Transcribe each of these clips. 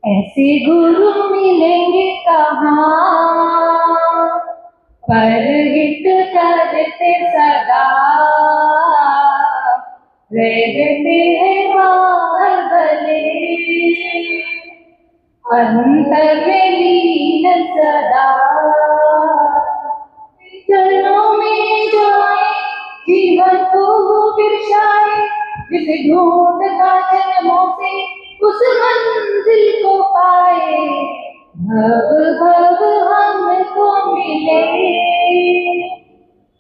ऐसे गुरु मिलेंगे कहाँ, पर हित करते सदा रहते हैं बाहर भले, अंतर में लीन सदा। चरणों में जाए जीवन को बिरसाए, जिसे ढूंढता जन्मों से उस मंजिल को पाए। भव भव हमको मिले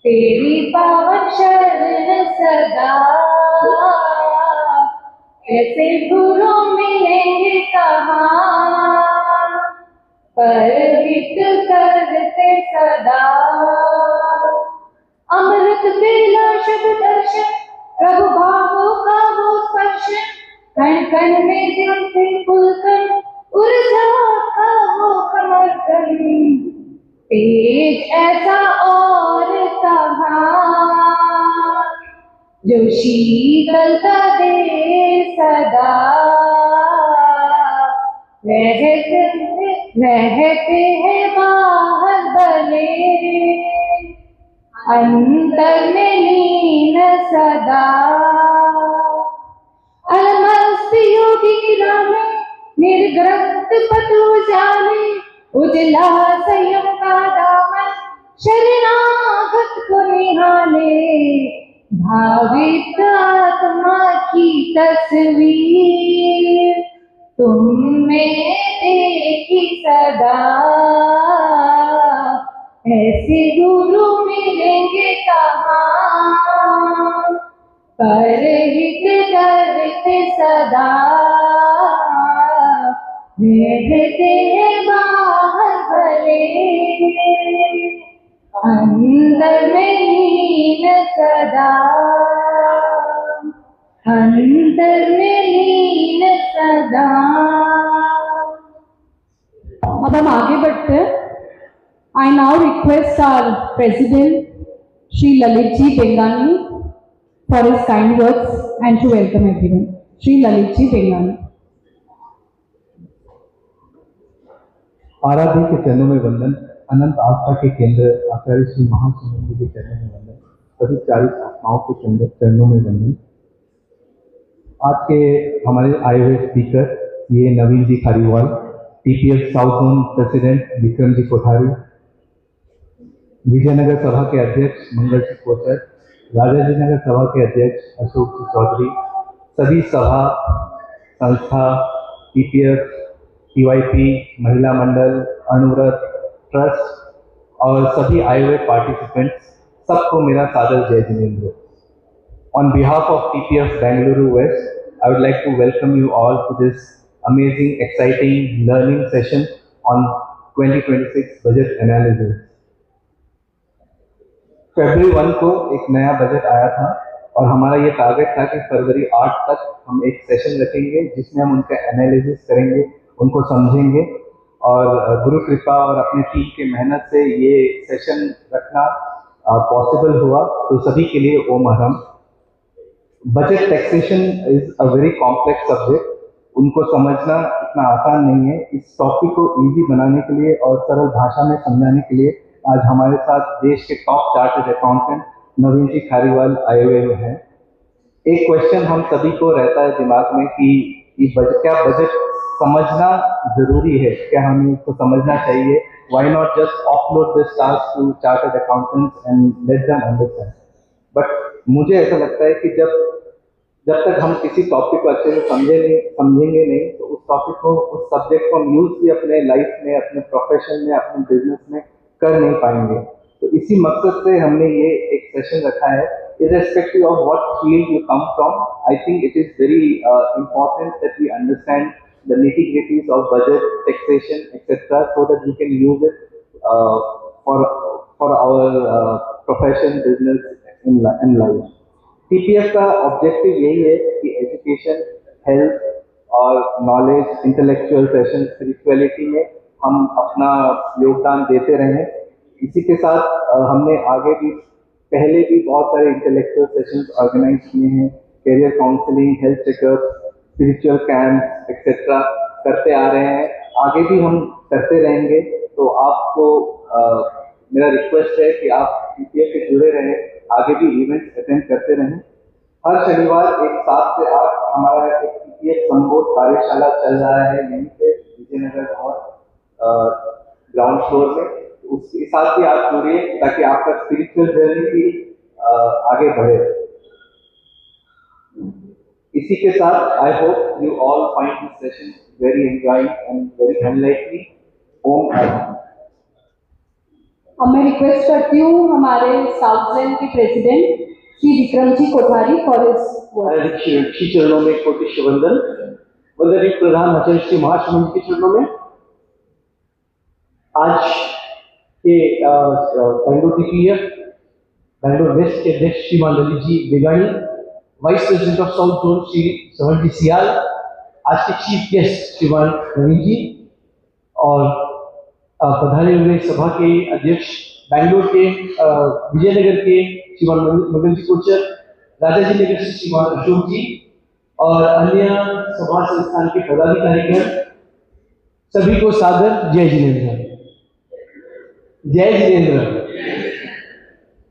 तेरी पावन शरण सदा। ऐसे गुरु मिलेंगे कहाँ, पर हित करते सदा। अमृत बेला शुभ दर्शन, प्रभु भावों का वो स्पर्श, कण कण में दिलते पुलकन, ऊर्जा का वो समर्थन। तेज ऐसा और कहाँ, जो शीतलता दे सदा। रहते हैं बाहर भले, अंतर में लीन सदा। अलमस्त योगी राम निर्ग्रस्त पतु जाने, उजला संयम का दामन शरणागत को निहाले। भावित आत्मा की तस्वीर तुमने देखी सदा। ऐसे गुरु मिलेंगे कहाँ, पर हित करते सदा। रहते हैं बाहर भले, अंदर में लीन सदा। अंदर में लीन सदा। अब हम आगे बढ़ते हैं। I now request our President, Shri Lalit Ji Bengani, for his kind words and to welcome everyone. Shri Lalit Ji Bengani. आराध्य के चरणों में वंदन, अनंत आस्था के केंद्र आचार्य श्री महासुंदर जी के चरणों में वंदन, सभी 40 आत्माओं के चरणों में वंदन। आज के हमारे आए हुए स्पीकर ये Naveen ji Khariwal, TPF south zone president Vikram ji Kothari, Vijayanagar सभा के अध्यक्ष मंगल जी कोचर, राजाजी नगर सभा के अध्यक्ष अशोक जी चौधरी, सभी सभा संस्था, TPF, TYP, महिला मंडल, अणुव्रत, ट्रस्ट और सभी आए हुए पार्टिसिपेंट्स, सबको मेरा सादर जय Jinendra. On behalf of TPF Bengaluru West, I would like to welcome you all to this amazing, exciting learning session on 2026 budget analysis. फरवरी 1 को एक नया बजट आया था और हमारा ये टारगेट था कि फरवरी 8 तक हम एक सेशन रखेंगे जिसमें हम उनका एनालिसिस करेंगे, उनको समझेंगे और गुरु कृपा और अपने टीम की मेहनत से ये सेशन रखना पॉसिबल हुआ, तो सभी के लिए ओम अहम। Budget taxation is a very complex subject, उनको समझना इतना आसान नहीं है। इस टॉपिक को इजी बनाने के लिए और सरल भाषा में समझाने के लिए आज हमारे साथ देश के टॉप चार्टर्ड अकाउंटेंट नवीन जी खरीवाल आए हुए हैं। एक क्वेश्चन हम सभी को रहता है दिमाग में कि क्या बजट समझना जरूरी है, क्या हमें इसको समझना चाहिए? Why not just offload this task to chartered accountants and let them understand? But मुझे ऐसा लगता है कि जब तक हम किसी टॉपिक को अच्छे से समझेंगे नहीं तो उस टॉपिक को, उस सब्जेक्ट को हम यूज भी अपने लाइफ में, अपने प्रोफेशन में, अपने बिजनेस में कर नहीं पाएंगे। तो इसी मकसद से हमने ये एक सेशन रखा है। Irrespective of what field you come from, I think it is very important that we understand the nitty-gritties of budget, taxation, etc., so that we can use it for our profession, business in life. TPF का objective यही है कि education, health और knowledge, intellectual session, spirituality में हम अपना योगदान देते रहें। इसी के साथ हमने आगे भी पहले भी बहुत सारे इंटेलेक्चुअल सेशंस ऑर्गेनाइज किए हैं, career counselling, health checkup, spiritual camp etcetera. करते आ रहे हैं, आगे भी हम करते रहेंगे। तो आपको मेरा रिक्वेस्ट है कि आप TPF से जुड़े रहें, आगे भी इवेंट्स अटेंड करते रहें। हर शनिवार 7 से 8 हमारा एक TPF संबोध कार्यशाला चल रहा है यहीं पे विजयनगर और ग्राउंड फ्लोर में। उसके साथ भी आप जुड़िए ताकि आपका स्पिरिचुअल जर्नी भी आगे बढ़े। इसी के साथ I hope you all find this session very enjoying and very enlightening. Om Shanti. अब मैं रिक्वेस्ट करती हूँ हमारे साउथ जोन के president Shri Vikram ji Kothari for his श्री चरणों में कोटि वंदन। वंदनीय प्रधान आचार्य श्री महासमंद के चरणों में आज के बेंगलुरु TPF बेंगलुरु वेस्ट के अध्यक्ष श्रीमान Lalit ji Begani, vice president of south zone Shri Saval ji Siyal, आज के चीफ गेस्ट श्रीमान नवीन जी और पधारे हुए सभा के अध्यक्ष बेंगलुरु के विजयनगर के श्रीमान मगन जी कोचर, राजाजी नगर से श्रीमान अशोक जी और अन्य सभा संस्थान के पदाधिकारीगण, सभी को सादर जय जिनेन्द्र। जय जिनेन्द्र।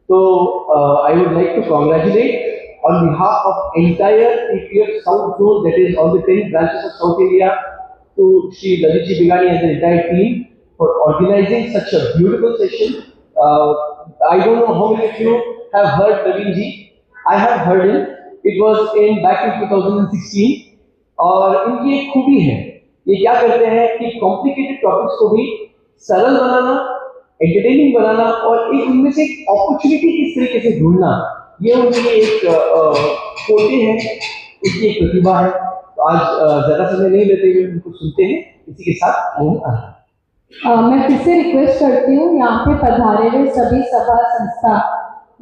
तो I would like to congratulate on behalf of entire TPF South Zone, that is all the 10 branches of South India, to Shri Lalit ji Begani and the entire team for organizing such a beautiful session. I don't know how many of you have heard Naveen ji. I have heard him. It was in back in 2016. और इनकी एक खूबी है, ये क्या करते हैं कि कॉम्प्लिकेटेड टॉपिक्स को भी सरल बनाना, एंटरटेनिंग बनाना और एक उनमें से एक अपॉर्चुनिटी किस तरीके से ढूंढना, ये उनकी एक कोटे है, इसकी एक प्रतिभा है। तो आज ज्यादा समय नहीं लेते हुए उनको सुनते हैं। इसी के साथ मैं फिर से रिक्वेस्ट करती हूँ यहाँ पे पधारे हुए सभी सभा संस्था,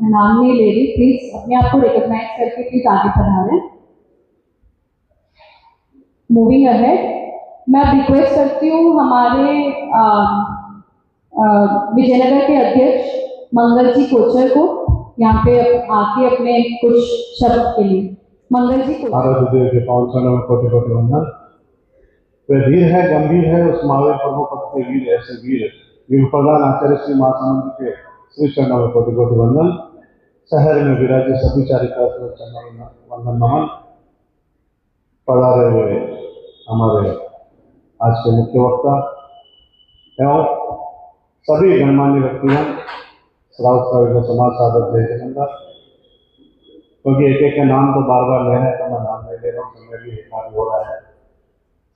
मैं नाम नहीं ले रही, प्लीज अपने आप को रिकॉग्नाइज करके प्लीज आगे पधारें। मूविंग अहेड, मैं रिक्वेस्ट करती हूँ हमारे विजयनगर के अध्यक्ष मंगल जी कोचर को यहाँ पे आके अपने कुछ शब्द के लिए। मंगल जी को आराध्य के पावन चरणों में कोटि कोटि वंदन। वे धीर है, गंभीर है, उस महावीर प्रभु पद के वीर ऐसे वीर युग प्रधान आचार्य श्री महासमंद के श्री चरणों में कोटि कोटि वंदन। शहर में विराजे सभी चारिका चरणों में वंदन नमन। पधारे हुए हमारे आज के मुख्य वक्ता एवं सभी गणमान्य व्यक्तियों, श्रावक समाज साधक जय जिनेन्द्र। क्योंकि एक एक का नाम तो बार बार लेना है तो मैं नाम नहीं ले रहा हूँ, समय भी काफी हो रहा है।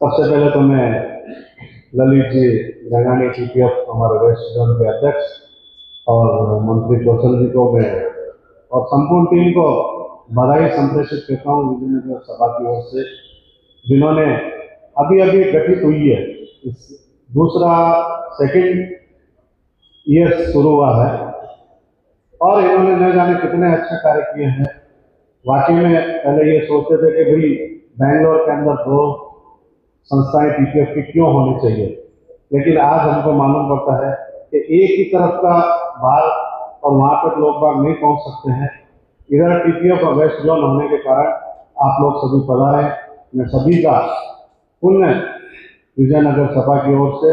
सबसे पहले तो मैं ललित जी बेगानी TPF हमारे वेस्ट जोन के अध्यक्ष और मंत्री कौशल जी को मैं और संपूर्ण टीम को बधाई संप्रेषित करता हूँ विजयनगर सभा की ओर से, जिन्होंने अभी अभी गठित हुई है। इस दूसरा सेकंड ईयर शुरू हुआ है और इन्होंने न जाने कितने अच्छे कार्य किए हैं। वाकई में पहले ये सोचते थे कि भाई बेंगलोर के अंदर 2 संस्थाएं TPF की क्यों होनी चाहिए, लेकिन आज हमको मालूम पड़ता है कि एक ही तरफ का बाहर और वहाँ तक लोग बाग नहीं पहुँच सकते हैं। इधर TPF और वेस्ट जोन होने के कारण आप लोग सभी पधारे। मैं सभी का पुण्य विजयनगर सभा की ओर से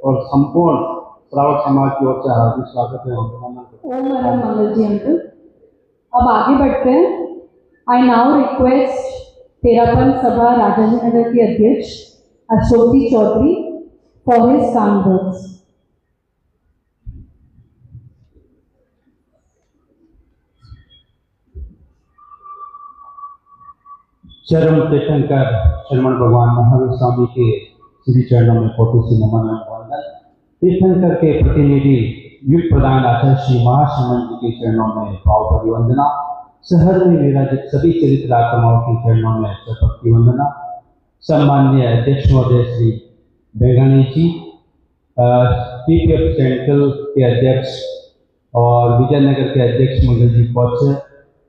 और संपूर्ण श्रावक समाज की ओर से हार्दिक स्वागत है। ओम नमः मंगल जी अंकल। अब आगे बढ़ते हैं। आई नाउ रिक्वेस्ट तेरापंथ सभा राजाजी नगर के अध्यक्ष Ashok Chaudhary for his kind words. चरण तीर्थंकर श्रमण भगवान महावीर स्वामी के श्री चरणों में कोटि से नमन वंदन। तीर्थंकर के प्रतिनिधि युग प्रधान आचार्य श्री महासमंद जी के चरणों में भावभरी वंदना। शहर में विराजित सभी चरित्र आत्माओं के चरणों में सभक्ति वंदना। सम्मान्य अध्यक्ष महोदय श्री बेगानी जी, TPF सेंट्रल के अध्यक्ष और विजयनगर के अध्यक्ष मंगल जी कोचर,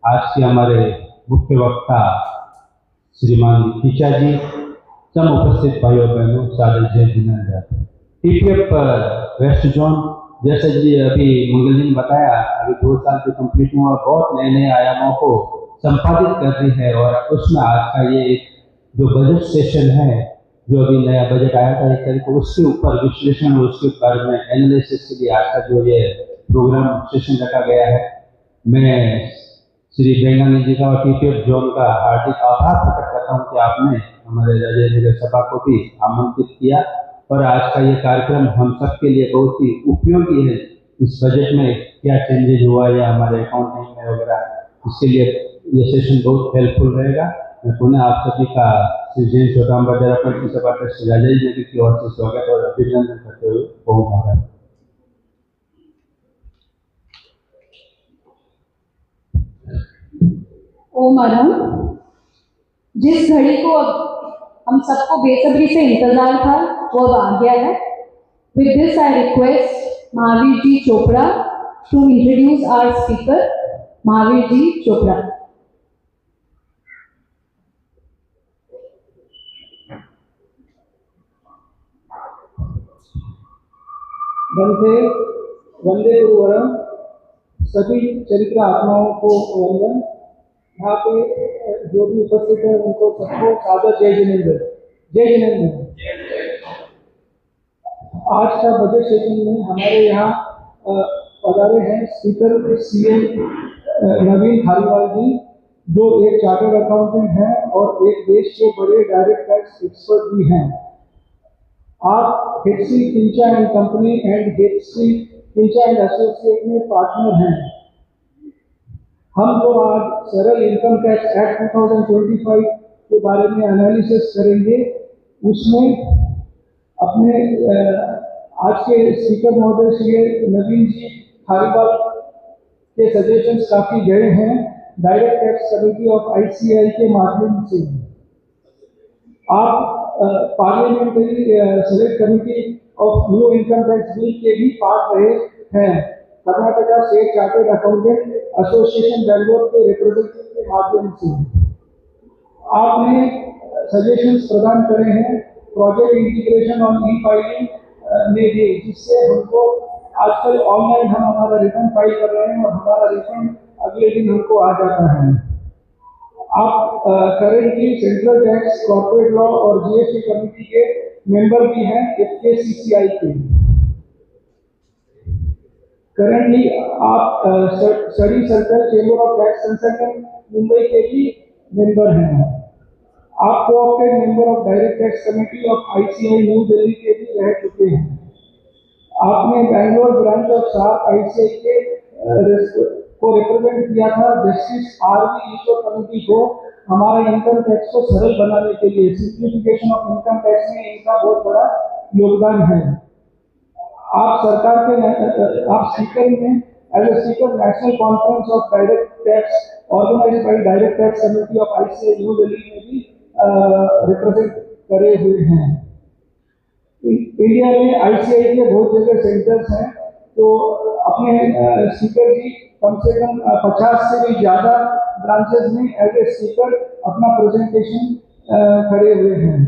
आज के हमारे मुख्य वक्ता श्रीमान खींचा जी, सम उपस्थित भाइयों बहनों, सादर जय जिनेन्द्र। TPF वेस्ट जोन, जैसे जी अभी मंगल जी ने बताया, अभी 2 साल से कंप्लीट हुआ, बहुत नए नए आयामों को संपादित कर रही है और उसमें आज का ये एक जो बजट सेशन है जो अभी नया बजट आया था 1 तारीख को, उसके ऊपर विश्लेषण और उसके बारे में एनालिसिस के लिए आज का जो ये प्रोग्राम सेशन रखा गया है, मैं श्री बेंगानी जी का और TPF जोन का हार्दिक आभार प्रकट करता हूँ कि आपने हमारे विजयनगर सभा को भी आमंत्रित किया और आज का ये कार्यक्रम हम सबके लिए बहुत ही उपयोगी है। इस बजट में क्या चेंजेज हुआ या हमारे अकाउंटिंग में वगैरह, इसके लिए ये सेशन बहुत हेल्पफुल रहेगा। मैं पुनः आप सभी का श्री जैन छोटा टेरापंथ की सभा ट्रस्ट राजेश की ओर से स्वागत और अभिनंदन करते हुए बहुत आभार। ओ मरहम, जिस घड़ी को अब हम सबको बेसब्री से इंतजार था वो अब आ गया है। With this I request Mahavir ji Chopra to introduce our speaker. Mahavir ji Chopra. वंदे गुरुवरम, सभी चरित्र आत्माओं को वंदन। यहाँ पे जो भी उपस्थित है उनको सबको सादर जय जिनेंद्र। जय जिनेंद्र। आज का बजट सेशन में हमारे यहाँ पधारे हैं स्पीकर CM नवीन खरीवाल जी, जो एक चार्टर्ड अकाउंटेंट हैं और एक देश के बड़े डायरेक्ट टैक्स एक्सपर्ट भी हैं। आप HC Khincha company and HC Khincha associate में पार्टनर हैं। हम तो आज सरल इनकम टैक्स एक्ट 2025 के बारे में एनालिसिस करेंगे। उसमें अपने आज के स्पीकर महोदय श्री नवीन जी खरीवाल के सजेशंस काफ़ी गए हैं direct tax committee of ICI के माध्यम से। आप parliamentary select committee of new income tax bill के भी पार्ट रहे हैं। Karnataka state chartered accountant association Bangalore के रिप्रेजेंटेटिव के माध्यम से आपने सजेशंस प्रदान करे हैं प्रोजेक्ट इंटीग्रेशन ऑन ई-फाइलिंग में भी, जिससे हमको आजकल ऑनलाइन हम हमारा रिटर्न फाइल कर रहे हैं और हमारा रिफंड अगले दिन हमको आ जाता है। आप currently central tax, corporate law और GST कमेटी के मेंबर भी हैं FKCCI के। करंटली आप study circle chamber of tax consultant Mumbai के भी मेंबर हैं। आप co-opted member of direct tax committee of ICI new Delhi के भी रह चुके हैं। आपने Bangalore branch of SIRC ICI के को रिप्रेजेंट किया था जस्टिस RV ईश्वर कमेटी को हमारे इनकम टैक्स को सरल बनाने के लिए। सिंप्लीफिकेशन ऑफ इनकम टैक्स में इनका बहुत बड़ा योगदान है। आप सरकार के आप स्पीकर में as a speaker national conference of direct tax organised by direct tax committee of ICI new Delhi में भी रिप्रेजेंट करे हुए हैं। इंडिया में ICI के बहुत जगह सेंटर्स हैं, तो अपने स्पीकर जी कम से कम 50 से भी ज़्यादा ब्रांचेस में एज ए स्पीकर अपना प्रेजेंटेशन करे हुए हैं।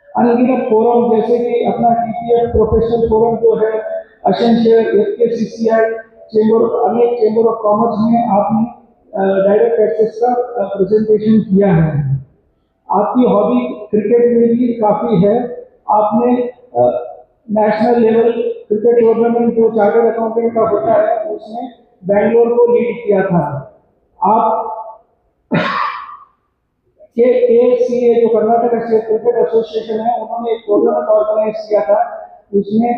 अनगिनत फोरम जैसे कि अपना TPF प्रोफेशनल फोरम जो है, अशेंशियर, FKCCI चेंबर, अनेक चेंबर ऑफ कॉमर्स में आपने डायरेक्ट टैक्सेस का प्रेजेंटेशन किया है। आपकी हॉबी क्रिकेट में भी काफ़ी है। आपने नेशनल लेवल क्रिकेट टूर्नामेंट जो चार्टर्ड अकाउंटेंट का होता है उसमें बेंगलोर को लीड किया था। आप KCA जो कर्नाटक स्टेट क्रिकेट एसोसिएशन है, उन्होंने एक टूर्नामेंट ऑर्गेनाइज किया था। उसमें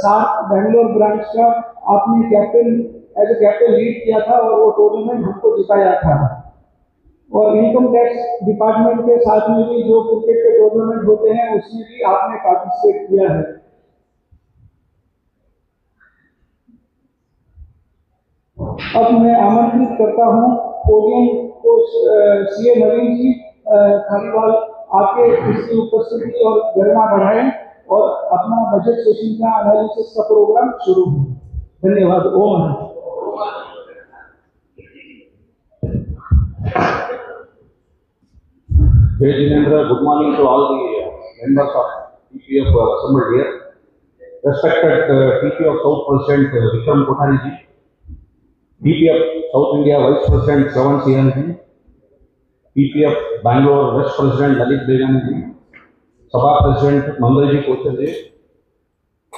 सार्क बेंगलोर ब्रांच का आपने captain as a captain lead किया था और वो टूर्नामेंट हमको जिताया था। और इनकम टैक्स डिपार्टमेंट के साथ में भी जो क्रिकेट के टूर्नामेंट होते हैं उसमें भी आपने पार्टिसिपेट किया है। अब मैं आमंत्रित करता हूं पोडियम को CA नवीन जी खरीवाल आके इसकी उपस्थिति और गरिमा बढ़ाएं और अपना बजट सेशन का एनालिसिस का प्रोग्राम शुरू हो। धन्यवाद। ओम। Jai Jinendra, good morning to all the members of TPF assembled here. Respected TPF South President Vikram Kothari ji, TPF South India Vice President Shravan ji, TPF Bangalore West President Lalit Begani ji, सभा president मंगल जी कोचर जी,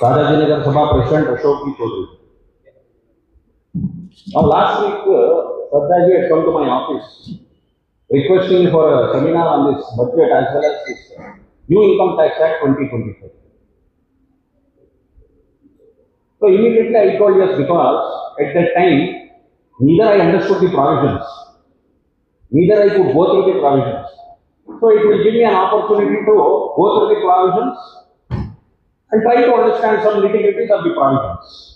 राजाजीनगर सभा president Ashok ji Chaudhary. Now last week, Shradha ji had come to my office requesting for a seminar on this budget as well as this new income tax act 2025. So immediately I told yes, because at that time neither I understood the provisions, neither I could go through the provisions. So it will give me an opportunity to go through the provisions and try to understand some nitty-gritties of the provisions.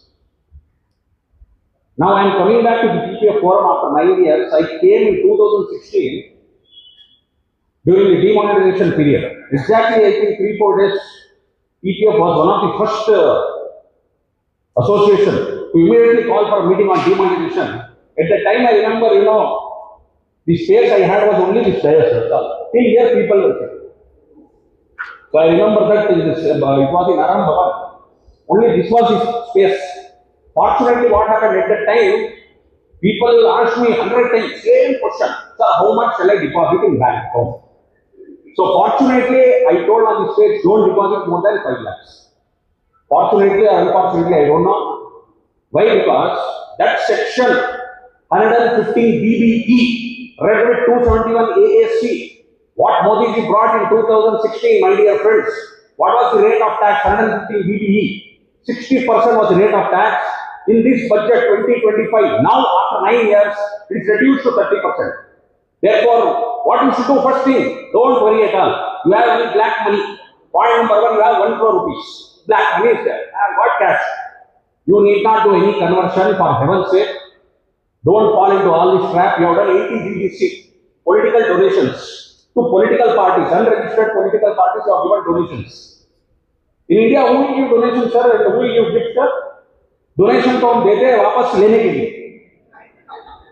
Now I am coming back to the TPF forum after 9 years. I came in 2016 during the demonetization period. Exactly, I think 3-4 days, TPF was one of the first association to immediately call for a meeting on demonetization. At that time, I remember, the space I had was only this dais. Till here, people were sitting. So I remember that it was in Bhavan. Only this was his space. Fortunately, what happened at that time, people asked me 100 times, same question, sir, how much shall I deposit in bank account? So fortunately, I told on the stage, don't deposit more than 5 lakhs. Fortunately or unfortunately, I don't know. Why? Because that section 115 BBE read with 271 AAC, what Modi ji brought in 2016, my dear friends, what was the rate of tax? 115 BBE. 60% was the rate of tax. In this budget 2025, now after 9 years, it is reduced to 30%. Therefore, what you should do first thing, don't worry at all. You have any black money. Point number 1, you have 1 crore rupees. Black money is there. I have got cash. You need not do any conversion, for heaven's sake. Don't fall into all this trap. You have done 80 GDC, political donations to political parties, unregistered political parties. You have given donations. In India, who will give donations, sir, and who will give gifts, sir? Donation तो हम देते हैं वापस लेने के लिए.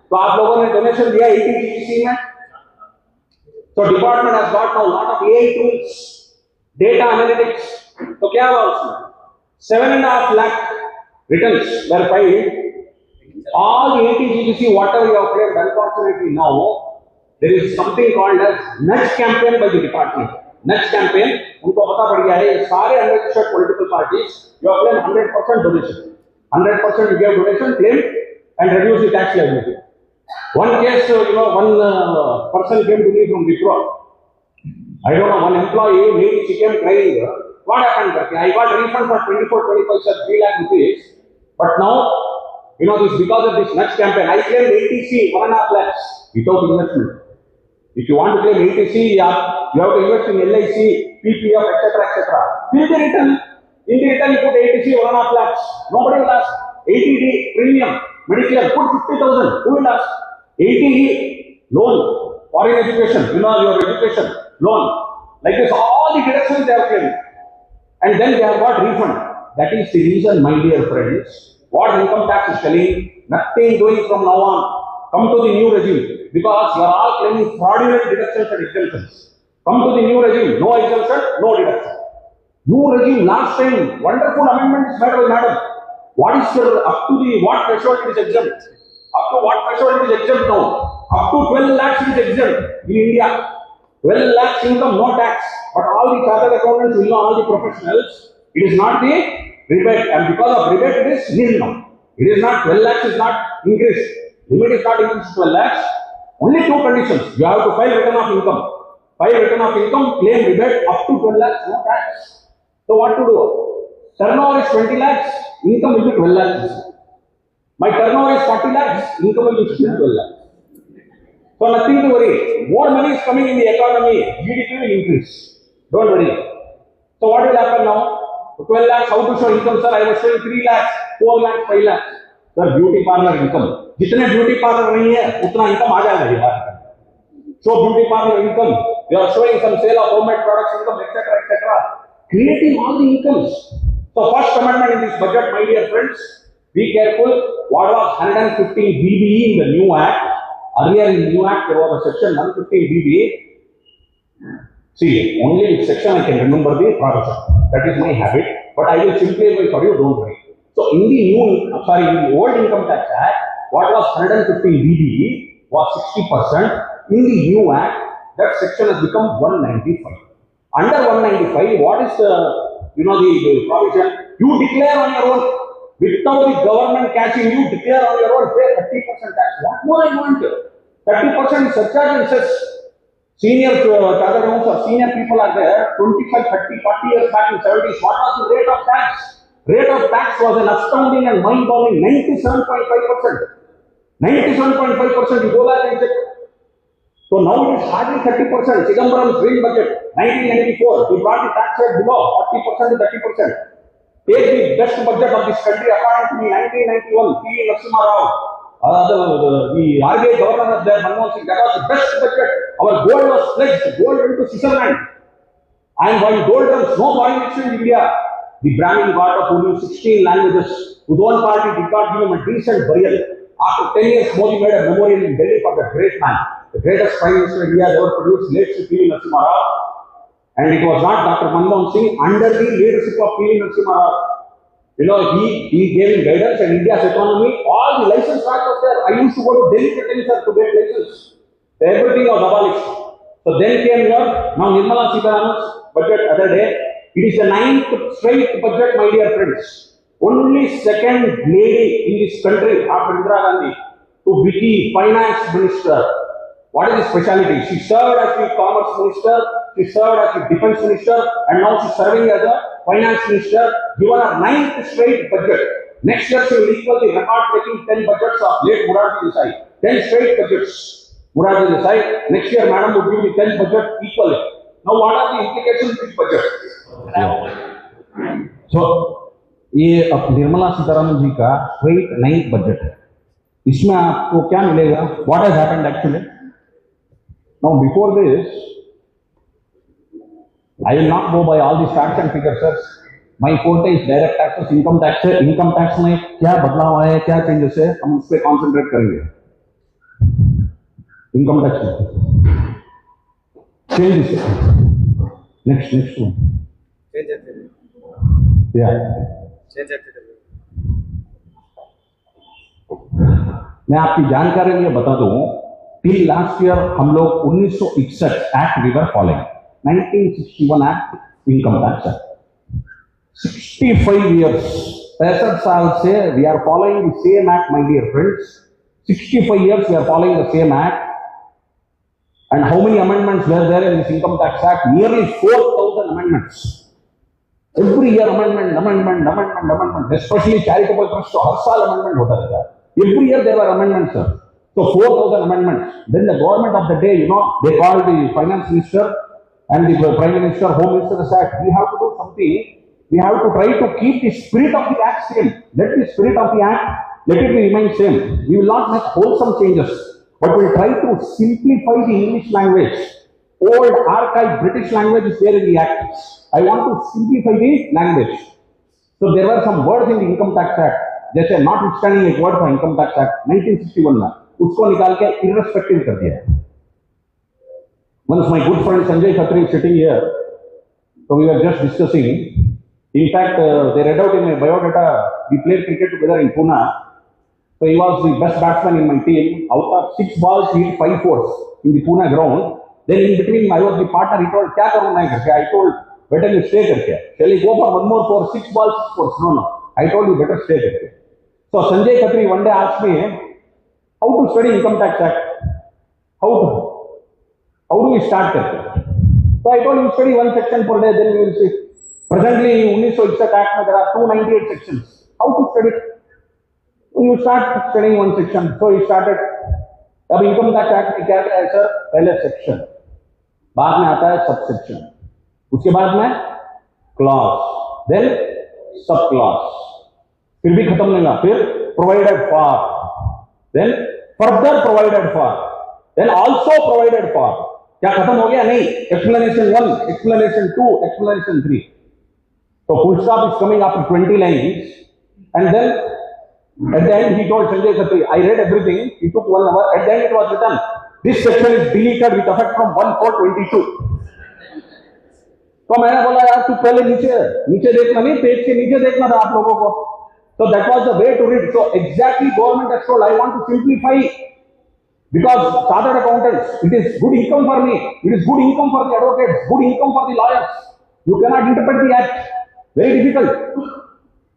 तो आप लोगों ने डोनेशन दिया 80 GDC में. तो department has got now lot of AI tools, data analytics. तो क्या हुआ उसमें? 7.5 lakh returns were filed. All the 80 GDC whatever you have claimed, unfortunately now there is something called as nudge campaign by the department. Nudge campaign, उनको पता पड़ गया है ये सारे unregistered political parties you have claimed 100% donation. 100% you give donation, claim and reduce the tax liability. One case, one person came to me from Wipro. I don't know, one employee, maybe she came crying. What happened? I got a refund for 24-25, 3 lakh rupees. But now, this because of this nudge campaign, I claimed 80C, 1.5 lakhs without investment. If you want to claim 80C, you have to invest in LIC, TPF, etc., etc. Fill the return. In the return, you put 80C, 1.5 lakhs. Nobody will ask. 80D premium, Medicare, put 50,000. Who will ask? 80E loan, foreign education, your education loan. Like this, all the deductions they have claimed. And then they have got refund. That is the reason, my dear friends, what income tax is telling, nothing doing from now on. Come to the new regime. Because you are all claiming fraudulent deductions and exemptions. Come to the new regime. No exemption, no deduction. New regime, last time, wonderful amendment is made by madam. What is your, up to the, what threshold it is exempt? Up to what threshold it is exempt now? Up to 12 lakhs it is exempt in India. 12 lakhs income, no tax. But all the chartered accountants will know, all the professionals, it is not the rebate. And because of rebate, it is nil now. It is not, 12 lakhs is not increased. Limit is not increased to 12 lakhs. Only 2 conditions. You have to file return of income. File return of income, claim rebate up to 12 lakhs, no tax. So what to do? Turnover is 20 lakhs, income will be 12 lakhs. My turnover is 40 lakhs, income will be still 12 lakhs. So nothing to worry. More money is coming in the economy, GDP will increase. Don't worry. So what will happen now? 12 lakhs, how to show income, sir? I was showing 3 lakhs, 4 lakhs, 5 lakhs. Sir, beauty parlor income. जितने beauty parlor नहीं है, उतना income आ जाएगा ये बात. So beauty parlor income, you are showing some sale of homemade products income, etc., etc. Creating all the incomes. So first amendment in this budget, my dear friends, be careful. What was 115 BBE in the new act? Earlier in the new act there was a section 115 BBE. See, only with section I can remember the provision. That is my habit. But I will simplify for you, don't worry. So in the in the old income tax act, what was 115 BBE was 60%. In the new act, that section has become 195. Under 195, what is the provision? You declare on your own. Without the government catching you, declare on your own, pay 30% tax. What more I want? 30% surcharge and cess. Senior chartered accounts or senior people are there, 25, 30, 40 years back in 70s. What was the rate of tax? Rate of tax was an astounding and mind-boggling 97.5%. 97.5%. You go back and check. So now it is hardly 30%. Chidambaram's green budget, 1994, he brought the tax rate below 40% to 30%. Take the best budget of this country according to me, 1991, P. Narasimha Rao, the RBI governor of there, Manmohan Singh, that was the best budget. Our gold was pledged, gold went to Switzerland. And while gold comes, no foreign exchange in India. The Brahmin got up who knew 16 languages, whose own party did not give him a decent burial. After 10 years, Modi made a memorial in Delhi for the great man. The greatest Prime Minister India has ever produced, late P. Narasimha Rao. And it was not Dr. Manmohan Singh, under the leadership of P. Narasimha Rao. He gave him guidance and India's economy, all the license tax was there. I used to go to Delhi to get license. Everything was abolished. So then came here, now Nirmala Sitharaman's budget other day. It is the 9th straight budget, my dear friends. Only second lady in this country after Indira Gandhi to be the finance minister. What is the speciality? She served as the commerce minister, she served as the defense minister, and now she is serving as a finance minister. Given her 9th straight budget. Next year she will equal the record-breaking 10 budgets of late Morarji Desai. 10 straight budgets. Morarji Desai. Next year, madam would give the 10 budget equally. Now, what are the implications of this budget? So, ये अब निर्मला सीतारमण जी का straight 9th budget है. इसमें आपको क्या मिलेगा? What has happened actually? Now, before this, I will not go by all these facts and figures, sir. My forte is direct taxes, income tax है. Income tax में क्या बदलाव आया है, क्या changes है, हम उस पे concentrate करेंगे. Income tax में changes. Next one. Yeah. मैं आपकी जानकारी लिए बता दूं, टिल लास्ट ईयर हम लोग 1961 act we were following, 1961 act income tax act. 65 years, 65 साल से we are following the same act, my dear friends. 65 years we are following the same act. And how many amendments were there in this income tax act? Nearly 4,000 amendments. Every year amendment, especially charitable trust, so हर साल amendment होता रहता है. Every year there were amendments, sir. So 4,000 amendments. Then the government of the day, they called the finance minister and the prime minister, home minister, said, we have to do something. We have to try to keep the spirit of the act same. Let the spirit of the act, let it remain same. We will not make wholesome changes, but we will try to simplify the English language. Old archaic British language is there in the act. I want to simplify the language. So there were some words in the income tax act. जैसे notwithstanding एक word था income tax act 1961 में, उसको निकाल के irrespective कर दिया. Once my good friend Sanjay Khatri is sitting here, so we were just discussing. In fact, they read out in my biodata. We played cricket together in Pune. So he was the best batsman in my team. Out of 6 balls, he hit 5 fours in the Pune ground. Then in between, I was the partner. He told, "Kya karuna hai karke?" I told, "Better you stay karke. Shall we go for one more four? 6 balls, 6 fours." No. I told you better stay karke. So Sanjay Khatri one day asked me, "How to study income tax act? How do we start karke?" So I told him, "Study one section per day, then we will see." Presently, 1961 Act there are 298 sections. How to study? You start studying one section. So he started. अब income tax act में क्या है sir? पहले section, बाद में आता है sub section, उसके बाद में क्लॉज, देन सब क्लॉज, फिर भी खत्म नहीं हुआ, फिर provided for, then further provided for, then also provided for. क्या खत्म हो गया? नहीं. Explanation 1, explanation 2, explanation 3. So full stop is coming after 20 lines, and then at the end he told Sanjay Khatri, I read everything. It took 1 hour. At the end it was written, this section is deleted with effect from 1/4/22. तो मैंने बोला यार तू पहले नीचे देखना नहीं, page के नीचे देखना था आप लोगों को. So that was the way to read. So exactly government has told, I want to simplify Because chartered accountants, it is good income for me, it is good income for the advocates, good income for the lawyers. You cannot interpret the act. Very difficult.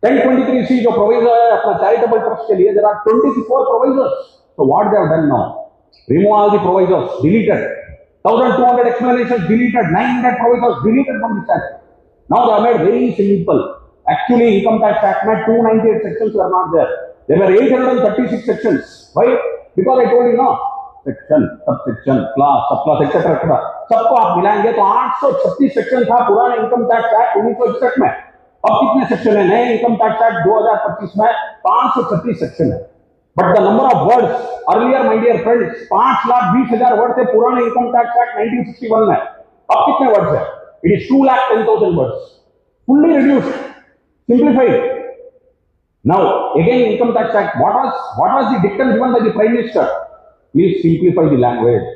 1023C जो proviso है अपना charitable trust के लिए, there are 24 provisos. So what they have done now? Remove all the provisos, deleted. 1200 explanations deleted, 900 provisos deleted from the statute. Now they have made very simple. Actually, Income Tax Act में 298 sections were not there. There were 836 sections. Why? Because I told you no. Section, subsection, class, subclass, etc. सबको आप मिलाएंगे तो 836 section था पुराने income tax act 1961 में. अब कितने सेक्शन है नए इनकम टैक्स एक्ट 2025 में? 536 सेक्शन है. But the number of words earlier my dear friends 5,20,000 word थे पुराने इनकम टैक्स एक्ट 1961 में. अब कितने वर्ड्स है? It is 2,10,000 words. Fully reduced, simplified. Now again Income Tax Act, what was the dictum given by the Prime Minister? Please simplify the language.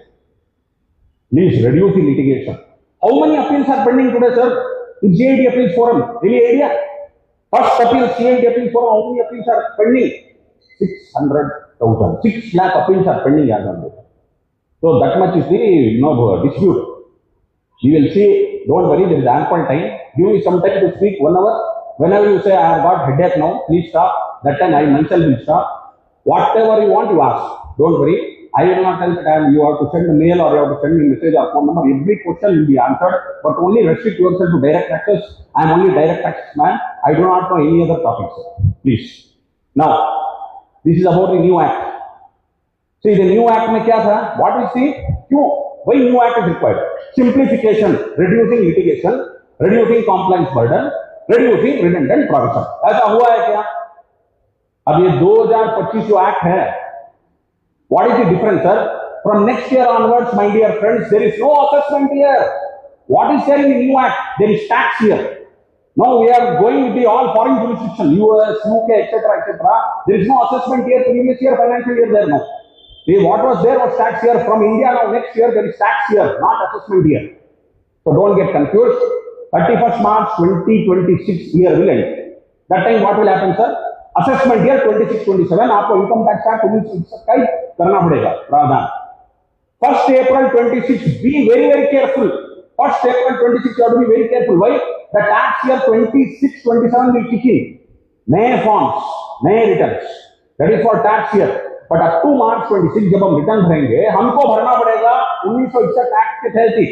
Please reduce the litigation. How many appeals are pending today, sir? In CID Appeals Forum, any idea? First appeal CID Appeals Forum, how many appeals are pending? 600,000. 6 lakh appeals are pending as on date. So that much is the dispute. We will see. Don't worry, there is ample time. Give me some time to speak. 1 hour. Whenever you say I have got headache now, please stop. That time I myself will stop. Whatever you want, you ask. Don't worry. I will not tell the time you have to send a mail or you have to send me a message or phone number. Every question will be answered, but only restrict yourself to direct taxes. I am only direct tax man. I do not know any other topics. Please. Now, this is about the new act. See, the new act में क्या था? What we see? क्यों? Why new act is required? Simplification, reducing litigation, reducing compliance burden, reducing redundant provision. ऐसा हुआ है क्या? अब ये 2025 जो एक्ट है, what is the difference, sir? From next year onwards, my dear friends, there is no assessment here. What is there in the new act? There is tax here. Now we are going with the all foreign jurisdiction, US, UK, etc., etc. There is no assessment here. Previous year, financial year, there no. What was there was tax here. From India now, next year there is tax here, not assessment here. So don't get confused. 31st March 2026 year will end. That time what will happen, sir? Assessment year 26-27 आपको income tax act 1961 करना पड़ेगा प्रावधान. 1st April 26 be very careful. 1st April 26 you have to be very careful. Why? The tax year 26-27 will kick in. नए forms, नए returns. That is for tax year. But up to March 26 जब हम return भरेंगे हमको भरना पड़ेगा 1961 act के तहत ही.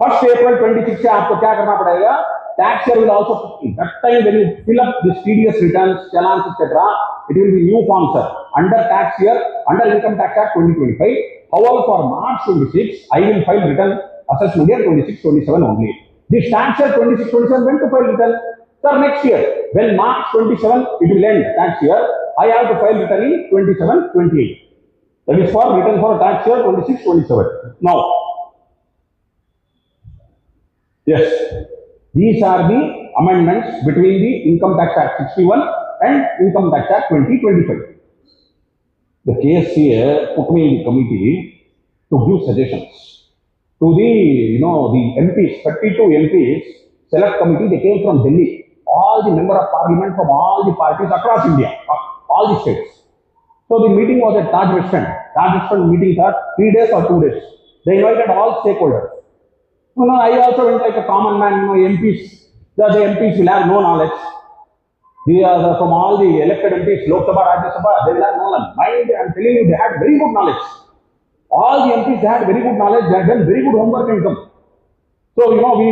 1st April 26 से आपको क्या करना पड़ेगा? Tax year will also kick in. That time when you fill up this TDS returns, challans, etc., it will be new form, sir. Under tax year, under Income Tax Act 2025. However, for March 26, I will file return assessment year 26-27 only. This tax year 26-27 when to file return? Sir, next year. When March 27 it will end tax year, I have to file return in 27-28. That is for return for tax year 26-27. Now. Yes, these are the amendments between the Income Tax Act 61 and Income Tax Act 2025. The KSCA put me in the committee to give suggestions to the the MPs, 32 MPs, select committee. They came from Delhi. All the member of parliament from all the parties across India, all the states. So the meeting was at Taj West End. Taj West End meeting was 3 days or 2 days. They invited all stakeholders. I also went like a common man. MPs, the MPs will have no knowledge. From all the elected MPs, Lok Sabha, Rajya Sabha, they will have no knowledge. I am telling you, they had very good knowledge. All the MPs they had very good knowledge. They had done very good homework and come. So we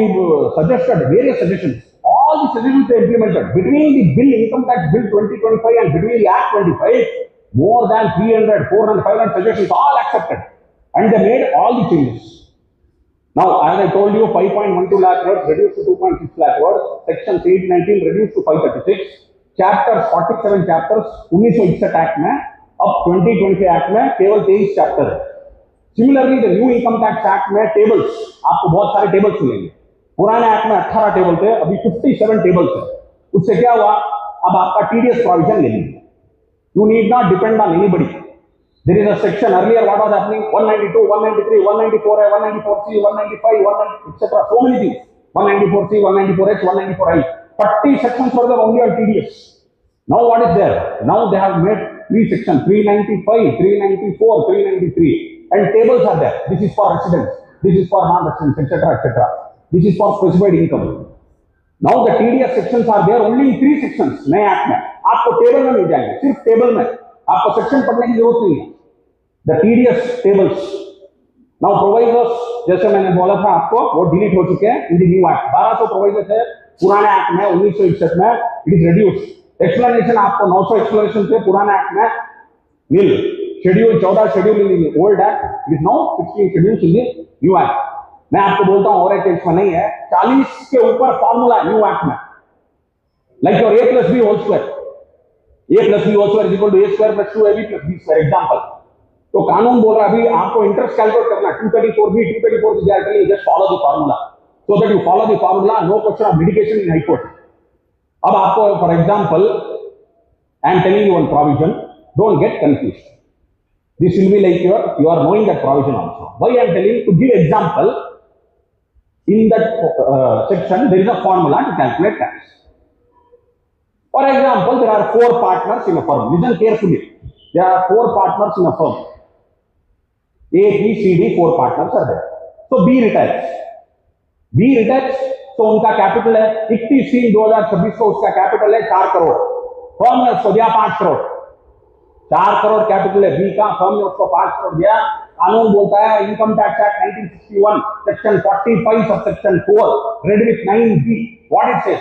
suggested various suggestions. All the suggestions they implemented between the bill, Income Tax Bill 2025 and between the Act 25, more than 300, 400, 500 suggestions all accepted, and they made all the changes. Now, as I told you, 5.12 lakh words reduced to 2.6 lakh words. Section 819 reduced to 536. Chapters 47 chapters 1961 Act में अब 2020 Act में केवल 23 chapter है. Similarly, the new Income Tax Act में tables आपको बहुत सारे tables मिलेंगे. पुराने Act में 18 टेबल थे, अभी 57 टेबल्स है. उससे क्या हुआ? अब आपका TDS प्रोविजन ले लीजिए. You need not depend on anybody. There is a section earlier, what was happening? 192, 193, 194A, 194C, 195, 190, etc. So many things. 194C, 194H, 194I. 40 sections were there only on TDS. Now what is there? Now they have made three sections, 395, 394, 393, and tables are there. This is for residents, this is for non-residents, etc., etc. This is for specified income. Now the TDS sections are there only in three sections. नए act में आपको table में मिल जाएंगे, सिर्फ table में, आपको section पढ़ने की जरूरत नहीं है. The TDS tables. Now provisos, जैसे मैंने बोला था आपको, वो डिलीट हो चुके हैं in the new act. 1200 provisos है पुराने एक्ट में, 1961 में, it is reduced. Explanation आपको 900 explanation थे पुराने एक्ट में, nil. Schedule 14 schedule in the old act, it is now 16 schedules in the new act. मैं आपको बोलता हूं और एक इसमें नहीं है, 40 के ऊपर फॉर्मूला न्यू एक्ट में, like your a plus b whole square, a plus b whole square is equal to a square plus 2ab plus b square. Example, तो कानून बोल रहा है अभी आपको इंटरेस्ट कैलकुलेट करना 234b 234 से जाकर ये just follow the formula, so that you follow the formula, no question of litigation in high court. अब आपको for example I am telling you one provision, don't get confused. This will be like you are knowing that provision also. Why I am telling to give example, in that section there is a formula to calculate tax. For example, there are 4 partners in a firm. Listen carefully. There are 4 partners in a firm. A, B, C, D, 4 partners are there. So B retires. B retires, so उनका capital है 31/3/2026 को उसका capital है 4 crore. Firm ने उसको दिया 5 crore. 4 crore capital है B का, फर्म ने उसको 5 करोड़ दिया. कानून बोलता है इनकम टैक्स एक्ट 1961 सेक्शन 45 सब section 4 read with 9b, what it says,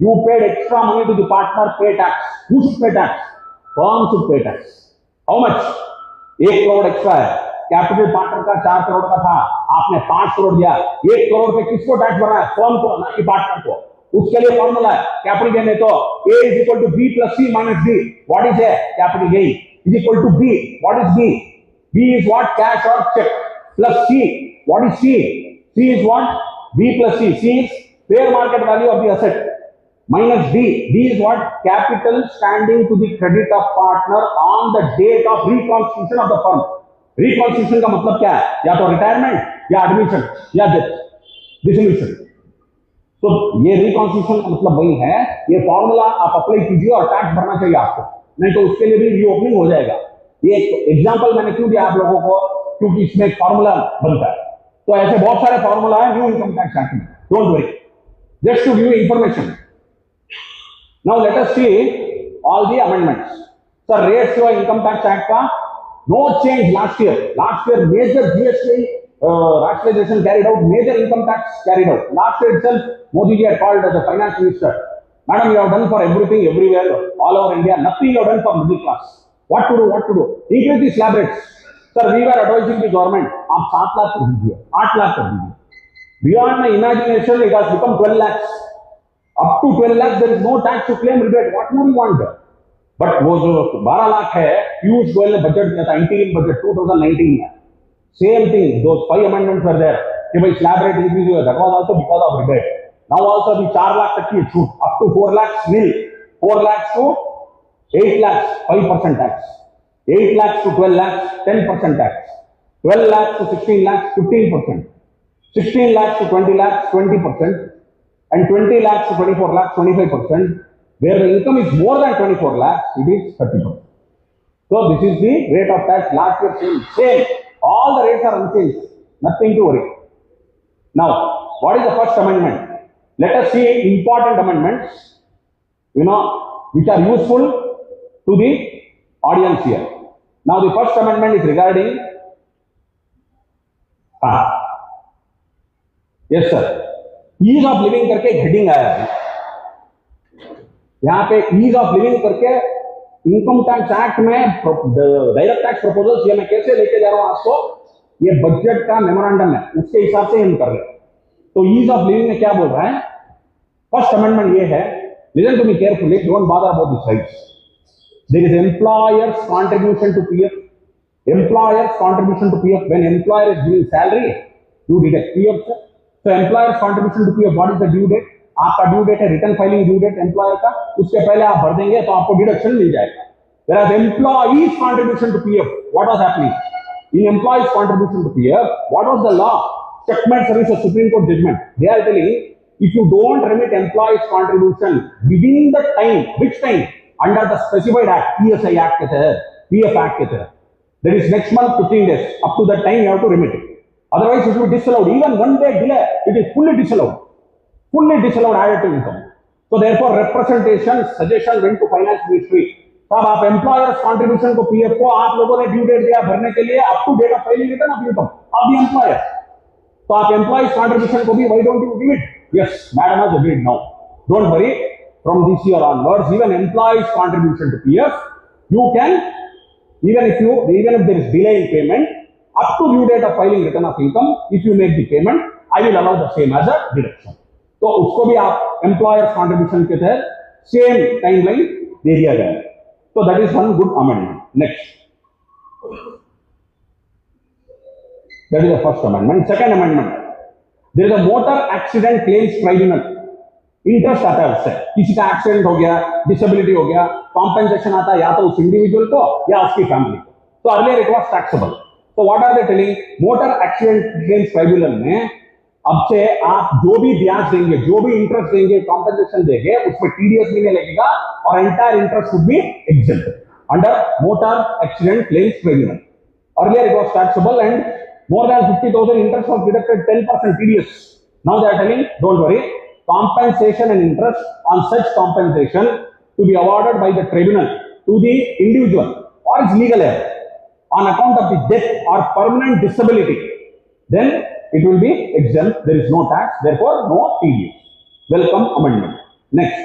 you paid extra money to the partner, pay tax. Who should pay tax? Firm should pay tax. How much? 1 crore extra है, capital partner का 4 करोड़ का था, आपने 5 करोड़ दिया. 1 करोड़ पे किसको tax भरना है? फर्म को, ना कि पार्टनर को. उसके लिए फॉर्मूला है कैपिटल गेन है तो A is equal to B plus C minus D. What is A? Capital gain is equal to B. What is B? B is what? Cash or check. Plus C. What is C? C is what? B plus C. C is fair market value of the asset. Minus D. D is what? Capital standing to the credit of partner on the date of reconstitution of the firm. Reconstitution का मतलब क्या है? या तो retirement या admission या death, dissolution. तो ये रिकॉन्स्टिट्यूशन का मतलब वही है. ये फॉर्मूला आप अप्लाई कीजिए और टैक्स भरना चाहिए आपको, नहीं तो उसके लिए भी रीओपनिंग हो जाएगा. ये एग्जांपल मैंने क्यों दिया आप लोगों को? क्योंकि इसमें एक फॉर्मूला बनता है. तो ऐसे बहुत सारे फॉर्मूला है न्यू इनकम टैक्स एक्ट में. Don't worry, just to give you information. Now let us see all the amendments. Sir rates जो इनकम टैक्स एक्ट का no change. Last year major GST rationalization carried out, major income tax carried out. Last year itself, Modi ji had called as the finance minister. Madam, you have done for everything, everywhere, all over India. Nothing you have done for middle class. What to do? What to do? Increase the slab rates. Sir, we were advising the government. आप 7 लाख कर दीजिए, 8 लाख कर दीजिए. Beyond my imagination, it has become 12 lakhs. Up to 12 lakhs, there is no tax to claim rebate. What more you want? But वो जो 12 लाख है, पीयूष गोयल ने budget दिया था, इंटीरियम बजट 2019 में. Same thing, those 5 amendments were there. कि भाई slab rate increase हुआ, that was also because of rebate. Now also अभी 4 लाख तक की छूट, up to 4 lakhs nil, 4 lakhs to 8 lakhs 5% tax, 8 lakhs to 12 lakhs 10% tax, 12 lakhs to 16 lakhs 15%, 16 lakhs to 20 lakhs 20%, and 20 lakhs to 24 lakhs 25%. Where the income is more than 24 lakhs, it is 30%. So this is the rate of tax. Last year same. All the rates are unchanged, nothing to worry. Now, what is the first amendment? Let us see important amendments, which are useful to the audience here. Now, the first amendment is regarding, yes sir, ease of living करके heading आया है. यहाँ पे ease of living करके income tax act में direct tax proposals ये मैं कैसे लेके जा रहा हूं आपको, ये बजट का मेमोरेंडम है, उसके हिसाब से हम कर रहे हैं. तो ईज ऑफ लिविंग में क्या बोल रहा है? फर्स्ट अमेंडमेंट ये है, listen to me carefully, don't bother about this rights. There is employer's contribution to PF. Employer's contribution to PF, when employer is giving salary you deduct PF. So employer's contribution to PF, what is the due date? आपका due date है return filing due date employer का, उसके पहले आप भर देंगे तो आपको डिडक्शन मिल जाएगा. Whereas employees contribution to PF, what was happening? In employees contribution to PF, what was the law? Checkmate Services Supreme Court judgment. They are telling if you don't remit employees contribution within the time, which time? Under the specified act, PSI act के तहत, PF act के तहत, that is next month 15 days, up to that time you have to remit it. Otherwise it will be disallowed. Even 1 day delay, it is fully disallowed added to income. So therefore representation suggestion went to finance ministry. अब आप employers contribution को PF को आप लोगों ने due date दिया भरने के लिए, up to date of filing return of income of the employer, तो आप एम्प्लॉयज कंट्रीब्यूशन को भी why don't you give it? Yes, madam has agreed now. Don't worry, from this year onwards even employees contribution to PF you can, even if there is delay in payment up to due date of filing return of income, if you make the payment, I will allow the same as a deduction. तो उसको भी आप employers contribution के तहत same timeline दे दिया गया है. तो that is one good amendment. Next, that is the first amendment. Second amendment, there is a motor accident claims tribunal. Interest आता है उससे, किसी का एक्सीडेंट हो गया, डिसेबिलिटी हो गया, कॉम्पेंसेशन आता है या तो उस इंडिविजुअल को या उसकी फैमिली को. तो अर्लियर इट वाज टैक्सेबल. तो what are they telling? Motor accident claims tribunal में अब से आप जो भी ब्याज देंगे, जो भी इंटरेस्ट देंगे, कॉम्पेंसेशन देंगे, उसमें टीडीएस भी नहीं लगेगा और entire interest would be exempt under motor accident claims tribunal. Earlier it was taxable and more than 50,000 interest was deducted 10% TDS. Now they are telling, don't worry, compensation and interest on such compensation to be awarded by the tribunal to the individual or its legal heir on account of the death or permanent disability, then it will be exempt. There is no tax, therefore no TDS. Welcome amendment. Next,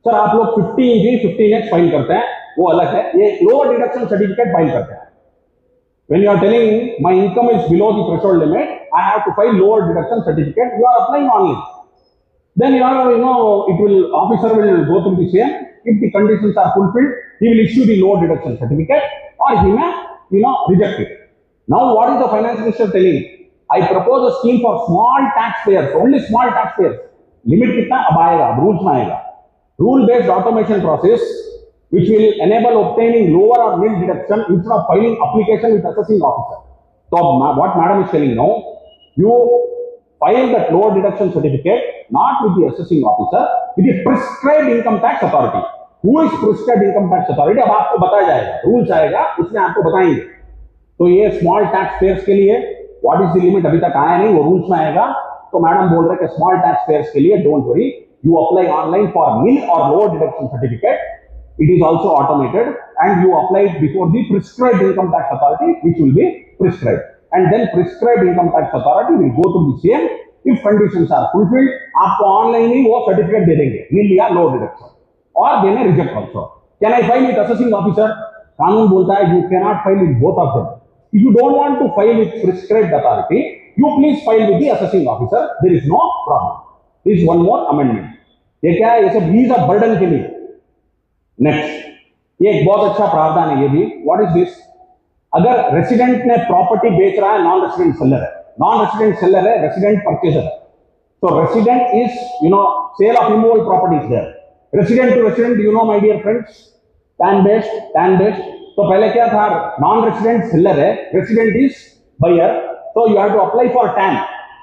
sir, आप लोग 15G 15H file करते हैं, वो अलग है. ये lower deduction certificate file करते हैं. When you are telling my income is below the threshold limit, I have to file lower deduction certificate. You are applying only. Then officer will go through the same. If the conditions are fulfilled, he will issue the lower deduction certificate, or he may, reject it. Now, what is the finance minister telling? I propose a scheme for small taxpayers, only small taxpayers. Limit कितना अब आएगा, rules में आएगा. Rule-based automation process, which will enable obtaining lower or nil deduction instead of filing application with assessing officer. So what madam is telling now, you file that lower deduction certificate not with the assessing officer, with the prescribed income tax authority. Who is prescribed income tax authority? अब आपको बताया जाएगा, rules आएगा, उसमें आपको बताएंगे. तो ये small taxpayers के लिए what is the limit अभी तक आया नहीं, वो rules में आएगा. तो मैडम बोल रहे कि small taxpayers के लिए don't worry, you apply online for nil or lower deduction certificate. It is also automated and you apply it before the prescribed income tax authority, which will be prescribed, and then prescribed income tax authority will go to the same. If conditions are fulfilled, आपको online ही वो certificate दे देंगे, nil या low deduction, और they may reject also. Can I file with assessing officer? कानून बोलता है you cannot file with both of them. If you don't want to file with prescribed authority, you please file with the assessing officer. There is no problem. This is one more amendment. ये क्या है? ये सब ease of burden के लिए. Next, ये एक बहुत अच्छा प्रावधान है ये भी. What is this? अगर रेसिडेंट ने प्रॉपर्टी बेच रहा है, नॉन रेसिडेंट सेलर है, नॉन रेसिडेंट सेलर है, रेसिडेंट परचेजर है. तो resident is sale of immovable properties there. Resident to resident, my dear friends, TAN based. तो पहले क्या था? नॉन रेसिडेंट सेलर है, रेसिडेंट इज बायर, तो you have to apply for TAN.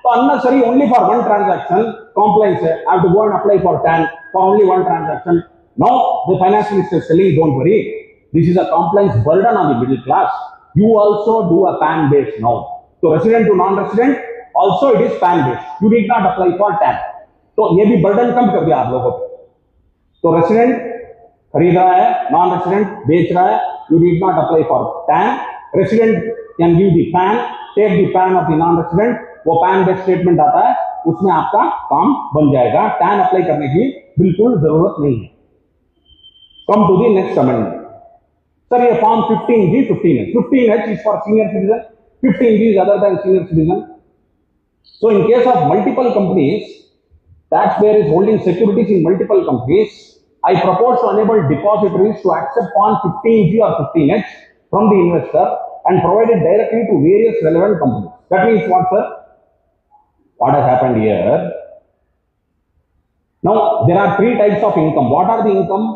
तो unnecessary only for one transaction compliance है, I have to go and apply for tan for only one transaction. Now the finance minister is telling, don't worry, this is a compliance burden on the middle class. You also do a PAN based now. So resident to non-resident, also it is PAN based. You need not apply for TAN. तो ये भी burden कम कर दिया आप लोगों को. तो resident खरीद रहा है, non-resident बेच रहा है, you need not apply for TAN. Resident can give the PAN, take the PAN of the non-resident. वो PAN based statement आता है, उसमें आपका काम बन जाएगा. TAN अप्लाई करने की बिल्कुल जरूरत नहीं है. Come to the next amendment. Sir, ये form 15G 15H. 15H is for senior citizen. 15G is other than senior citizen. So in case of multiple companies, taxpayer is holding securities in multiple companies, I propose to enable depositories to accept form 15G or 15H from the investor and provide it directly to various relevant companies. That means what, sir? What has happened here? Now there are three types of income. What are the income?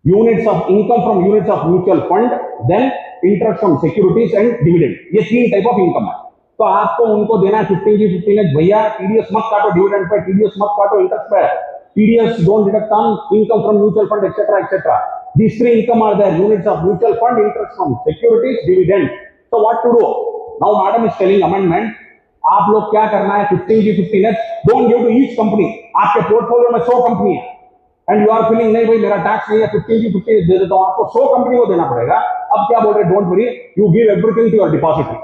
Units of income from units of mutual fund, then interest from securities and dividend. ये तीन type of income है. तो आपको उनको देना है 15G 15H. भैया TDS मत काटो डिविडेंड पे, टीडीएस मत काटो इंटरेस्ट पे. TDS don't deduct on income from mutual fund, etc., etc. These three income are there, units of mutual fund, interest from securities, dividend. So what to do? Now madam is telling amendment, आप लोग क्या करना है 15G 15H don't give to each company. आपके portfolio में 100 company है and you are feeling नहीं भाई मेरा टैक्स नहीं है 15G 15H दे देता हूं, आपको 100 कंपनी को देना पड़ेगा. अब क्या बोल रहे हैं, don't worry, you give everything to your depository.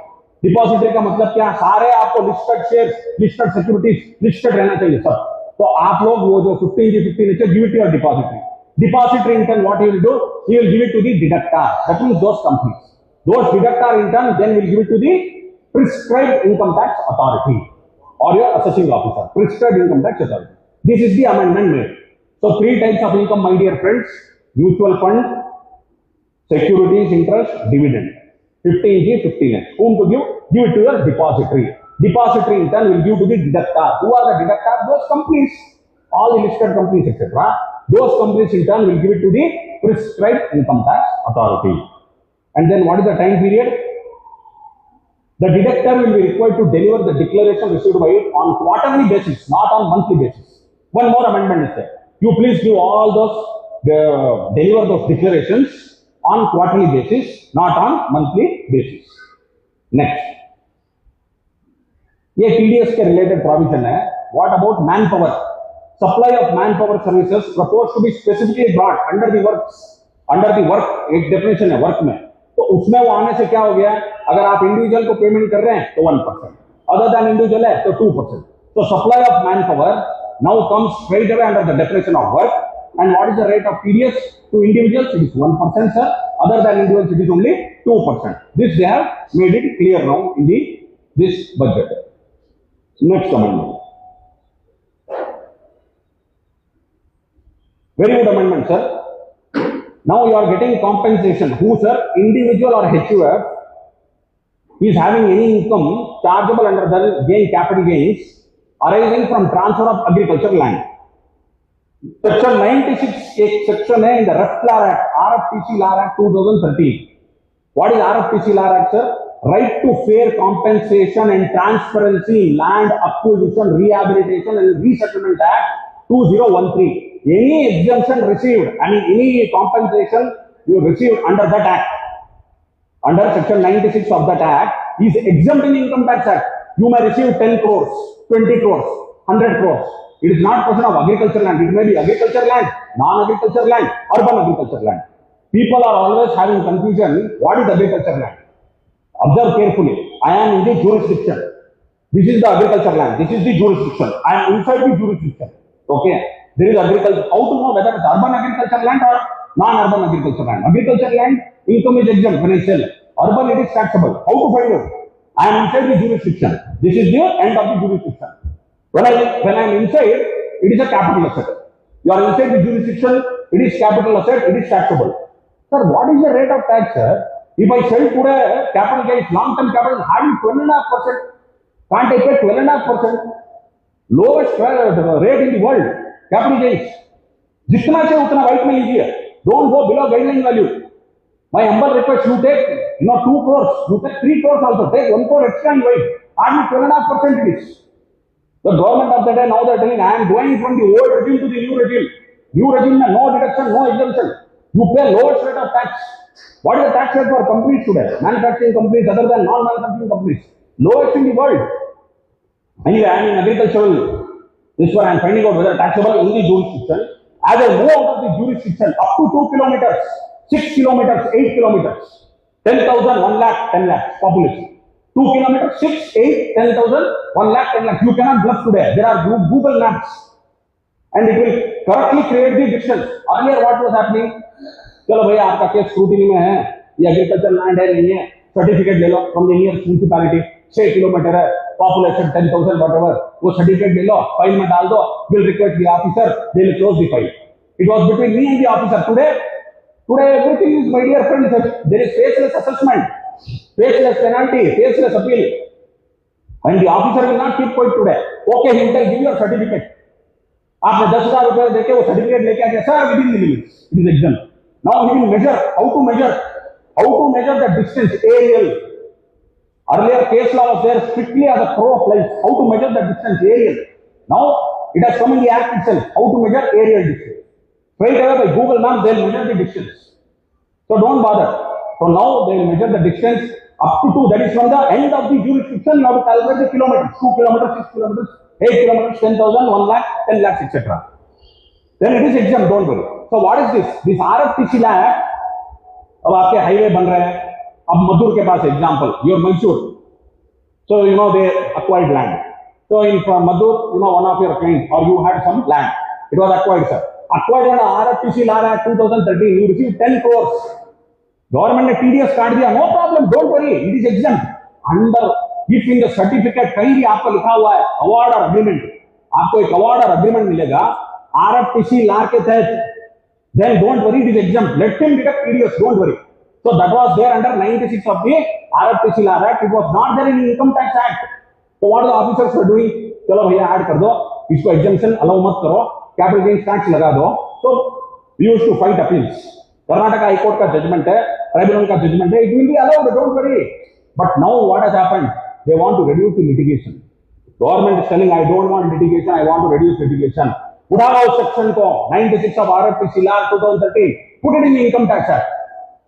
Depository का मतलब क्या, सारे आपको listed shares, listed securities, listed रहना चाहिए सब. तो आप लोग वो जो 15G 15H give it to your depository. Depository in turn, what he will do? He will give it to the deductor. That means those companies. Those deductor in turn then will give it to the prescribed income tax authority or your assessing officer. Prescribed income tax authority. This is the amendment made. So three types of income, my dear friends: mutual fund, securities, interest, dividend. 15G, 15H. Whom to give? Give it to your depository. Depository in turn will give to the deductor. Who are the deductor? Those companies, all the listed companies, etc. Those companies in turn will give it to the prescribed income tax authority. And then what is the time period? The deductor will be required to deliver the declaration received by it on quarterly basis, not on monthly basis. One more amendment is there. You please give all those, deliver those declarations on quarterly basis, not on monthly basis. Next. ये TDS के related provision है. What about manpower? Supply of manpower services proposed to be specifically brought under the works. Under the work एक definition है work में. तो उसमें वो आने से क्या हो गया, अगर आप इंडिविजुअल को पेमेंट कर रहे हैं तो 1%, अदर देन इंडिविजुअल है तो 2%. तो supply of man power now comes straight away under the definition of work. And what is the rate of TDS to individuals? It is 1%, sir. Other than individuals, it is only 2%. This they have made it clear now in this budget. Next amendment. Very good amendment, sir. Now you are getting compensation. Who, sir? Individual or HUF is having any income chargeable under the capital gains arising from transfer of agricultural land. Section 96 एक section है in the RFTC Law Act 2013. What is RFTC Law Act, sir? Right to fair compensation and transparency in land acquisition, rehabilitation and resettlement Act 2013. Any exemption received, I mean any compensation you received under that act, under section 96 of that act, is exempt in income tax act. You may receive 10 crores, 20 crores, 100 crores. It is not question of agricultural land. It may be agricultural land, non-agricultural land, urban agricultural land. People are always having confusion. What is agricultural land? Observe carefully. I am in the jurisdiction. This is the agricultural land. This is the jurisdiction. I am inside the jurisdiction. Okay. There is agriculture. How to know whether it's urban agricultural land or non-urban agricultural land? Agricultural land, income is exempt when I sell. Urban, it is taxable. How to find out? I am inside the jurisdiction. This is the end of the jurisdiction. When I am inside, it is a capital asset. You are inside the jurisdiction, it is capital asset, it is taxable. Sir, what is the rate of tax, sir? If I sell today, capital gains, long-term capital, having 12.5%, can't I pay 12.5%? Lowest rate in the world, capital gains. जितना चाहिए उतना white में लीजिए. Don't go below guideline value. My humble request, you take 2 crores, you take 3 crores also, take 1 crore extra in white. Hardly 12.5% it is. The government of the day now they are telling I am going from the old regime to the new regime. New regime में no deduction, no exemption. You pay lowest rate of tax. What is the tax rate for companies today? Manufacturing companies other than non-manufacturing companies. Lowest in the world. Anyway, I am in agricultural. This one I am finding out whether taxable in the jurisdiction. As I move out of the jurisdiction up to 2 kilometers, 6 kilometers, 8 kilometers, 10,000, 1 lakh, 10 lakhs population. 2 kilometers, 6, 8, 10,000, 1 lakh, 10 lakhs. You cannot bluff today. There are Google maps. And it will correctly create the distance. Earlier what was happening? चलो भैया आपका case scrutiny में है, ये agriculture land है नहीं है, certificate ले लो from the nearest municipality, 6 kilometre है, पॉपुलेशन 10,000 व्हाटएवर, वो सर्टिफिकेट ले लो, फाइल में डाल दो, will request the officer, they will close the file. It was between me and the officer. Today everything is, my dear friends, there is faceless assessment, faceless penalty, faceless appeal. And the officer will not keep quiet today. Okay, he will give your certificate. आपने 10,000 रुपए देके वो certificate लेके आ गया, sir with in the limits, it is exempt. Now he will measure, how to measure the distance, aerial. Earlier case law was there strictly as a crow of life, how to measure the distance, aerial. Now It has come in the act itself. How to measure aerial distance. Straight away by Google Maps, they will measure the distance. So don't bother. So now they will measure the distance up to 2. That is from the end of the jurisdiction. You have to calculate the kilometers. 2 kilometers, 6 kilometers, 8 kilometers, 10,000, 1 lakh, 10 lakhs, etc. Then it is exempt. Don't worry. So what is this? This RFTC lab. अब आपके highway बन रहे हैं. अब मधुर के पास example. You're Mysore. So you know they acquired land. So in from Madhur, you know one of your clients or you had some land. It was acquired, sir. Acquired on RFTC law Act 2013. You received 10 crores. Government ने TDS काट दिया. No problem. Don't worry. It is exempt. Under if in the certificate कहीं भी आपको लिखा हुआ है award or agreement, आपको एक award or agreement मिलेगा RFTC law के तहत. Then don't worry, it is exempt. Let him deduct TDS. Don't worry. So that was there under 96 of the RFTC law Act. It was not there in the Income Tax Act. So what the officers were doing? चलो भैया add कर दो, इसको exemption allow मत करो, capital gains tax लगा दो. So we used to fight appeals. Karnataka high court का जजमेंट है, ट्राइब्यूनल का जजमेंट है. It will be allowed. Don't worry. But now what has happened? They want to reduce the litigation. Government is telling I don't want litigation. I want to reduce litigation. उठाओ section को 96 of RFTC law 2013. Put it in the Income Tax Act.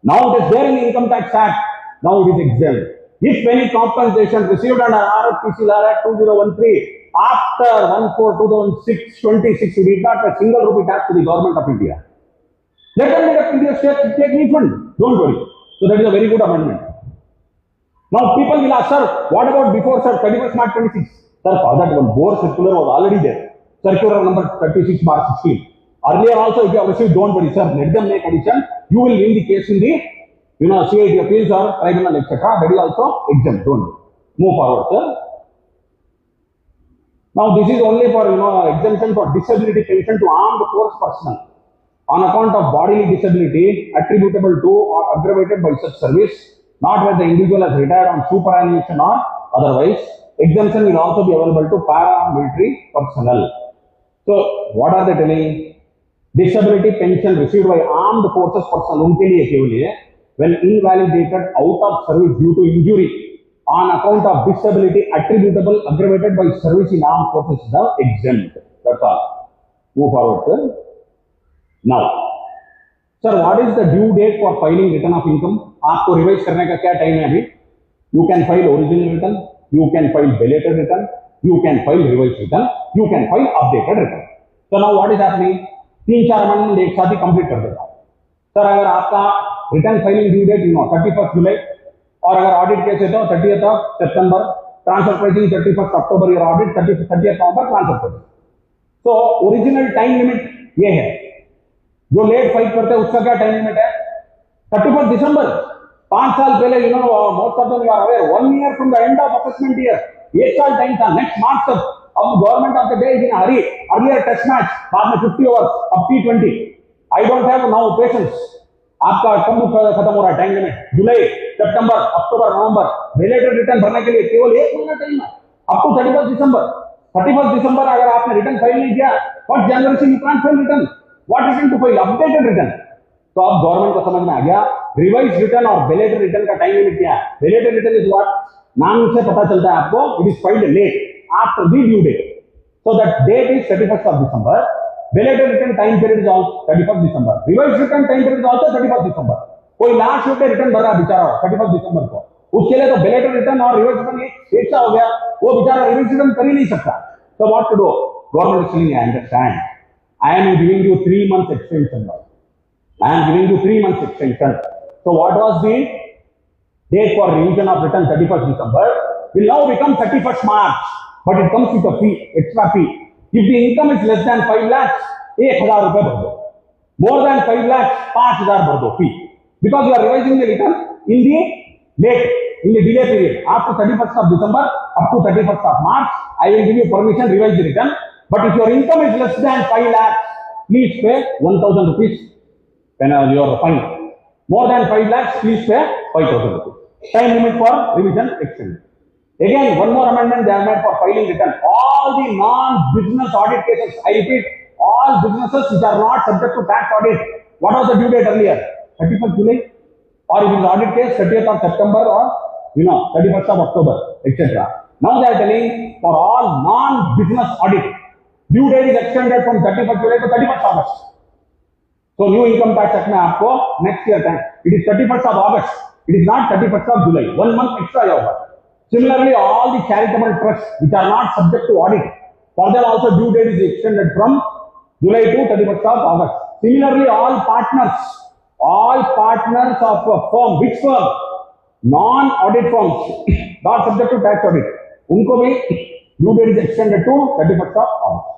Now it is there in the Income Tax Act. Now it is exempt. If any compensation received under RFTC law Act 2013 after 1/4/2006, you did not pay single rupee tax to the government of India. Let them deduct India take refund. Don't worry. So that is a very good amendment. Now people will ask, sir, what about before, sir, 31st March 26? Sir, for that one bore circular was already there. Circular number 36/16. Earlier also, if you have received, don't worry, sir. Let them make addition. You will win the case in the, CIT appeals or tribunal, etc. That is also exempt. Don't worry. Move forward, sir. Now this is only for exemption for disability pension to armed force personnel on account of bodily disability attributable to or aggravated by such service, not where the individual has retired on superannuation or otherwise. Exemption will also be available to paramilitary personnel. So what are they telling? Disability pension received by armed forces personnel उनके लिए केवल है when invalidated out of service due to injury on account of disability attributable aggravated by service in armed forces is exempt. That's all. Move forward, sir. Now, sir, what is the due date for filing return of income? आपको revise करने का क्या time है अभी? You can file original return, you can file belated return, you can file revised return, you can file updated return. So now what is happening? 3-4 amendment एक साथ ही complete कर देता हूं. सर अगर आपका रिटर्न फाइलिंग ड्यू डेट 31 जुलाई और अगर audit case है तो 30th September, transfer pricing 31 October, your audit 30th November transfer pricing. तो ओरिजिनल टाइम लिमिट ये है. जो लेट फाइल करते हैं उसका क्या टाइम लिमिट है? 31 दिसंबर. 5 साल पहले most of them you are aware 1 year from the end of assessment year. 1 साल टाइम था. नेक्स्ट मार्च तक. अब government of the day is in hurry. Earlier test match, बाद में 50 ओवर्स, अब T20. I don't have now patience. आपका कब खत्म हो रहा है टाइम लिमिट? जुलाई, सितंबर, अक्टूबर, नवंबर. रिलेटेड रिटर्न भरने के लिए केवल 1 महीना टाइम है. अप टू 31 दिसंबर. 31 दिसंबर अगर आपने रिटर्न फाइल नहीं किया, 1 जनवरी से you can't file return. What return to file? Updated return. तो अब गवर्नमेंट को समझ में आ गया रिवाइज रिटर्न और बेलेटेड रिटर्न का टाइम लिमिट क्या है. Belated return is what? नाम से पता चलता है आपको. It is filed late after the due date. So that date is 31st of December. Belated return time period is also 31st December. Revised return time period is also 31st December. कोई last पे return भर रहा बेचारा 31st दिसंबर को, उसके लिए तो बेलेटेड return और रिवर्स रिटर्न एक सा हो गया. वो बेचारा रिवर्स रिटर्न कर ही नहीं सकता. So what to do? Government is telling, I understand. I am giving you 3 months extension now. I am giving you 3 months extension. So what was the date for revision of return? 31st December will now become 31st March. But it comes with a fee, extra fee. If the income is less than 5 lakhs, 1,000 रुपए भर दो. More than 5 lakhs, 5,000 भर दो fee. Because you are revising the return in the late, in the delay period. After 31st of December up to 31st of March, I will give you permission to revise the return. But if your income is less than 5 lakhs, please pay 1,000 rupees when you are fine. More than 5 lakhs, please pay 5,000 rupees. Time limit for revision extended. Again, one more amendment they have made for filing return. All the non-business audit cases, I repeat, all businesses which are not subject to tax audit. What was the due date earlier? 31st July, or if it is audit case, 30th of September, or 31st of October, etc. Now they are telling for all non-business audit, due date is extended from 31st July to 31st August. So new income tax act में आपको next year time it is 31st of August. It is not 31st of July. 1 month extra होगा. Similarly, all the charitable trusts which are not subject to audit, for them also due date is extended from July to 31st of August. Similarly, all partners of a firm, which firm? Non-audit firms, not subject to tax audit. उनको भी due date is extended to 31st of August.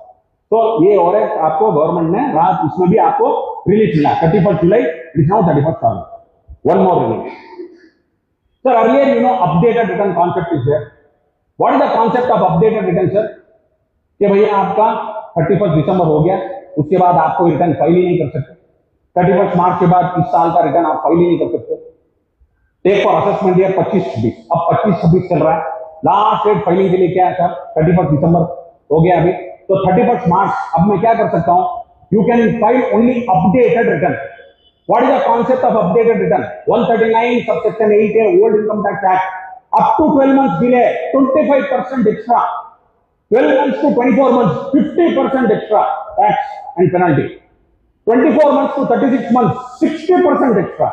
तो ये और एक आपको government ने रात इसमें भी आपको रिलीज मिला 31st July, it is now 31st August. One more release. Sir, earlier updated return concept is there. What is the concept of updated return, sir? कि भैया आपका 31st दिसंबर हो गया, उसके बाद आपको रिटर्न फाइल ही नहीं कर सकते. 31st मार्च के बाद इस साल का रिटर्न आप फाइल ही नहीं कर सकते. टेक फॉर असेसमेंट ईयर 25-26, अब 25-26 चल रहा है. लास्ट डेट फाइलिंग के लिए क्या है सर? 31st दिसंबर हो गया अभी, तो 31st मार्च. अब मैं क्या कर सकता हूँ? You can file only updated return. What is the concept of updated return? 139 subsection 8A Old Income Tax Act. Up to 12 months delay, 25% extra. 12 months to 24 months, 50% extra tax and penalty. 24 months to 36 months, 60% extra.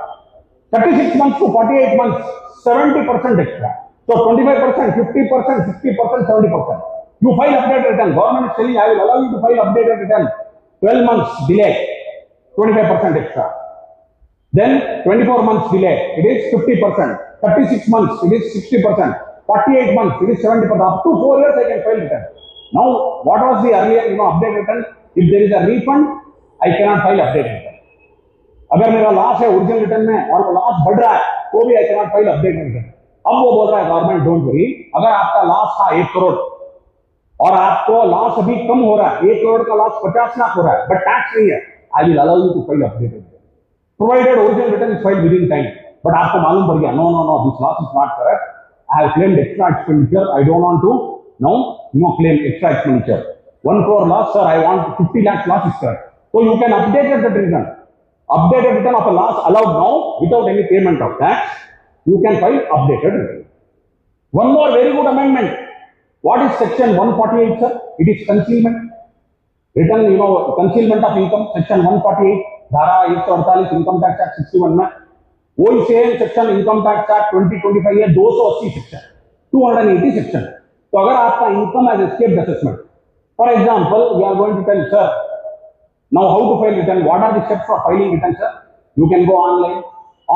36 months to 48 months, 70% extra. So 25%, 50%, 60%, 70%. You file updated return. Government is telling, I will allow you to file updated return. 12 months delay, 25% extra. Then 24 months delay, it is 50%. 36 months, it is 60%. 48 months, it is 70%. Up to 4 years, I can file return. Now, what was the earlier, update return? If there is a refund, I cannot file update return. अगर मेरा loss है original return में और वो loss बढ़ रहा है, तो भी I cannot file update return. अब वो बोल रहा है गवर्नमेंट, डोंट वरी, अगर आपका लॉस था 1 करोड़ और आपको लॉस अभी कम हो रहा है, 1 करोड़ का लॉस 50 लाख हो रहा है, बट टैक्स नहीं है, I will allow you to file update return. Provided original return is filed within time. But आपको मालूम पड़ गया, no, this loss is not correct. I have claimed extra expenditure. I don't want to claim extra expenditure. 1 crore loss, sir. I want 50 lakhs loss is correct. So you can update the return. Updated return of a loss allowed now without any payment of tax. You can file updated return. One more very good amendment. What is section 148, sir? It is concealment. Return, concealment of income. Section 148. धारा 148 income tax act 61 में वही same section income tax act 2025 है 280 section 280 section. तो अगर आपका income as escaped assessment, for example we are going to tell sir now how to file return, what are the steps for filing return sir. You can go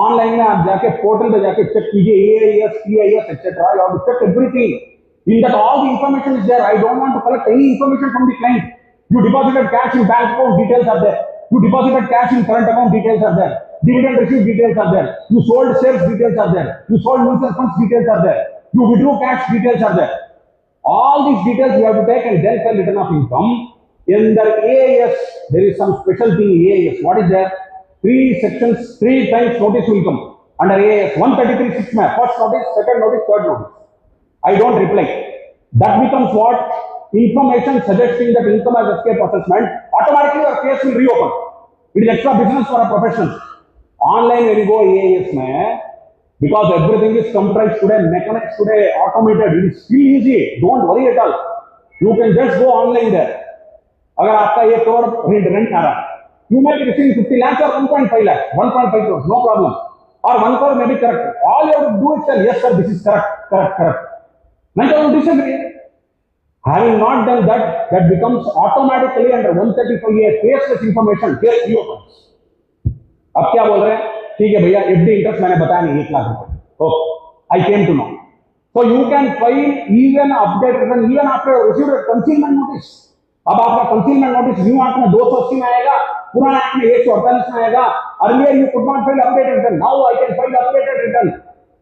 online में आप जाके portal पे जाके check कीजिए EIS, PIS et cetera. You have to check everything. In that all the information is there. I don't want to collect any information from the client. You deposited cash in bank account, details are there. You deposited cash in current account, details are there. Dividend received, details are there. You sold shares, details are there. You sold mutual funds, details are there. You withdrew cash, details are there. All these details you have to take and then file return of income. In the EIS, there is some special thing in EIS. What is there? 3 sections, 3 times notice will come. Under EIS, 133(6) mein, first notice, second notice, third notice. I don't reply. That becomes what? Information suggesting that income as escape assessment, automatically your case will reopen. It is extra business for a professional. Online when you go EIS mein, because everything is computerized today, mechanics today, automated, it is still easy. Don't worry at all. You can just go online there. अगर आपका 1 crore rent आ रहा है, you might be receiving 50 lakhs or 1.5 lakhs, 1.5 crores, no problem. Or 1 crore may be correct. All you have to do is tell, yes sir, this is correct. Not you disagree. Having not done that, that becomes automatically under 135A faceless information, case reopens. अब क्या बोल रहे हैं? ठीक है भैया, FD interest मैंने बताया नहीं 1 लाख रुपए. Oh, I came to know. So you can file even update return even after received a concealment notice. अब आपका concealment notice न्यू एक्ट में 280 में आएगा, पुराना एक्ट में 148 में आएगा. Earlier you could not file updated return. Now I can file updated return.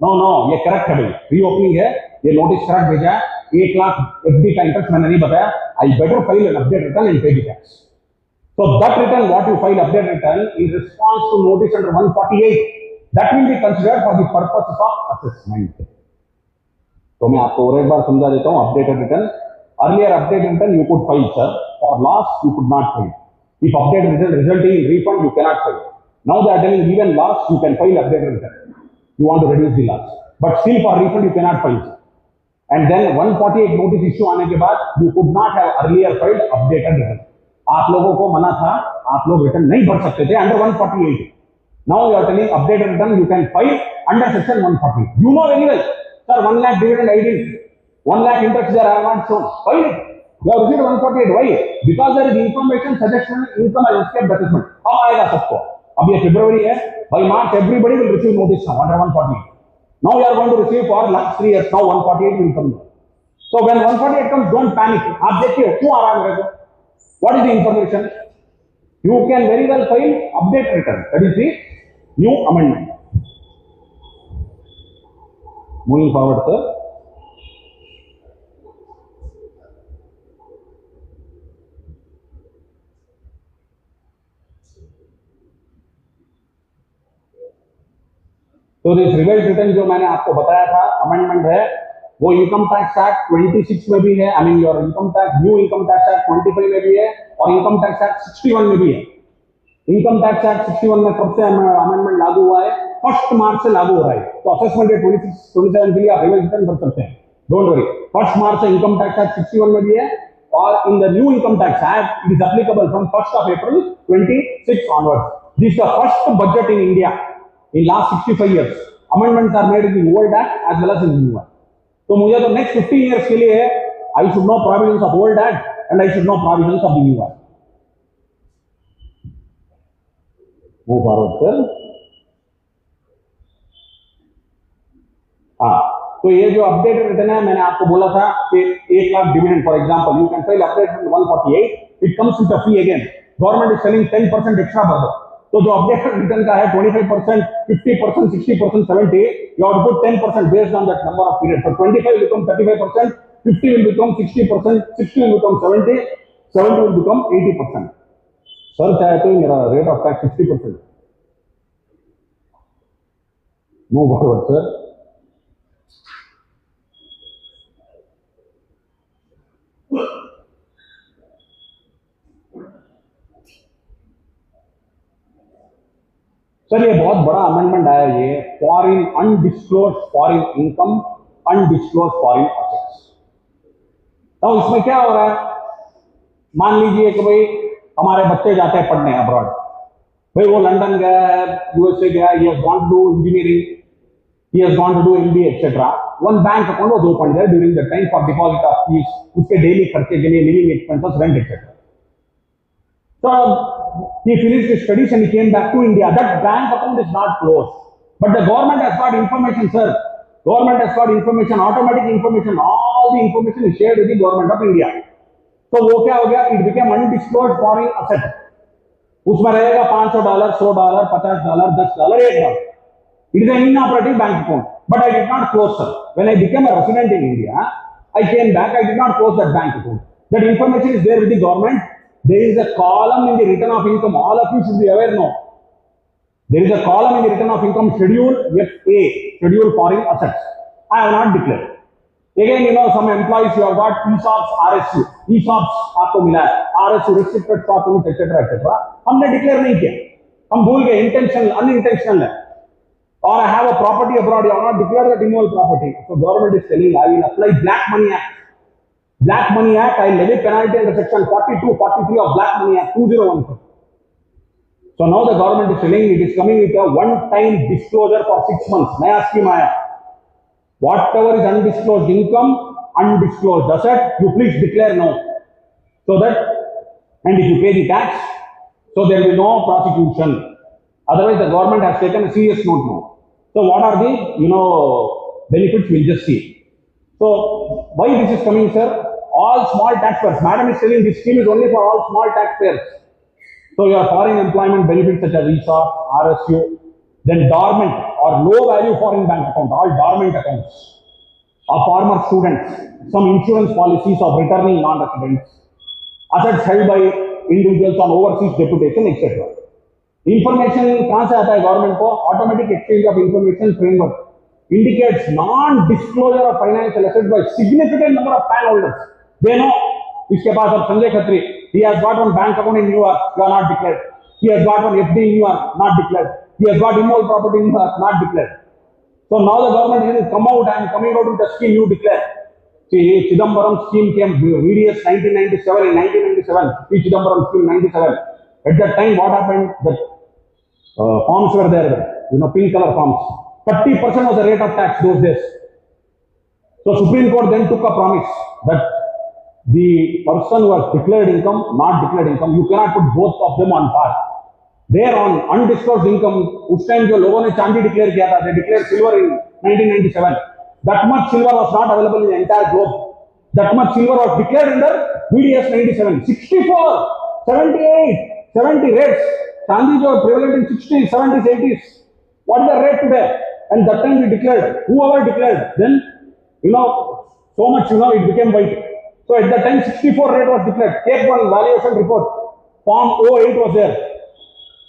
No, ये करेक्ट है भाई, रीओपनिंग है, ये नोटिस करेक्ट भेजा है, 1 लाख FD का इंटरेस्ट मैंने नहीं बताया. I better file an update return and pay the tax. So that return what you file update return in response to notice under 148, that will be considered for the purposes of assessment. तो मैं आपको और एक बार समझा देता हूँ. Updated return, earlier updated return you could file sir, for loss you could not file. If updated return resulting in refund you cannot file. Now they are telling even loss you can file updated return. You want to reduce the loss, but still for refund you cannot file. and then 148 notice issue आने के बाद you could not have earlier filed updated return. आप लोगों को मना था, आप लोग रिटर्न नहीं भर सकते थे under 148. Now you are telling updated return you can file under section 140. You know very well, sir, 1 lakh dividend I didn't, 1 lakh interest there I have not shown. File it. You have received 148. Why? Because there is information suggestion income and escape assessment. अब आएगा सबको. अब ये February है. By March everybody will receive notice now under 148. Now you are going to receive for last 3 years. Now 148 will come. So when 148 comes, don't panic. आप देखिए क्यों आ रहा है मेरे को? What is the information? You can very well file update return. That is the new amendment. Moving forward, sir. तो this revise return जो मैंने आपको बताया था अमेंडमेंट है वो इनकम टैक्स एक्ट 26 में भी है, I mean your income tax new income tax act 25 में भी है और इनकम टैक्स एक्ट 61 में भी है। इनकम टैक्स एक्ट 61 में कब से अमेंडमेंट लागू हुआ है? 1 मार्च से लागू हो रहा है। तो असेसमेंट डेट 27 के लिए आप रिवाइज रिटर्न कर सकते हैं, डोंट वरी। 1 मार्च से इनकम टैक्स एक्ट 61 में भी है और in the new income tax act it is applicable from 1 April 26 onwards. This is the first budget in India in last 65 years. Amendments are made in the old act as well as in the new act. तो मुझे तो next 15 years के लिए I should know provisions of old act and I should know provisions of the new act. Move forward, sir. हाँ, तो ये जो updated return है मैंने आपको बोला था कि 1 lakh dividend for example you can file updated 148, it comes with a fee again, government is selling 10% extra भर दो। तो जो अपडेटेड रिटर्न का है 25%, 50%, 60%, 70, you have to put 10% based on that number of periods. So 25 will become 35%, 50 will become 60%, 60 will become 70, 70 will become 80%. Sir चाहे तो मेरा rate of tax 60%. Move forward, sir. Sir ये बहुत बड़ा अमेंडमेंट आया, ये foreign undisclosed foreign income, undisclosed foreign assets. तो इसमें क्या हो रहा है, मान लीजिए कि भाई हमारे बच्चे जाते हैं पढ़ने अब्रॉड, भाई वो लंदन गया है, यूएसए गया है, he has gone to do engineering, he has gone to do MBA etc. One bank account was opened there during the time for deposit of fees, उसके डेली खर्चे के लिए, living expenses, rent etc. So he finished his studies and he came back to India. That bank account is not closed, but the government has got information, sir. Government has got information, automatic information. All the information is shared with the government of India. तो वो क्या हो गया? It became undisclosed foreign asset. उसमें रहेगा $500, $100, $50, $10, $1. It is an inoperative bank account. But I did not close, sir. When I became a resident in India, I came back. I did not close that bank account. That information is there with the government. There is a column in the return of income. All of you should be aware now. There is a column in the return of income schedule FA, schedule foreign assets. I have not declared. Again, you know, some employees you have got ESOPs, RSU. ESOPs आपको मिला है, RSU restricted stock units etc etc. हमने declare नहीं किया, हम भूल गए, intentional, unintentional है. Or I have a property abroad, you have not declared that immovable property. So government is telling I will apply Black Money Act. Black Money Act, I levy penalty under section 42, 43 of Black Money Act 2014. So now the government is telling it is coming with a one-time disclosure for 6 months. नया scheme आया. Whatever is undisclosed income, undisclosed asset, you please declare now. So that, and if you pay the tax, so there will be no prosecution. Otherwise, the government has taken a serious note now. So what are the, benefits? We'll just see. So why this is coming, sir? All small taxpayers. Madam is telling this scheme is only for all small taxpayers. So your foreign employment benefits such as ESOP, RSU, then dormant or low value foreign bank account, all dormant accounts of former students, some insurance policies of returning non-residents, assets held by individuals on overseas deputation, etc. Information कहाँ से आता है government को? Automatic exchange of information framework indicates non-disclosure of financial assets by significant number of PAN holders. They know, इसके पास अब Sanjay Khatri, he has got one bank account in New York, you are not declared. He has got one FD in New York, not declared. He has got immovable property in New York, not declared. So now the government has come out and coming out with a scheme, you declare. See, Chidambaram scheme came, VDS 1997, in 1997, P. Chidambaram scheme 97. At that time, what happened? The forms were there, pink color forms. 30% was the rate of tax those days. So Supreme Court then took a promise that the person who has declared income, not declared income, you cannot put both of them on par. There on undisclosed income, उस time जो लोगों ने चांदी declare किया था, they declared silver in 1997. That much silver was not available in the entire globe. That much silver was declared under VDS 97. 64, 78, 70 rates. Chandis were prevalent in 60s, 70s, 80s. What is the rate today? And that time we declared, whoever declared, then, so much, it became white. So at that time, 64 rate was declared. Take one valuation report. Form 08 was there.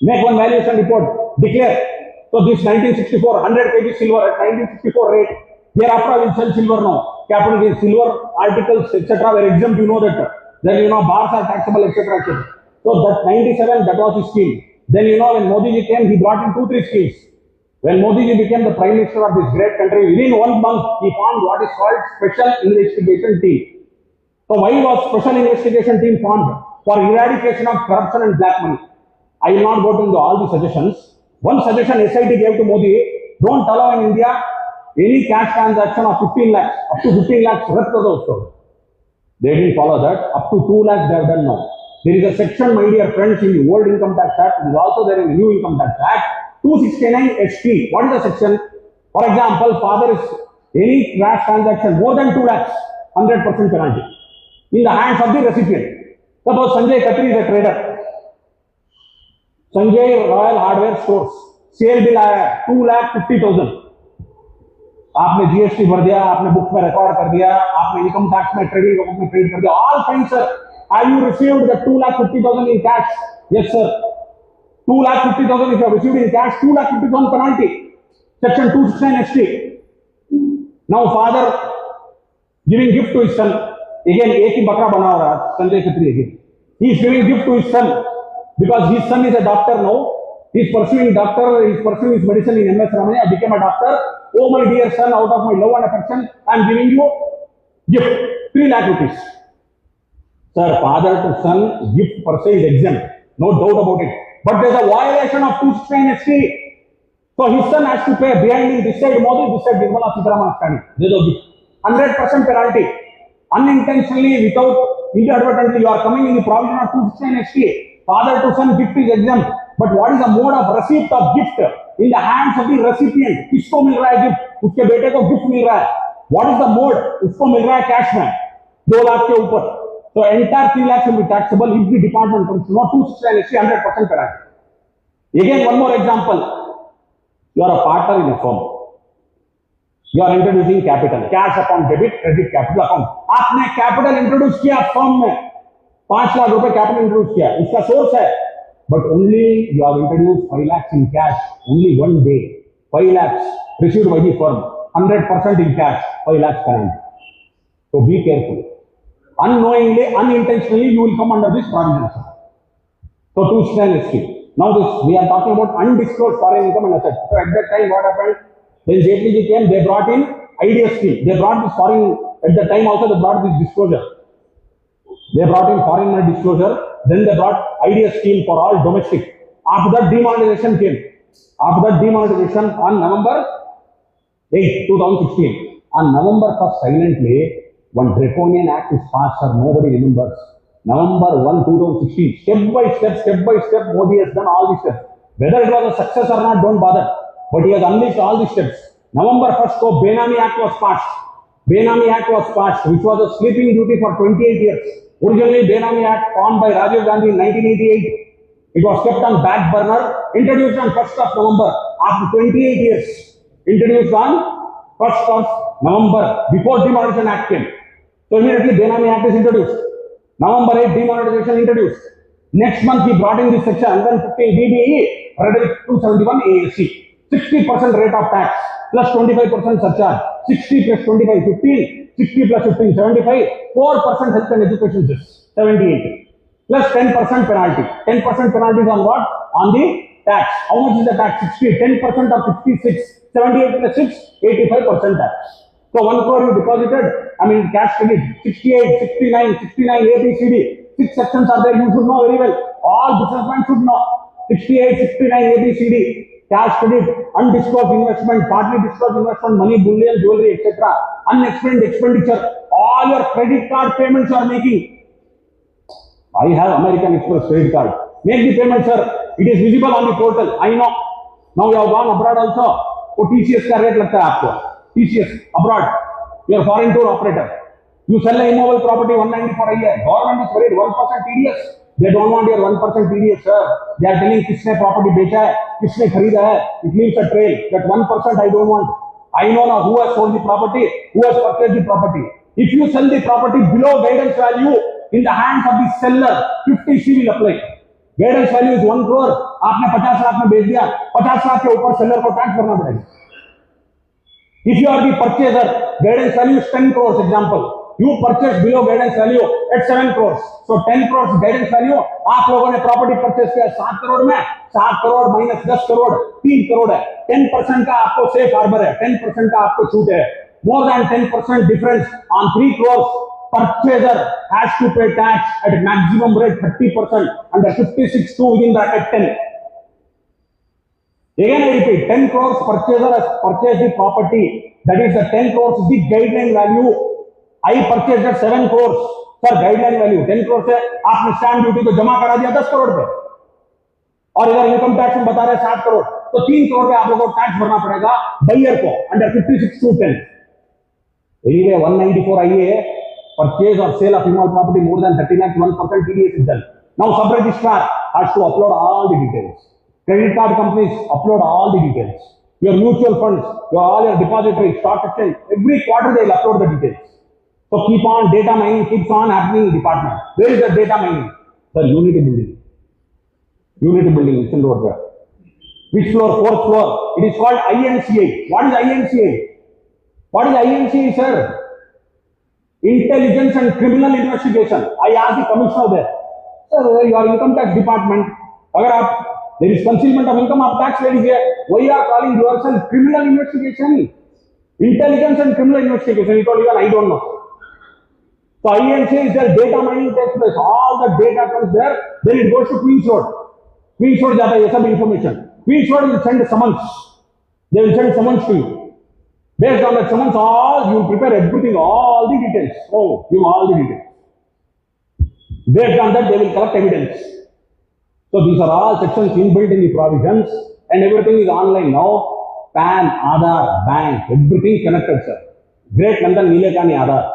Make one valuation report. Declare. So this 1964, 100 kg silver at 1964 rate. Hereafter I will sell silver now. Capital gains, silver, articles, etc. were exempt, that. Then, bars are taxable, etc. etc. So that 97, that was his scheme. Then, when Modi ji came, he brought in 2-3 schemes. When Modi ji became the Prime Minister of this great country, within 1 month, he formed what is called Special Investigation Team. So why was Special Investigation Team formed? For eradication of corruption and black money. I will not go into all the suggestions. One suggestion SIT gave to Modi, don't allow in India any cash transaction of 15 lakhs. Up to 15 lakhs, rest of those. They didn't follow that. Up to 2 lakhs they have done now. There is a section, my dear friends, in the old Income Tax Act. It is also there in the new Income Tax Act. 269 HP. What is the section? For example, father is any cash transaction more than 2 lakhs, 100% penalty in the hands of the recipient. Suppose Sanjay Khatri is a trader. Sanjay Royal Hardware Stores. Sale bill आया 2,50,000. आपने GST भर दिया, आपने book में record कर दिया, आपने income tax में ट्रेडिंग अकाउंट में ट्रेड कर दिया. All fine, sir. Have you received the 2,50,000 in cash? Yes, sir. 2,50,000 if you have received in cash, 2,50,000 penalty. Section 269 ST. Now father giving gift to his son. Again, एक ही बकरा बना रहा है Sanjay Khatri again. He is giving gift to his son because his son is a doctor now. He is pursuing his medicine in MS Ramani. I became a doctor. Oh my dear son, out of my love and affection, I am giving you gift 3 lakh rupees. Sir, father to son gift per se is exempt, no doubt about it. But there is a violation of 269 ST. So his son has to pay behind him. This side Modi, this side Nirmala Sitharaman standing. There is a gift. 100% penalty. Unintentionally, without inadvertently, you are coming in the provision of 269 ST. Father to son gift is exempt. But what is the mode of receipt of gift in the hands of the recipient? किसको मिल रहा है gift? उसके बेटे को gift मिल रहा है. What is the mode? उसको मिल रहा है cash में 2 लाख के ऊपर. So entire 3 lakhs will be taxable if the department comes to not 269 ST 100% penalty. Again, one more example. You are a partner in a firm. You are introducing capital, cash account debit, credit capital account. आपने capital introduce किया firm में 5 लाख रुपए capital introduce किया. इसका source है. But only you have introduced 5 lakhs in cash, only one day. 5 lakhs received by the firm, 100% in cash, 5 lakhs penalty. So be careful. Unknowingly, unintentionally, you will come under this provision. So 269 ST. Now we are talking about undisclosed foreign income and assets. So at that time, what happened? When JPG came, they brought in IDS scheme. They brought this foreign, at the time also they brought this disclosure. They brought in foreign money disclosure. Then they brought IDS scheme for all domestic. After that, demonetization came. After that, demonetization on November 8, 2016. On November 1st, silently, one draconian act is passed, sir. Nobody remembers. November 1, 2016. Step by step, Modi has done all these steps. Whether it was a success or not, don't bother. But he has unleashed all these steps. November 1st, Benami Act was passed. Benami Act was passed, which was a sleeping duty for 28 years. Originally, Benami Act formed by Rajiv Gandhi in 1988. It was kept on back burner, introduced on 1st of November after 28 years. Introduced on 1st of November before Demonetization Act came. So immediately Benami Act is introduced. November 8, demonetization introduced. Next month he brought in this section 115 BBE, 271 ASC. 60% rate of tax plus 25% surcharge. 60 plus 25, 15. 60 plus 15, 75. 4% health and education cess, 78. Plus 10% penalty. 10% penalty is on what? On the tax. How much is the tax? 60. 10% of 66. 78 plus 6, 85% tax. So 1 crore you deposited I mean, cash credit, 68, 69, 69, A, B, C, D. 6 sections are there, you should know very well. All businessmen should know. 68, 69, A, B, C, D. Cash credit, undisclosed investment, partly disclosed investment, money, bullion, jewelry, etc. Unexplained expenditure. All your credit card payments you are making. I have American Express credit card. Make the payment, sir. It is visible on the portal. I know. Now you have gone abroad also. वो TCS का rate लगता है आपको. TCS abroad. You are foreign tour operator. You sell a immobile property 194 a year. Government is worried 1% TDS. They don't want your 1% TDS, sir. They are telling किसने property बेचा है, किसने खरीदा है. It leaves a trail. That 1% I don't want. I know now who has sold the property, who has purchased the property. If you sell the property below guidance value in the hands of the seller, 50C will apply. Guidance value is 1 crore. आपने 50 लाख में बेच दिया, 50 लाख के ऊपर seller को tax भरना पड़ेगा. If you are the purchaser, guidance value is 10 crores. Example, you purchase below guidance value at 7 crores. So 10 crores guidance value. आप लोगों ने प्रॉपर्टी परचेस किया 7 करोड़ में, 7 करोड़ माइनस 10 करोड़ 3 करोड़ है. 10% का आपको सेफ हार्बर है, 10% का आपको छूट है. More than 10% difference on 3 crores. Purchaser has to pay tax at maximum rate 30% under 56(2) within bracket 10. Again I repeat, 10 crores purchaser has purchased the property. That is the 10 crores is the guideline value. I purchased at 7 crores. Sir, guideline value 10 crores है. आपने stamp duty को जमा करा दिया 10 करोड़ पे. और इधर income tax में बता रहे 7 करोड़. तो 3 करोड़ पे आप लोगों को टैक्स भरना पड़ेगा बायर को under 56(2)(10). Anyway, 194 IA, purchase or sale of immobile property more than 30 lakhs, 1% TDS is done. Now sub-registrar has to upload all the details. Credit card companies upload all the details. Your mutual funds, all your depository, stock exchange, every quarter they will upload the details. So keep on, data mining keeps on happening in department. Where is the data mining? Sir, unity building. Unity building, listen to what. Which floor? 4th floor. It is called INCA. What is INCA? What is INCA, sir? Intelligence and Criminal Investigation. I asked the commissioner there. Sir, your income tax department, अगर आप there is concealment of income, आप tax ले लीजिए. Why you are calling yourself criminal investigation? Intelligence and criminal investigation. You told even I don't know. So INCA is there, data mining takes place. All the data comes there. Then it goes to Queen's Road. Queen's Road जाता है ये सब information. Queen's Road will send a summons. They will send summons to you. Based on that summons, you prepare everything, all the details. Oh, give all the details. Based on that, they will collect evidence. So these are all sections inbuilt in the provisions, and everything is online now. PAN, Aadhaar, bank, everything connected, sir. Great London Nilekani Aadhaar.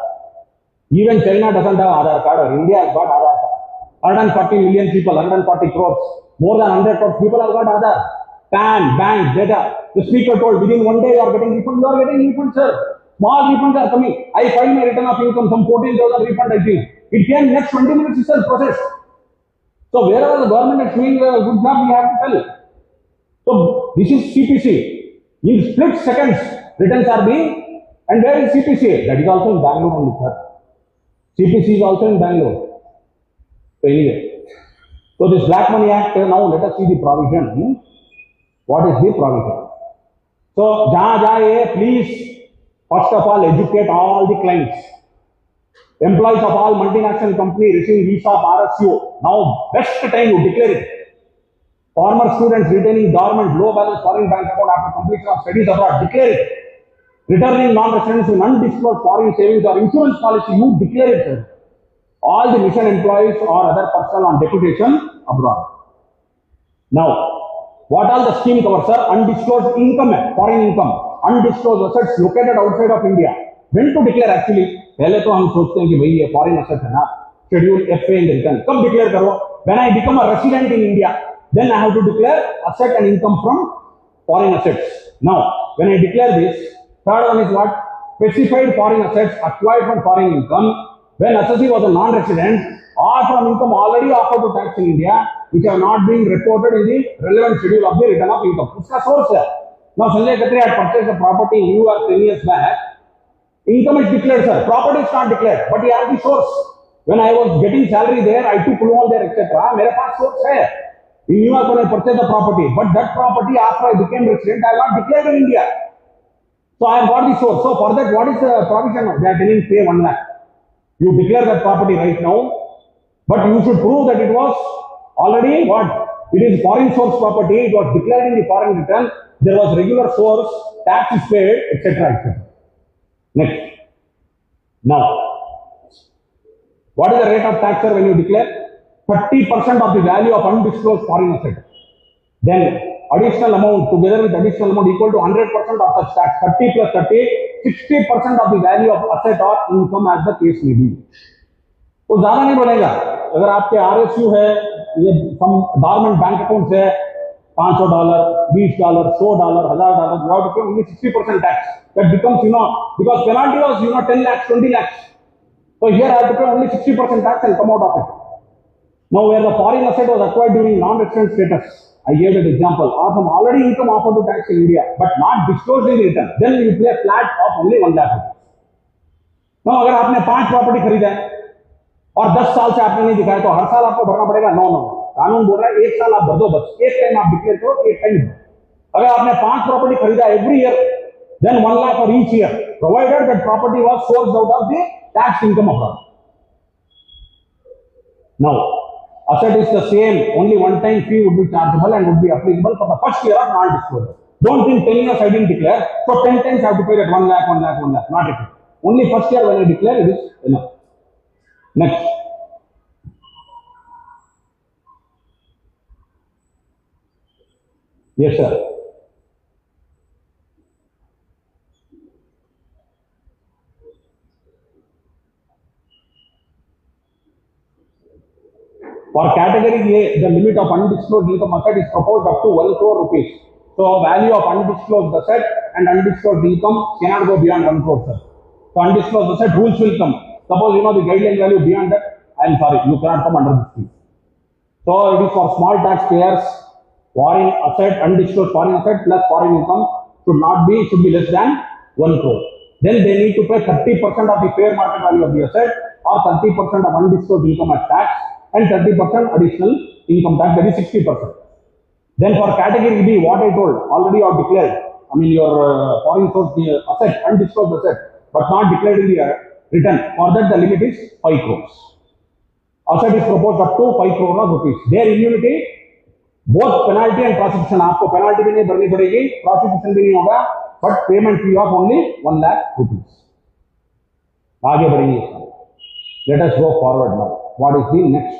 Even China doesn't have Aadhaar card, or India has got Aadhaar card. 140 million people, 140 crores, more than 100 crores people have got Aadhaar. PAN, bank, data. The speaker told within 1 day you are getting refund. You are getting refund, sir. Small refunds are coming. I filed my return of income, some 14,000 refund I think. It came next 20 minutes itself processed. So wherever the government is doing a good job, we have to tell. So this is CPC. In split seconds, returns are being. And where is CPC? That is also in Bangalore only, sir. CPC is also in Bangalore. So anyway, so this Black Money Act, now let us see the provision. What is the provision? So, jahan jaye, please, first of all, educate all the clients. Employees of all multinational companies receiving visa of RSU. Now, best time you declare it. Former students retaining dormant, low balance foreign bank account after completion of studies abroad, declare it. Returning non-residents with undisclosed foreign savings or insurance policy, you declare it, sir. All the mission employees or other personnel on deputation abroad. Now, what all the scheme covers, sir? Undisclosed income, foreign income, undisclosed assets located outside of India. When to declare actually? पहले तो हम सोचते हैं कि भाई ये foreign asset है ना, schedule FA in the return. कब declare करो? When I become a resident in India, then I have to declare asset and income from foreign assets. Now, when I declare this, third one is what? Specified foreign assets acquired from foreign income. When assessee was a non-resident or from income already offered to tax in India, which have not been reported in the relevant schedule of the return of income. Uska source hai. Now Sanjay Khatri had purchased a property in US 10 years back. Income is declared, sir. Property is not declared, but he has the source. When I was getting salary there, I took loan there, etc. मेरे पास source है. In US when I purchased the property, but that property after I became resident, I have not declared in India. So I have got the source. So for that, what is the provision? They are telling pay 1 lakh. You declare that property right now, but you should prove that it was already what? It is foreign source property. It was declared in the foreign return. There was regular source, tax is paid, etc. etc. Next. Now, what is the rate of tax, sir, when you declare? 30% of the value of undisclosed foreign asset. Then additional amount, together with additional amount equal to 100% of such tax. 30 plus 30, 60% of the value of asset or income as the case may be. वो ज्यादा नहीं बढ़ेगा. अगर आपके RSU है, ये dormant bank account है, $500, $20, $100, $1000, you have to pay only 60% tax. That becomes, because penalty was, 10 lakhs, 20 lakhs. So here I have to pay only 60% tax and come out of it. Now where the foreign asset was acquired during non-resident status, I gave that example, or from already income offered to tax in India, but not disclosed in the return, then you pay a flat of only 1 lakh rupees. Now अगर आपने 5 property खरीदा है और 10 साल से आपने नहीं दिखाया तो हर साल आपको भरना पड़ेगा? नो. कानून बोल रहा है 1 साल आप भर दो, बस एक टाइम आप डिक्लेयर करो, एक टाइम. अगर आपने 5 प्रॉपर्टी खरीदा every year, then 1 lakh for each year, provided that property was sourced out of the tax income abroad. Now, asset is the same, only one-time fee would be chargeable and would be applicable for the first year of non-disclosure. Don't think 10 years I didn't declare, so 10 times I have to pay that 1 lakh, 1 lakh, 1 lakh, not it. Only first year when I declare, it is enough. Next. Yes, sir. For category A, the limit of undisclosed income asset is proposed up to 1 crore rupees. So value of undisclosed asset and undisclosed income cannot go beyond 1 crore, sir. So undisclosed asset rules will come. Suppose the guideline value beyond that, I am sorry, you cannot come under this scheme. So it is for small taxpayers, foreign asset, undisclosed foreign asset plus foreign income should be less than 1 crore. Then they need to pay 30% of the fair market value of the asset or 30% of undisclosed income as tax and 30% additional income tax, that is 60%. Then for category B, what I told, already you have declared, your foreign source asset, undisclosed asset, but not declared in the return. For that the limit is 5 crores. Asset is proposed up to 5 crore of rupees. Their immunity, both penalty and prosecution, आपको penalty भी नहीं भरनी पड़ेगी, prosecution भी नहीं होगा, but payment fee of only 1 lakh rupees. आगे बढ़ेंगे. Let us go forward now. What is the next?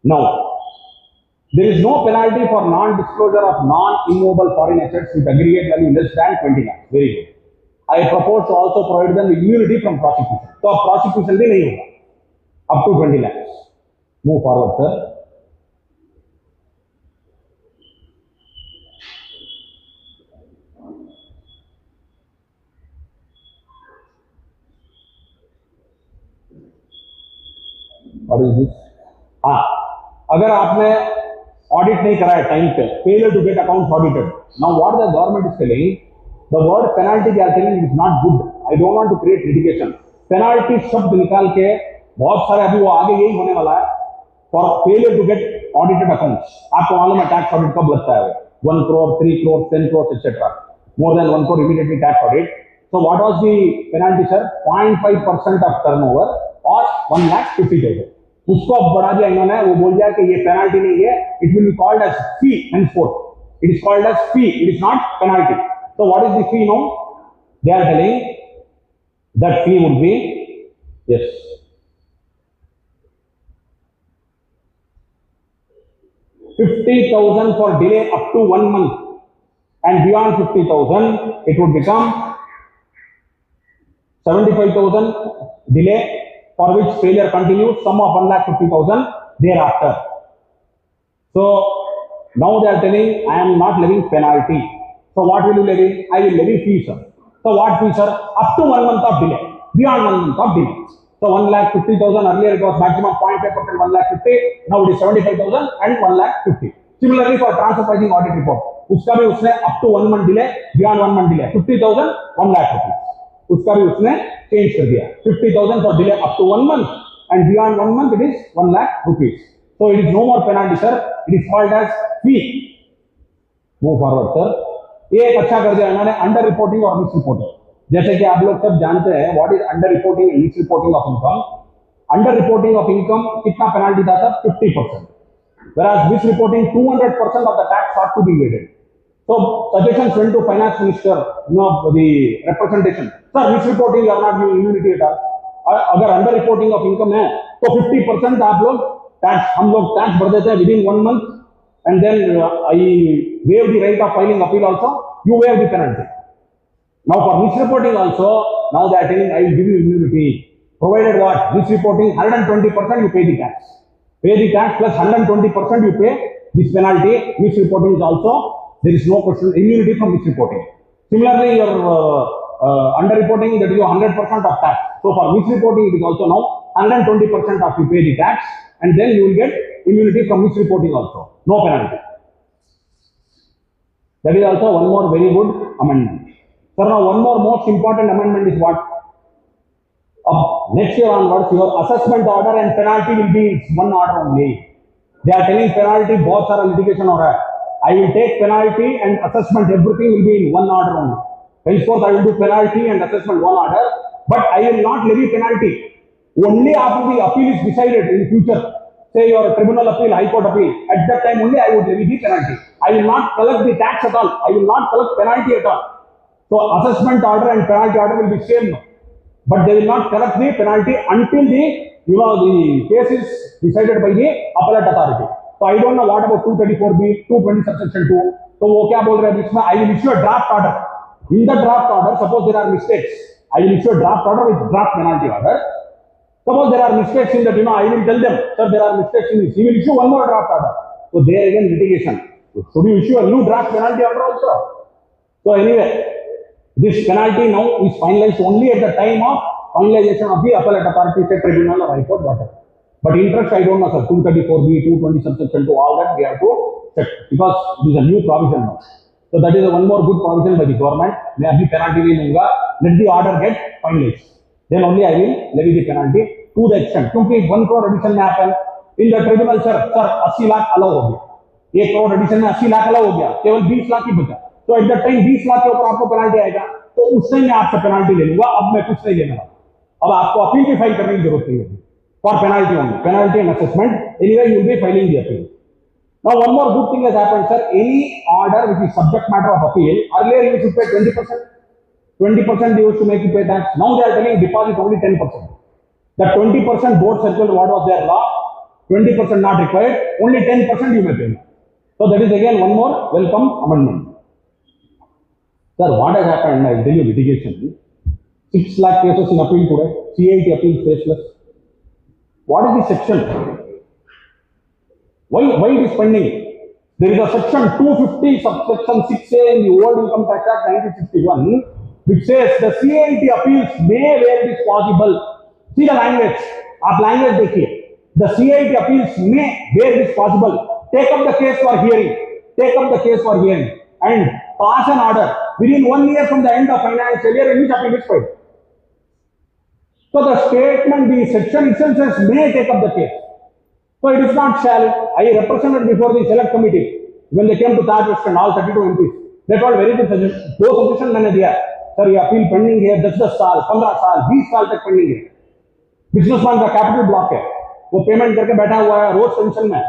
Now, there is no penalty for non-disclosure of non-immovable foreign assets with aggregate value less than 20 lakhs. Very good. I propose to also provide them immunity from prosecution. So prosecution भी नहीं होगा up to 20 lakhs. Move forward, sir. What is this? अगर आपने audit नहीं कराया time पे, failure to get accounts audited. Now what the government is telling, the word penalty they are telling is not good. I don't want to create litigation. Penalty शब्द निकाल के बहुत सारे अभी वो आगे यही होने वाला है for failure to get audited accounts. आपको मालूम है टैक्स ऑडिट कब लगता है? 1 crore, 3 crore, 10 crores, etc. More than 1 crore immediately tax audit. So what was the penalty, sir? 0.5% of turnover or 1,50,000. उसको अब बढ़ा दिया इन्होंने, वो बोल दिया कि ये पेनाल्टी नहीं है, it will be called as fee henceforth. It is called as fee, it is not penalty. So what is the fee now? They are telling that fee would be, yes, 50,000 for delay up to 1 month, and beyond 50,000 it would become 75,000 delay for which failure continues, sum of 1,50,000 thereafter. So now they are telling I am not levying penalty. So what will you levy? I will levy fee, sir. So what fee, sir? Up to 1 month of delay, beyond 1 month of delay. So 1,50,000 earlier it was maximum 0.5%, 1,50,000. Now it is 75,000 and 1,50,000. Similarly for transfer pricing audit report, उसका भी उसने up to 1 month delay, beyond 1 month delay, 50,000, 1,00,000 rupees. उसका भी उसने change कर दिया. 50,000 for delay up to 1 month and beyond 1 month it is 1,00,000 rupees. So it is no more penalty, sir. It is called as fee. Move forward, sir. ये एक अच्छा कर दिया इन्होंने, अंडर रिपोर्टिंग और मिस रिपोर्टिंग. जैसे कि आप लोग सब जानते हैं what is under reporting and miss reporting of income. Under reporting of income कितना पेनाल्टी था sir? 50%. whereas miss reporting 200% of the tax ought to be evaded. So suggestions went to finance minister, the representation. Sir, misreporting are not giving immunity at all. अगर under reporting of income है तो 50% आप लोग tax, हम लोग tax भर देते हैं within 1 month, and then I waive the right of filing appeal also, you waive the penalty. Now for misreporting also, now they are telling I will give you immunity, provided what? Misreporting 120% you pay the tax. Pay the tax plus 120% you pay this penalty. Misreporting is also, there is no question, immunity from misreporting. Similarly, your under-reporting, that is your 100% of tax. So for misreporting, it is also now 120% of you pay the tax, and then you will get immunity from misreporting also. No penalty. That is also one more very good amendment. So now one more most important amendment is what? Next year onwards, your assessment order and penalty will be in one order only. They are telling penalty, both are litigation order. I will take penalty and assessment, everything will be in one order only. Henceforth, I will do penalty and assessment one order, but I will not levy penalty. Only after the appeal is decided in future, say your tribunal appeal, high court appeal, at that time only I would levy the penalty. I will not collect the tax at all. I will not collect penalty at all. So assessment order and penalty order will be same, but they will not collect the penalty until the case is decided by the appellate authority. So I don't know what about 234B, 220 subsection 2. So वो क्या बोल रहे हैं इसमें? I will issue a draft order. In the draft order, suppose there are mistakes, I will issue a draft order with draft penalty order. Suppose there are mistakes in that, I will tell them, sir, there are mistakes in this. He will issue one more draft order. So there again litigation. So should you issue a new draft penalty order also? So anyway, this penalty now is finalized only at the time of finalization of the appellate authority, say tribunal or high court, whatever. But interest, I don't know, sir. 234B, 220 subsection 2, all that we have to check because it is a new provision now. So that is one more good provision by the government. मैं अभी penalty नहीं लूँगा. Let the order get finalized. Then only I will levy the penalty to the extent. क्योंकि 1 crore addition में happen in the tribunal, sir 80 lakh allow हो गया. 1 crore addition में 80 lakh allow हो गया. केवल 20 लाख ही बचा. तो at that time 20 लाख के ऊपर आपको penalty आएगा. तो उस टाइम मैं आपसे penalty ले लूँगा. अब मैं कुछ नहीं लेने वाला. अब आपको अपील भी फाइल करने की जरूरत नहीं होगी. For penalty only, penalty and assessment. Anyway, you will be filing the appeal. Now, one more good thing has happened, sir. Any order which is subject matter of appeal, earlier you should pay 20%. 20% you used to make you pay tax. Now they are telling deposit only 10%. That 20% board circular, what was their law? 20% not required. Only 10% you may pay. So that is again one more welcome amendment. Sir, what has happened? I will tell you litigation. 6 lakh cases in appeal today. CIT appeal faceless. What is the section? Why it is pending? There is a section 250 subsection 6A in the Old Income Tax Act 1961 which says the CIT appeals may where it is possible. See the language. आप language देखिए. The CIT appeals may where it is possible take up the case for hearing. Take up the case for hearing and pass an order within 1 year from the end of financial year in which appeal is filed. So the statement, the section itself says may take up the case. So it is not shall. I represented before the select committee when they came to Taj West and all 32 MPs. They told very good suggestions. दो suggestion मैंने दिया. Sir, ये appeal pending है 10 साल, 15 साल, 20 साल तक pending है. Businessman का capital block है. वो payment करके बैठा हुआ है रोज टेंशन में.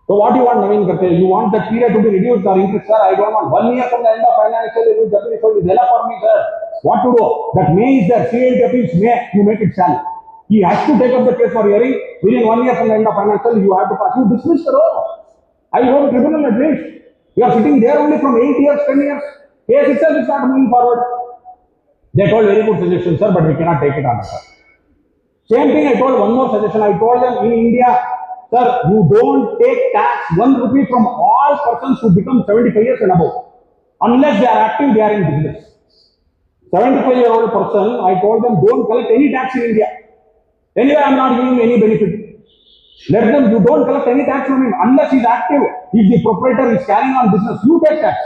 So what do you want, Naveen करते? You want that period to be reduced or increased, sir? I don't want 1 year from the end of financial year. It is hell for me, sir. What to do? That may is there. CIT appeals may. You make it shall. He has to take up the case for hearing within 1 year from the end of financial. You have to pass. You dismiss the law. I go to tribunal at least. You are sitting there only from 8 years, 10 years. Case itself is not moving forward. They told very good suggestions, sir, but we cannot take it on, sir. Same thing. I told one more suggestion. I told them in India, sir, you don't take tax 1 rupee from all persons who become 75 years and above, unless they are active, they are in business. 75-year-old person, I told them, don't collect any tax in India. Anyway, I am not giving you any benefit. Let them, you don't collect any tax from him unless he is active. If the proprietor is carrying on business, you take tax.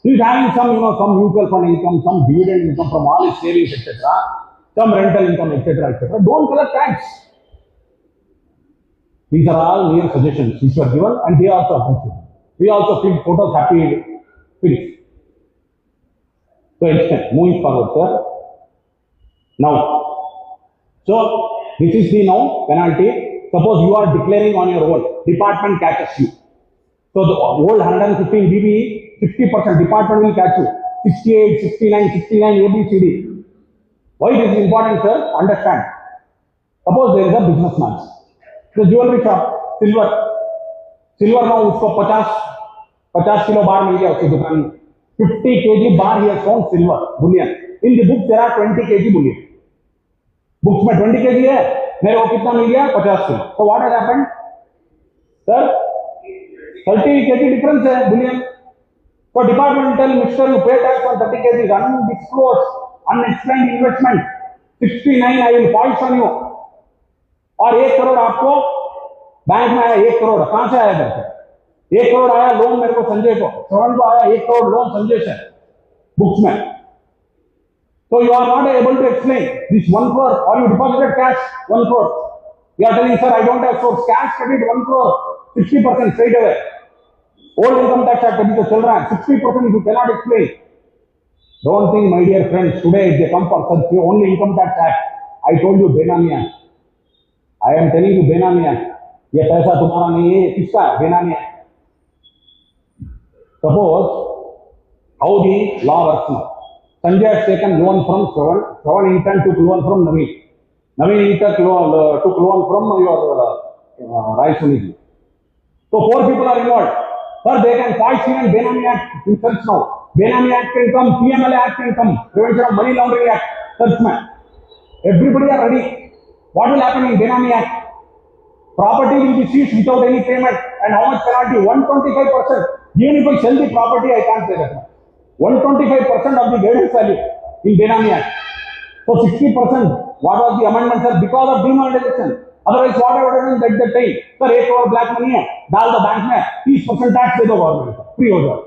He is having some, some mutual fund income, some dividend income from all his savings, etc., some rental income, etc., etc. Don't collect tax. These are all mere suggestions which were given and they also appreciate. We also feel photos happy. Finish. to extend. Moving forward, sir. Now, so this is the now penalty. Suppose you are declaring on your own, department catches you. So the old 115 dB, 50% department will catch you. 68, 69, 69, ABCD. Why this is important, sir? Understand. Suppose there is a businessman. The jewelry shop, silver now उसको 50 kilo bar मिल गया उसकी दुकान में. 50 kg bar he has found silver bullion. In the book there are 20 kg bullion. Books में 20 kg है, मेरे को कितना मिल गया 50 kilo. So what has happened, sir? 30 kg difference है bullion. So department tell Mr. you pay tax on 30 kg undisclosed, unexplained investment. 69 I will foist on you. और 1 करोड़ आपको bank में आया 1 करोड़ कहां से आया करके 1 करोड़ आया लोन मेरे को संजय को श्रवण को आया 1 करोड़ लोन संजय से बुक्स में. So you are not able to explain this 1 crore or you deposited cash 1 crore. You are telling, sir, I don't have source. Cash credit 1 crore, 60% straight away. Old income tax act अभी तो चल रहा है 60% if you cannot explain. Don't think, my dear friends, today if they come for such only income tax act, I told you बेनामी act. I am telling you बेनामी act. ये पैसा तुम्हारा नहीं है, किसका है? बेनामी act. Suppose how the law works now. Sanjay has taken loan from Shravan. Shravan in turn took loan from Naveen. Naveen in turn took loan from your Rai Suniji. So 4 people are involved. Sir, they can fight even Benami Act in search now. Benami Act can come, PMLA Act can come, Prevention of Money Laundering Act, search man. Everybody are ready. What will happen in Benami Act? Property will be seized without any payment. And how much penalty? 125%. Even if I sell the property, I can't pay that much. 125% of the guidance value in Benami Act. So 60%. What was the amendment, sir? Because of demonetization. Otherwise, what I would have done at that time? Sir, 1 crore black money है, डाल दो bank में, 30% tax दे दो government को, free हो जाओ.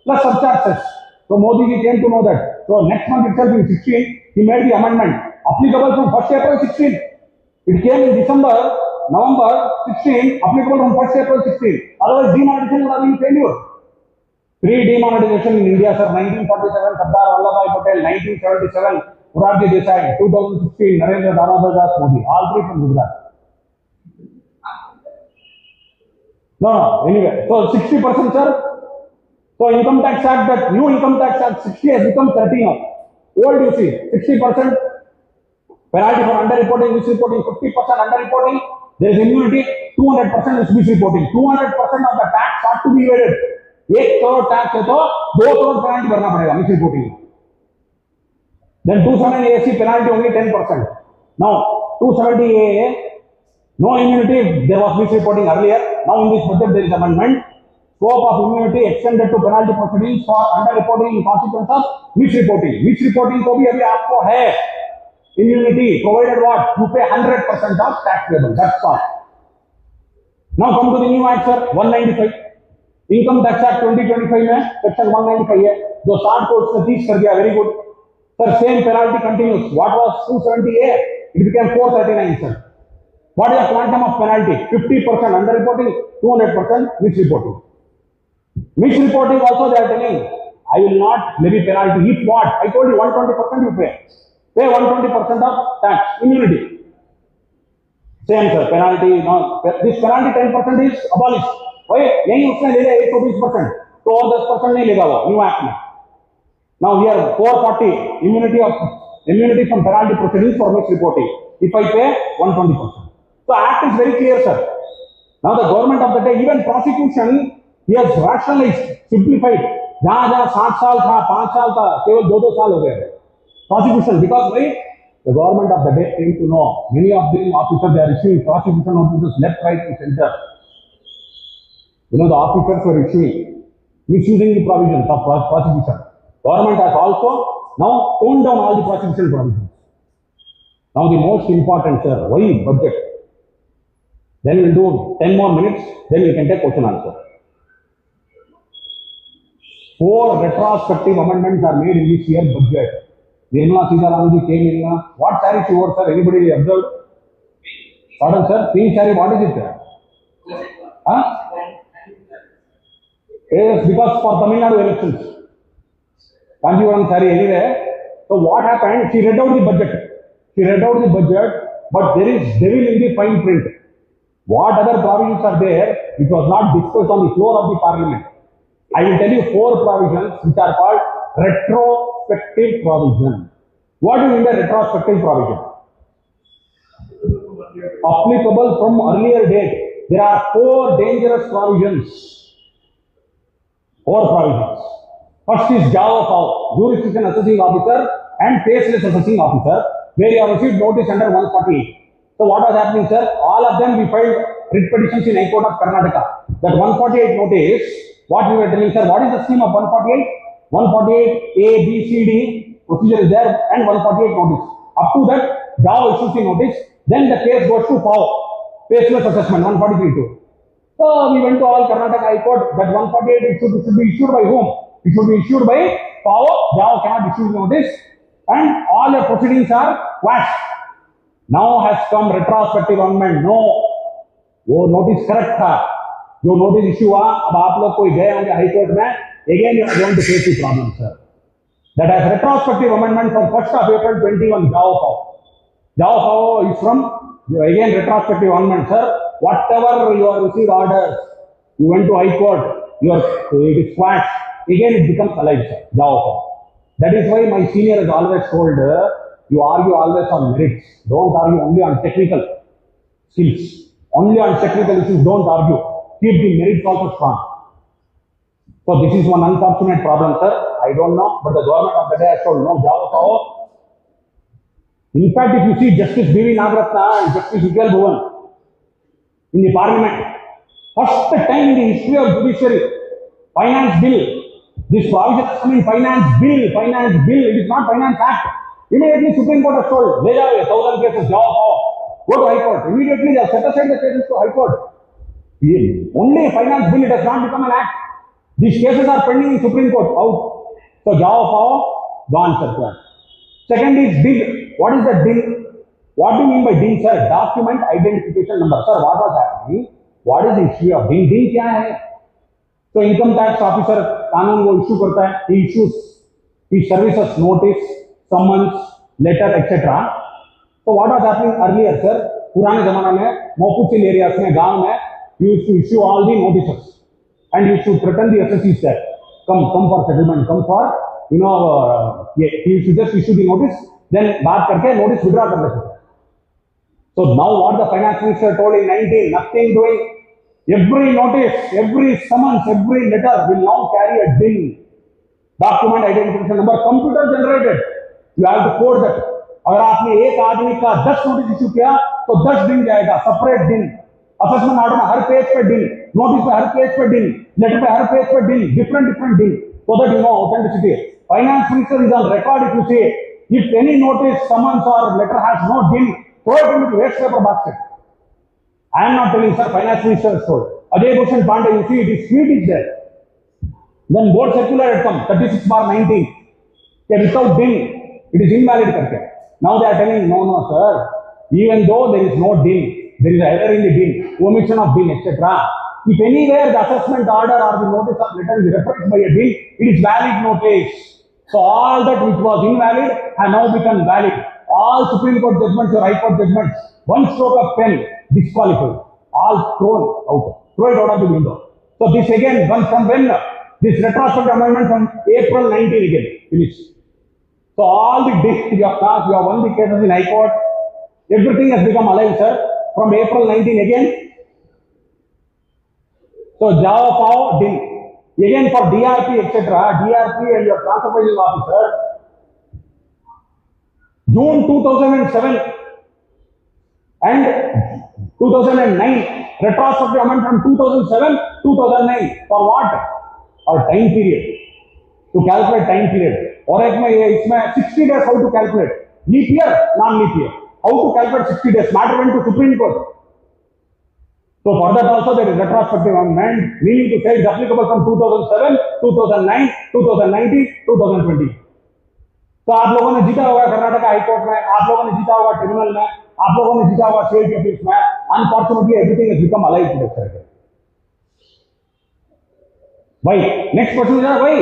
Plus surcharges. So Modi ji came to know that. So next month itself in 16, he made the amendment applicable from 1st April 16. It came in November 16, applicable from 1st April 16. Otherwise, demonetization would have been failure. Pre-demonetization in India, sir, 1947, Sardar Vallabhbhai Patel, 1977, Morarji Desai, 2016, Narendra Damodar Das Modi, all three from Gujarat. No, anyway, so 60%, sir. So income tax act, that new income tax act 60 has become 30 now. Old you see, 60% penalty for underreporting, misreporting, 50% underreporting, there is immunity, 200% is misreporting. 200% of the tax ought to be evaded. 1 crore tax है तो 2 crore penalty भरना पड़ेगा misreporting. Then 270 penalty only 10%. Now 270 no immunity, there was misreporting earlier. Now in this budget there is amendment. Scope of immunity extended to penalty proceedings for underreporting in consequence of misreporting. Misreporting को भी अभी आपको है immunity provided what? You pay 100% of tax payable. That's all. Now come to the new act, sir. 195. Income Tax Act 2025 में section 195 है. जो 60 को उसने 30 कर दिया. Very good. Sir, same penalty continues. What was 270A? It became 439, sir. What is the quantum of penalty? 50% underreporting, 200% misreporting. Misreporting also they are telling, I will not levy penalty. If what? I told you 120% you pay. Pay 120% of tax, immunity. Same, sir, penalty, no, this penalty 10% is abolished. Why? यही उसने ले लिया 120%. तो और 10% नहीं लेगा वो new act में. Now here 440 immunity from penalty proceedings for misreporting. If I pay 120%. So act is very clear, sir. Now the government of the day, even prosecution, he has rationalized, simplified. जहाँ 7 साल था, 5 साल था, केवल 2 साल हो गए. Prosecution, because why? The government of the day came to know many of the officers they are issuing prosecution notices left, right, and center. You know the officers were issuing misusing the provisions of prosecution. Government has also now toned down all the prosecution provisions. Now the most important, sir, why budget? Then we'll do 10 more minutes, then we can take question answer. 4 retrospective amendments are made in this year's budget. Nirmala Sitharaman ji came in. What saree she wore, sir? Anybody observed? Pardon, sir? Pink saree, what is it? Huh? Yes, because for Tamil Nadu elections. Kanjivaram saree anyway. So what happened? She read out the budget. She read out the budget, but there is devil in the fine print. What other provisions are there which was not discussed on the floor of the parliament? I will tell you 4 provisions which are called retrospective provision. What do you mean by retrospective provision? Applicable from earlier date. There are 4 dangerous provisions. 4 provisions. First is JAO, Jurisdiction Assessing Officer and Faceless Assessing Officer, where you have received notice under 148. So what was happening, sir? All of them we filed writ petitions in High Court of Karnataka. That 148 notice, what we were telling, sir, what is the scheme of 148? 148 A, B, C, D procedure is there and 148 notice. Up to that, JAO issues the notice, then the case goes to PAO, Faceless Assessment, 143 too. So we went to all Karnataka High Court, that 148 it should be issued by whom? It should be issued by PAO, JAO cannot issue notice, and all your proceedings are quashed. Now has come retrospective amendment. No, वो notice correct था, जो notice issue हुआ, अब आप लोग कोई गए होंगे हाई कोर्ट में, again you are going to face the problem, sir. That has retrospective amendment from 1st of April 21, JAO is from, again retrospective amendment, sir. Whatever you have received orders, you went to high court, it is quashed, again it becomes alive, sir, JAO. That is why my senior has always told, you argue always on merits. Don't argue only on technical skills. Only on technical issues, don't argue. Keep the merits also strong. So this is one unfortunate problem, sir. I don't know, but the government of the day has told no, JAO. In fact, if you see Justice B.V. Nagaratna and Justice Bhavan in the parliament, first time in the history of judiciary, finance bill, this provision has come in finance bill, it is not finance act. Immediately Supreme Court has told, ले जाओ 1000 cases, go to High Court. Immediately they have set aside the cases to High Court. Only a finance bill, it has not become an act. These cases are pending in Supreme Court, out. So gone, sir. Second is DIN. What is the DIN? What do you mean by DIN, sir? Document Identification Number. Sir, what was happening? What is the issue of DIN? DIN क्या है? So income tax officer कानून वो issue करता है. He issues, he services notice, summons, letter, etc. So what was happening earlier, sir? पुराने जमाने में मोपुचिल areas में गांव में you used to issue all the notices and you should threaten the assessees there. Come for settlement, come for he used to just issue the notice, then बात करके notice withdraw कर लेते. So now what the finance minister told in 19, nothing doing. Every notice, every summons, every letter will now carry a DIN, document identification number, computer generated. You have to code that. अगर आपने एक आदमी का 10 notice issue किया तो 10 दिन जाएगा, separate दिन. असेसमेंट ऑर्डर में हर पेज पे दिन, नोटिस पे हर पेज पे दिन, लेटर पे हर पेज पे दिन, different दिन, so that you know authenticity. Finance minister is on record if you say, if any notice, summons or letter has no DIN, throw it into the waste paper basket. I am not telling, sir, finance minister has told. Ajay Bhushan Pandey, you see, it is tweet is there. Then board circular had come, 36/19. Without DIN, it is invalid करके. Now they are telling, no, sir. Even though there is no DIN, there is error in the DIN, omission of DIN, etc. If anywhere the assessment order or the notice of letter is referenced by a DIN, it is valid notice. So all that which was invalid has now become valid. All Supreme Court judgments or High Court judgments, one stroke of pen, disqualified. All thrown out. Throw it out of the window. So this again, from when? This retrospective amendment from April 19 again, finished. So all the days you have passed, you have won the cases in High Court. Everything has become alive, sir. From April 19 again. So JAO, DIN. Again for DRP, etc. DRP and your transfer pricing officer. June 2007 and 2009. Retrospective amendment from 2007, 2009. For what? Or time period. To calculate time period. और एक में ये इसमें 60 days how to calculate. Leap year, non-leap year. How to calculate 60 days? Matter went to Supreme Court. So for that also there is retrospective amendment, meaning to say it is applicable from 2007, 2009, 2019, 2020. तो आप लोगों ने जीता होगा Karnataka high court में, आप लोगों ने जीता होगा ट्रिब्यूनल में, आप लोगों ने जीता होगा CIT ऑफिस में. Unfortunately, everything has become alive today, sir. Why? Next question is why?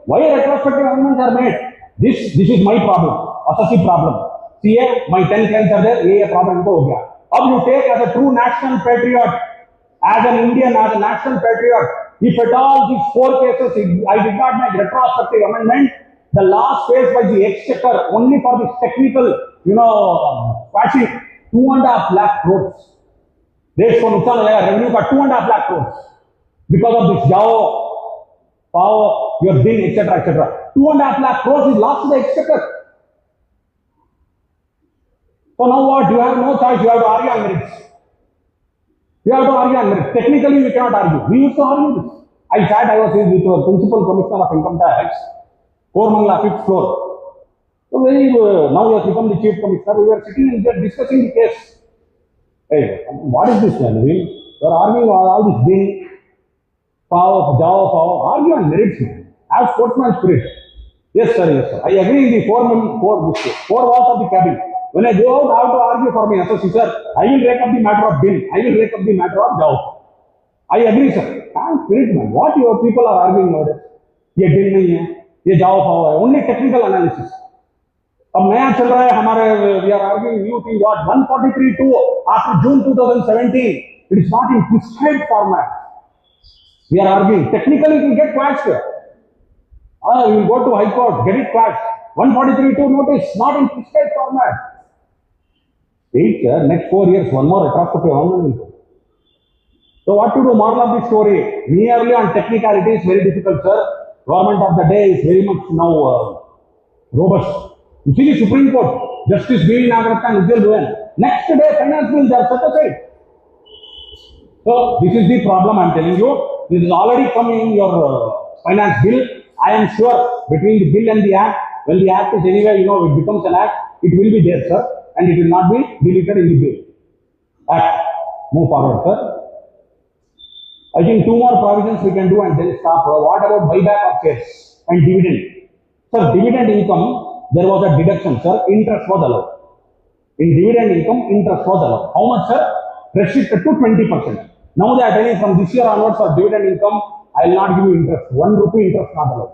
Why retrospective amendments are made? This is my problem, assessing problem. CA, my 10 claims are there, ये problem तो हो गया. अब you take as a true national patriot, as an Indian, as a national patriot, if at all these 4 cases, I did not make retrospective amendment, the last phase by the exchequer, only for this technical, patching, 2.5 lakh crores. देश को नुकसान हो जाएगा, revenue का 2.5 lakh crores. Because of this Jao, Pao, your bill, etc. 2.5 lakh crores is lost to the exchequer. So now what? You have no choice. You have to argue on merits. You have to argue on merits. Technically, we cannot argue. We used to argue this. I was with the Principal Commissioner of Income Tax, Kormangla, 5th floor. So now he has become the Chief Commissioner. We were sitting and just discussing the case. Hey, what is this, Naveen? You are arguing all this bill, Jao, argue on merits, man. Have sportsman spirit. Yes, sir, yes, sir. I agree in the four walls of the cabinet. When I go out, I have to argue for my associate, sir. I will rake up the matter of bill. I will rake up the matter of Jao. I agree, sir. Can't spirit, man. What your people are arguing nowadays? ये bill नहीं है, ये Jao है. Only technical analysis. अब नया चल रहा है हमारे. We are arguing new thing. What 143(2) after June 2017. It is not in prescribed format. We are arguing technically. We get quashed. We will go to High Court, get it quashed. 143(2) notice not in prescribed format. Wait, sir, next 4 years, one more retrospective amendment will go. So what to do? Moral of the story, merely on technicality is very difficult, sir. Government of the day is very much now robust. You see the Supreme Court, Justice Vijayanagar and Bhavan. Next day, finance bills are set aside. So this is the problem I am telling you. This is already come in your finance bill. I am sure between the bill and the act, when the act is anyway, it becomes an act, it will be there, sir. And it will not be deleted in the bill. Act. Move forward, sir. I think 2 more provisions we can do and then stop. What about buyback of shares and dividend? Sir, dividend income, there was a deduction, sir. Interest was allowed. In dividend income, interest was allowed. How much, sir? Restricted to 20%. Now they are telling from this year onwards for dividend income, I will not give you interest. 1 rupee interest not allowed.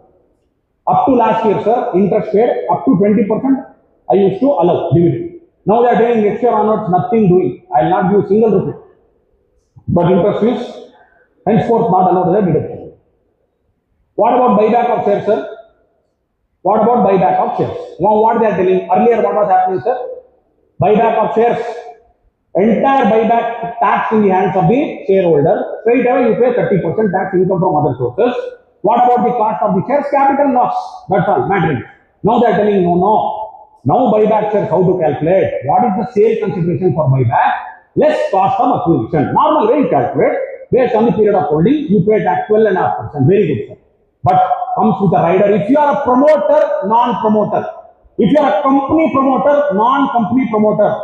Up to last year, sir, interest paid up to 20%. I used to allow dividend. Now they are telling next year onwards, nothing doing. I will not give single rupee. But interest is henceforth not allowed as a deduction. What about buyback of shares, sir? What about buyback of shares? Now what they are telling? Earlier what was happening, sir? Buyback of shares. Entire buyback tax in the hands of the shareholder. Straight away you pay 30% tax income from other sources. What about the cost of the shares? Capital loss. That's all. Mattering. Now they are telling no. Now buyback shares, how to calculate? What is the sale consideration for buyback? Less cost of acquisition. Normal way you calculate. Based on the period of holding, you pay tax 12.5%. Very good, sir. But comes with a rider. If you are a promoter, non-promoter. If you are a company promoter, non-company promoter.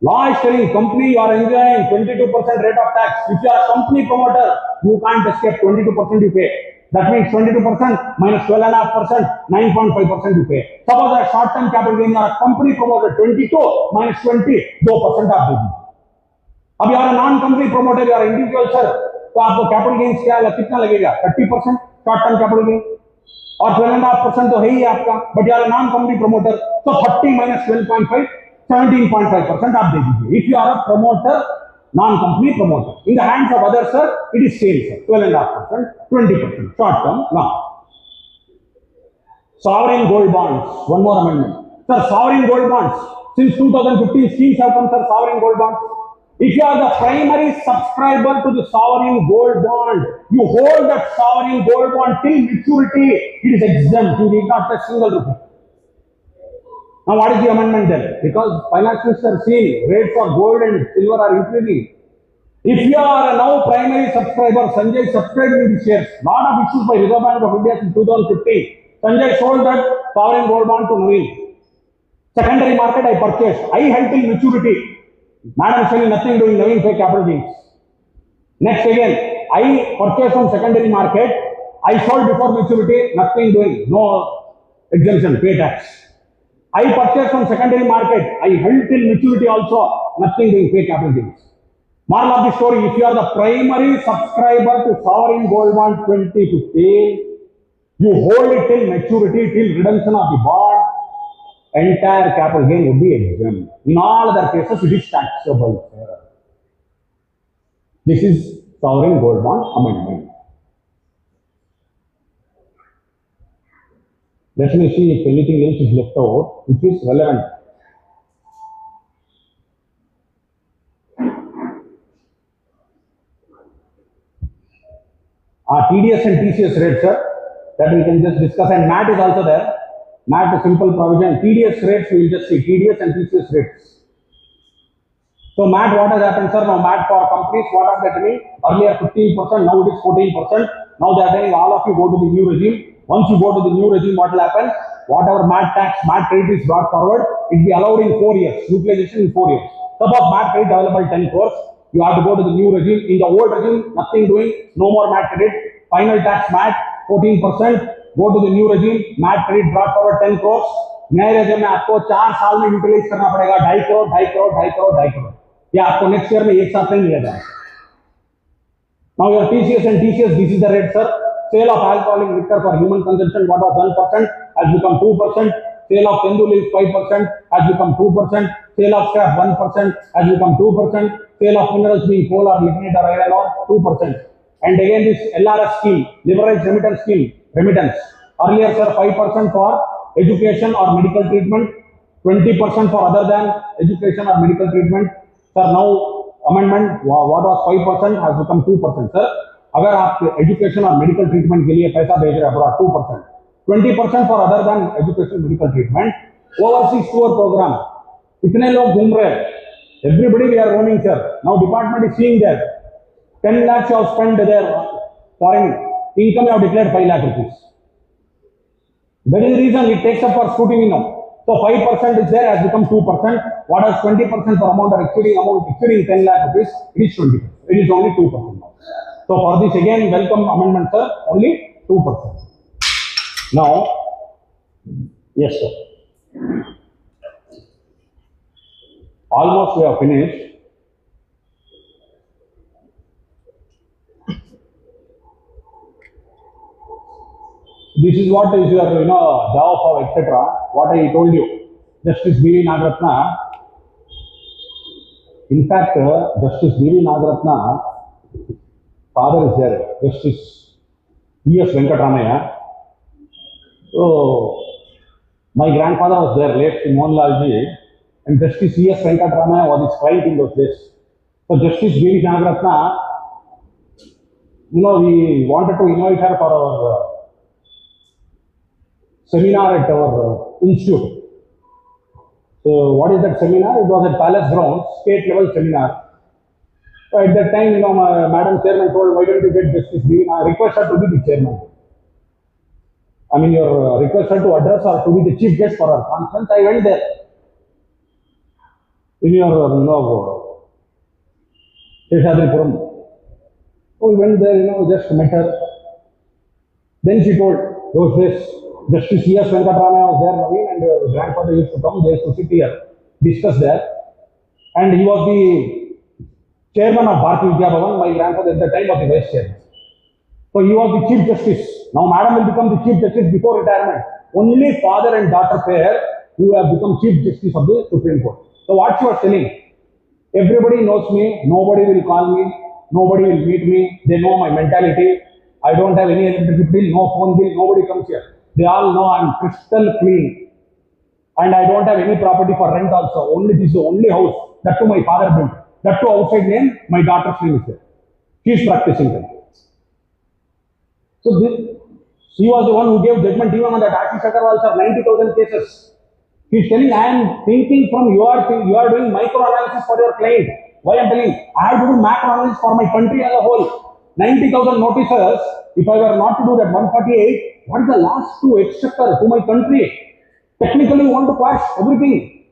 Law is telling company you are enjoying 22% rate of tax. If you are a company promoter, you can't escape 22% you pay. That means 22% minus 12.5%, 9.5% you pay. Suppose a short-term capital gain, you are a company promoter, 22 minus 20, 2% आप देंगे. अब you are a non-company promoter, you are individual sir, तो आपको capital gains कितना लगेगा? 30% short-term capital gain और 12.5% तो है ही आपका. But you are a non-company promoter, so 30 minus 12.5, 17.5% आप दे दीजिए. If you are a promoter, non-company promoter. In the hands of others, sir, it is sale, sir. 12.5%, 20%, short term, now. Sovereign gold bonds, one more amendment. Sir, sovereign gold bonds, since 2015, schemes have come, sir, sovereign gold bonds. If you are the primary subscriber to the sovereign gold bond, you hold that sovereign gold bond till maturity, it is exempt, you need not pay single rupee. Now what is the amendment then? Because finance minister seen rates of gold and silver are increasing. If you are now primary subscriber, Sanjay subscribed in the shares. Lot of issues by Reserve Bank of India in 2015. Sanjay sold that sovereign gold bond to Naveen. Secondary market I purchased. I held till maturity. Madam saying nothing doing, Naveen pay capital gains. Next again, I purchased from secondary market. I sold before maturity, nothing doing, no exemption, pay tax. I purchased from secondary market. I held till maturity also. Nothing doing, pay capital gains. Moral of the story, if you are the primary subscriber to sovereign gold bond 2015, You hold it till maturity, till redemption of the bond, entire capital gain would be exempt. In all other cases, it is taxable. This is sovereign gold bond amendment. Let me see if anything else is left out which is relevant. TDS and TCS rates, sir, that we can just discuss, and MAT is also there. MAT is simple provision. TDS rates, we will just see TDS and TCS rates. So MAT, what has happened, sir? Now MAT for companies, what are they telling? Earlier 15%, now it is 14%. Now they are telling all of you go to the new regime. Once you go to the new regime, what will happen? Whatever MAT tax, MAT credit is brought forward, it will be allowed in 4 years. Utilization in 4 years. Suppose MAT credit available 10 crores. You have to go to the new regime. In the old regime, nothing doing, no more MAT credit. Final tax MAT 14%. Go to the new regime, MAT credit brought forward 10 crores. नए regime में आपको 4 साल में utilise करना पड़ेगा 2.5 करोड़, 2.5 करोड़, 2.5 करोड़, 2.5 करोड़. ये आपको next year में एक साथ नहीं मिलेगा. Now your TCS and TCS, this is the rate, sir. Sale of alcoholic liquor for human consumption, what was 1%, has become 2%. Sale of Tendul is 5%, has become 2%. Sale of scrap 1%, has become 2%. Sale of minerals being coal or lignite or iron ore 2%. And again this LRS scheme, liberalized remittance scheme, remittance. Earlier, sir, 5% for education or medical treatment, 20% for other than education or medical treatment. Sir, now amendment, what was 5% has become 2%. Sir, अगर आप education और medical treatment के लिए पैसा भेज रहे हैं abroad 2%, 20% for other than education medical treatment. Overseas tour program, इतने लोग घूम रहे हैं, everybody we are roaming, sir. Now department is seeing that 10 lakhs you have spent their foreign income, you have declared 5 lakh rupees. That is the reason it takes up for scrutiny now. So 5% is there, has become 2%. What is 20% for amount or exceeding 10 lakh rupees? It is 20%. It is only 2% now. So for this again, welcome amendment, sir, only 2%. Now, yes, sir. Almost we have finished. This is what is your, Java Power, etc. What I told you. Justice B.V. Nagaratna. In fact, Justice B.V. Nagaratna, father is there, Justice E.S. Venkatramaya. So, my grandfather was there, late Mohanlalji, and Justice E.S. Venkatramaya was his client in those days. So, Justice B.V. Nagaratna, we wanted to invite her for our seminar at our institute. So what is that seminar? It was at Palace Grounds, state level seminar. So at that time, my Madam Chairman told, why don't you get Justice B? I request her to be the chairman. I mean, your request her to address or to be the chief guest for our conference. I went there. In your, Seshadripuram. So we went there, just met her. Then she told, those days, Justice E.S. Venkatramaya was there, Naveen, and grandfather used to come, they used to sit here, discuss there. And he was the chairman of Bharati Vidya Bhavan, my grandfather at the time was the vice chairman. So he was the chief justice. Now madam will become the chief justice before retirement. Only father and daughter pair who have become chief justice of the Supreme Court. So what she was telling, everybody knows me, nobody will call me, nobody will meet me, they know my mentality. I don't have any electricity bill, no phone bill, nobody comes here. They all know I'm crystal clean. And I don't have any property for rent also. This is the only house. That too my father built. That too outside name, my daughter's name is there. She is practicing them. So she was the one who gave judgment even on that HC Khincha Co 90,000 cases. She is telling, I am thinking from you are doing micro-analysis for your client. Why I am telling? I have to do macro-analysis for my country as a whole. 90,000 notices, if I were not to do that 148, what is the last to exchequer to my country? Technically, you want to quash everything.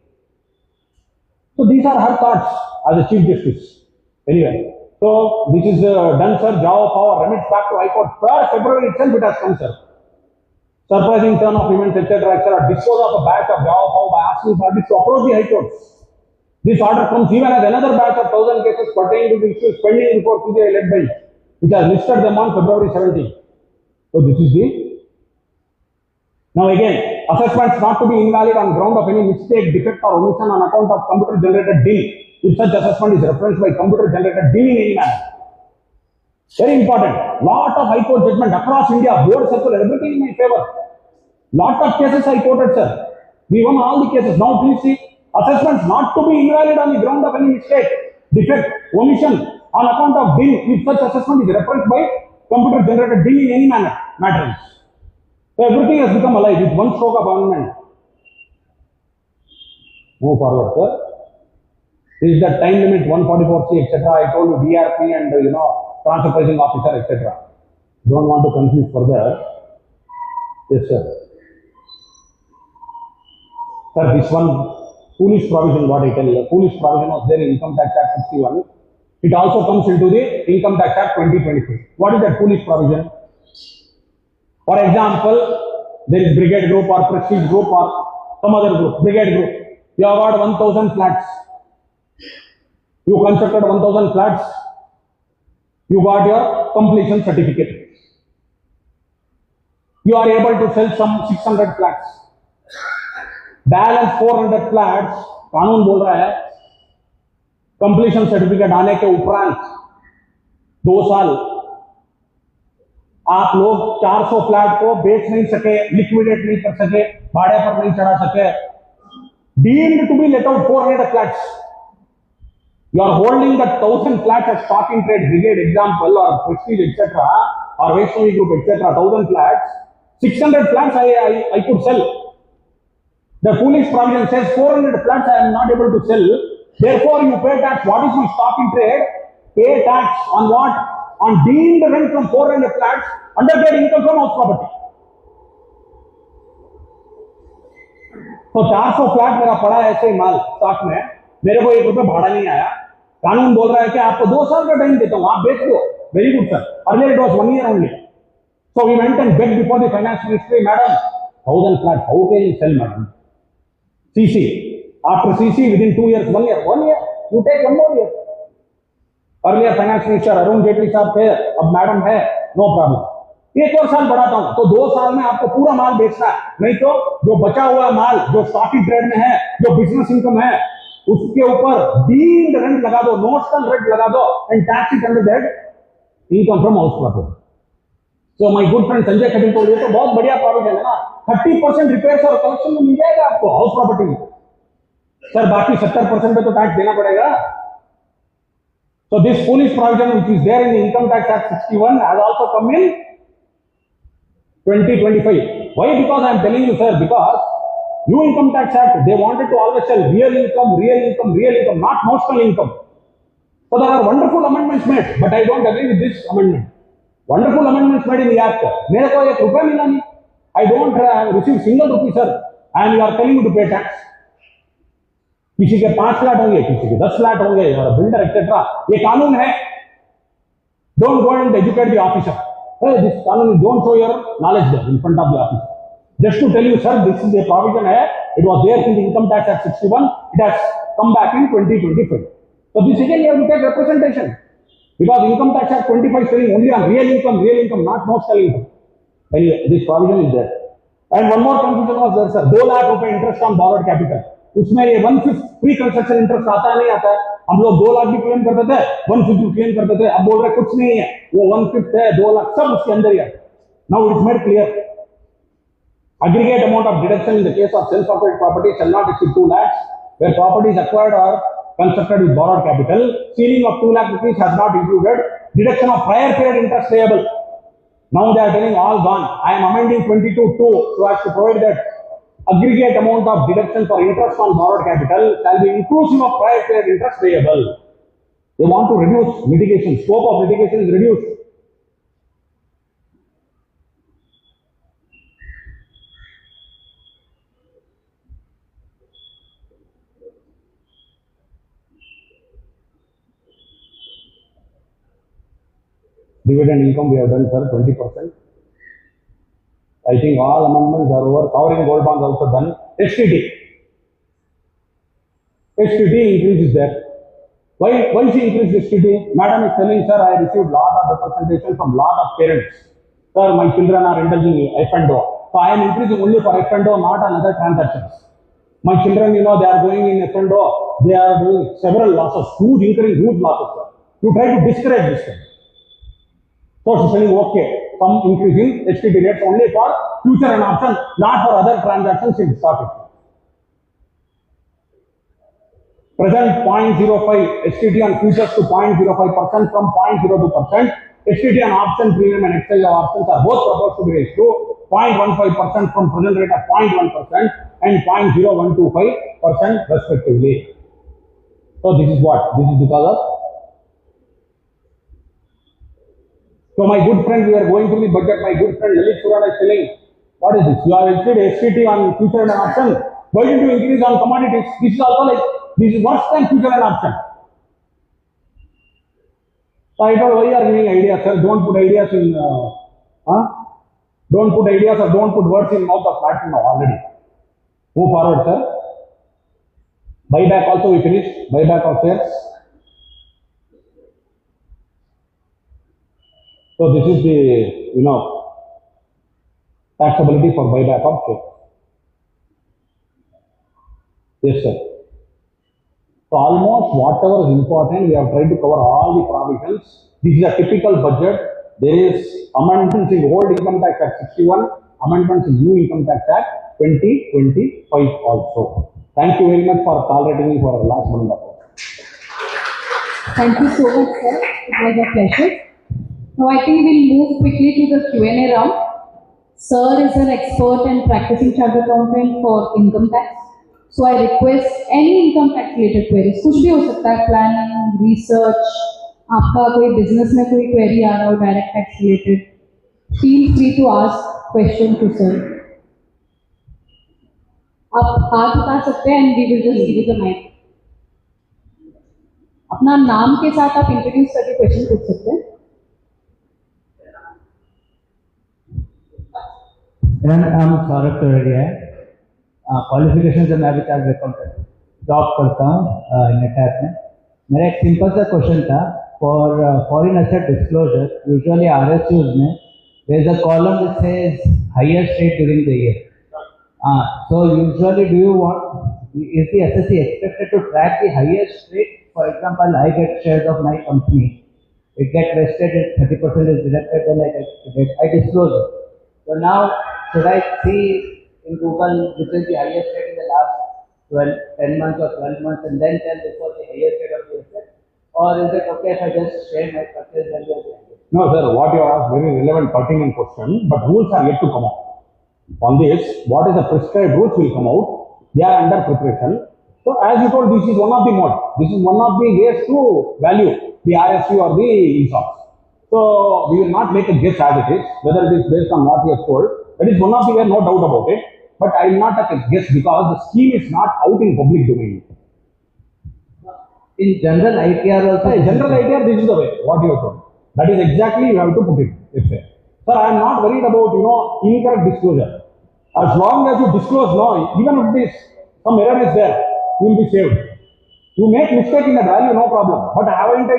So these are her thoughts as a Chief Justice. Anyway, so this is done, sir. Java Power remits back to High Court. 3rd February itself it has come, sir. Surprising turn of events, etc., etc. Dispose of a batch of Java Power by asking parties to approach the High Court. This order comes even as another batch of 1,000 cases pertaining to the issues pending before CBI led bench, which has listed them on February 17th. So this is the Now again, assessments not to be invalid on ground of any mistake, defect or omission on account of computer generated deal if such assessment is referenced by computer generated deal in any manner. Very important. Lot of high court judgment across India, board circular, everything in my favor. Lot of cases I quoted, sir. We won all the cases. Now please see, assessments not to be invalid on the ground of any mistake, defect, omission on account of bill if such assessment is referenced by computer generated bill in any manner matters. So everything has become alive with one stroke of amendment. Move forward, sir. This is the time limit 144C, etc. I told you DRP and transfer pricing officer, etc. Don't want to confuse further. Yes, sir. Sir, this one foolish provision, what I tell you, foolish provision was there in Income Tax Act 61. It also comes into the Income Tax Act 2023. What is that foolish provision? For example, there is brigade group or prestige group or some other group, brigade group. You have got 1000 flats. You constructed 1000 flats. You got your completion certificate. You are able to sell some 600 flats. Balance 400 flats कानून बोल रहा है completion certificate आने के उपरांत 2 साल आप लोग 400 फ्लैट को बेच नहीं सके, लिक्विडेट नहीं कर सके, भाड़े पर नहीं चढ़ा सके, deemed to be let out 400 flats. You are holding that 1000 flats as stock in trade, brigade example or prestige etc. or Vaishnavi group etc. 1000 flats, 600 flats I could sell. The foolish provision says 400 flats I am not able to sell. Therefore, you pay tax. What is my stock in trade? Pay tax on what? On deemed rent from 400 flats under their income from house property. तो 400 flat मेरा पड़ा है ऐसे ही माल stock में, मेरे को 1 रुपए भाड़ा नहीं आया. कानून बोल रहा है कि आपको 2 साल का टाइम देता हूं, आप बेच दो. Very good sir. Earlier it was 1 year only. So we went and begged before the finance ministry, madam, 1000 flats, how can you sell, madam? CC. After CC, within 2 years, 1 year, you take 1 more year. Earlier finance minister Arun Jaitley साहब थे, अब madam है, no problem. 1 और साल बढ़ाता हूं, तो 2 साल में आपको पूरा माल बेचना है, नहीं तो जो बचा हुआ माल जो स्टॉक इन ट्रेड में है, जो बिजनेस इनकम है, उसके ऊपर डीम्ड रेंट लगा दो, नोशनल रेंट लगा दो and tax it under that income from house property. So my good friend Sanjay Khatil को, ये तो बहुत बढ़िया प्रोविजन है ना. 30% रिपेयर्स और कलेक्शन में मिल जाएगा आपको हाउस प्रॉपर्टी में. सर बाकी 70% पे तो टैक्स देना पड़ेगा. So this foolish provision which is there in the Income Tax Act 61 has also come in 2025. Why? Because I am telling you, sir, because new Income Tax Act, they wanted to always sell real income, not notional income. So there are wonderful amendments made, but I don't agree with this amendment. Wonderful amendments made in the act. मेरे को 1 रुपया मिला नहीं. I don't receive single rupee, sir, and you are telling me to pay tax. किसी के 5 flat होंगे, किसी के 10 फ्लैट होंगे, और बिल्डर एक्सेट्रा. ये कानून है. Don't go and educate the officer. Hey, this कानून is, don't show your knowledge there in front of the officer. Just to tell you, sir, this is a provision है. It was there in the Income Tax Act 61. It has come back in 2025. So this again you have to take representation. Because Income Tax Act 25 is telling only on real income, not notional income. Anyway, this provision is there. And one more confusion was there, sir. 2 lakh रुपए interest on borrowed capital. उसमें ये 1/5 pre construction interest आता है नहीं आता है. हम लोग 2 लाख भी क्लेम करते थे, 1/5 भी क्लेम करते थे. अब बोल रहे कुछ नहीं है, वो 1/5 है, 2 लाख सब उसके अंदर ही है. Now it is made clear. Aggregate amount of deduction in the case of self-operated property shall not exceed 2 lakhs, where property is acquired or constructed with borrowed capital. Ceiling of 2 lakh rupees has not included deduction of prior period interest payable. Now they are telling all gone. I am amending 22(2) so as to provide that aggregate amount of deduction for interest on borrowed capital shall be inclusive of prior period interest payable. They want to reduce litigation. Scope of litigation is reduced. Dividend income we have done, sir, 20%. I think all amendments are over. Covering gold bonds also done. STT increase is there. Why she increased STT? Madam is telling, sir, I received lot of representation from lot of parents. Sir, my children are indulging F&O. So I am increasing only for F&O, not on other transactions. My children, they are going in F&O, they are doing several losses, incurring huge losses, sir. You try to discourage this thing. So she's saying, okay, some increasing STT rates only for future and option, not for other transactions in stock exchange. Present 0.05 STT on futures to 0.05% from 0.02%. STT on option premium and exercise options are both proposed to be raised to 0.15% from present rate of 0.1% and 0.0125% respectively. So this is what? This is because of. So my good friend, we are going through the budget. My good friend Lalit Surana is telling, what is this? You have increased STT on future and option. Why did you increase on commodities? This is also like, this is worse than future and option. So I told, why you are giving ideas, sir? Don't put ideas in, don't put ideas or don't put words in mouth of flat now already. Move forward, sir. Buyback also we finished. Buyback of shares. So this is the, taxability for buyback of shares. Yes, sir. So almost whatever is important, we have tried to cover all the provisions. This is a typical budget. There is amendments in Old Income Tax Act 61, amendments in New Income Tax Act 2025 also. Thank you very much for tolerating me for our last 1 hour. Thank you so much, sir. It was a pleasure. Now I think we'll move quickly to the Q&A round. Sir is an expert and practicing chartered accountant for income tax. So I request any income tax related queries, कुछ भी हो सकता है, planning, research, आपका कोई business में कोई query आ रहा हो direct tax related, feel free to ask question to sir. आप हाथ उठा सकते हैं and we will just give you the mic. अपना नाम के साथ आप introduce करके question पूछ सकते हैं. I'm Saurabh Toradia. क्वालिफिकेशन से मैं अभी तक अकाउंटेंट जॉब करता हूँ नेटैप में. मेरा एक सिंपल सा क्वेश्चन था, for foreign asset disclosure usually RSUs में there is a column which says highest rate during the year. So usually do you want, is the SSC expected to track the highest rate? For example, I get shares of my company, it gets vested, 30% is deducted, then I disclose it. So now should I see in Google which is the highest rate in the last 10 months or 12 months and then tell this was the highest rate of the asset? Or is it okay if I just share my purchase value of the asset? No, sir, what you asked very relevant, pertinent question, but rules are yet to come out. On this, what is the prescribed rules will come out. They are under preparation. So as you told, this is one of the mode. This is one of the ways to value the RSU or the ESOPs. So we will not make a guess as it is, whether it is based on what he has told. That is one of the ways, no doubt about it. But I will not take a guess because the scheme is not out in public domain. In general ITR also? In general ITR, this is the way, what you have told. That is exactly you have to put it. Sir, I am not worried about, incorrect disclosure. As long as you disclose now, even if this, some error is there, you will be saved. You make mistake in the value, no problem. But haven't I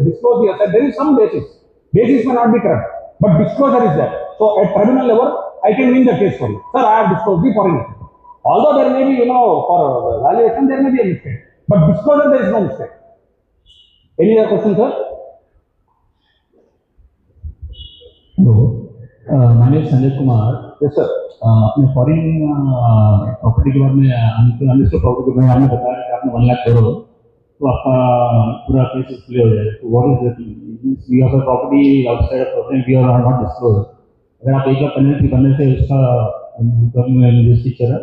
disclosed the asset? There is some basis. Basis may not be correct, but disclosure is there. So at tribunal level, I can win the case for you. Sir, I have disclosed the foreign asset. Although there may be, for valuation, there may be a mistake. But disclosure, there is no mistake. Any other question, sir? Hello, my name is Sanjay Kumar. Yes, sir. अपने foreign property के बारे में unlisted property के बारे में आपने बताया कि आपने 1 लाख करोड़, तो आपका पूरा केस क्लियर हो जाएगा. तो what is that? We have a property outside of property we are not disclose. अगर आप एक बार पेनल्टी बनने से उसका रजिस्ट्री है.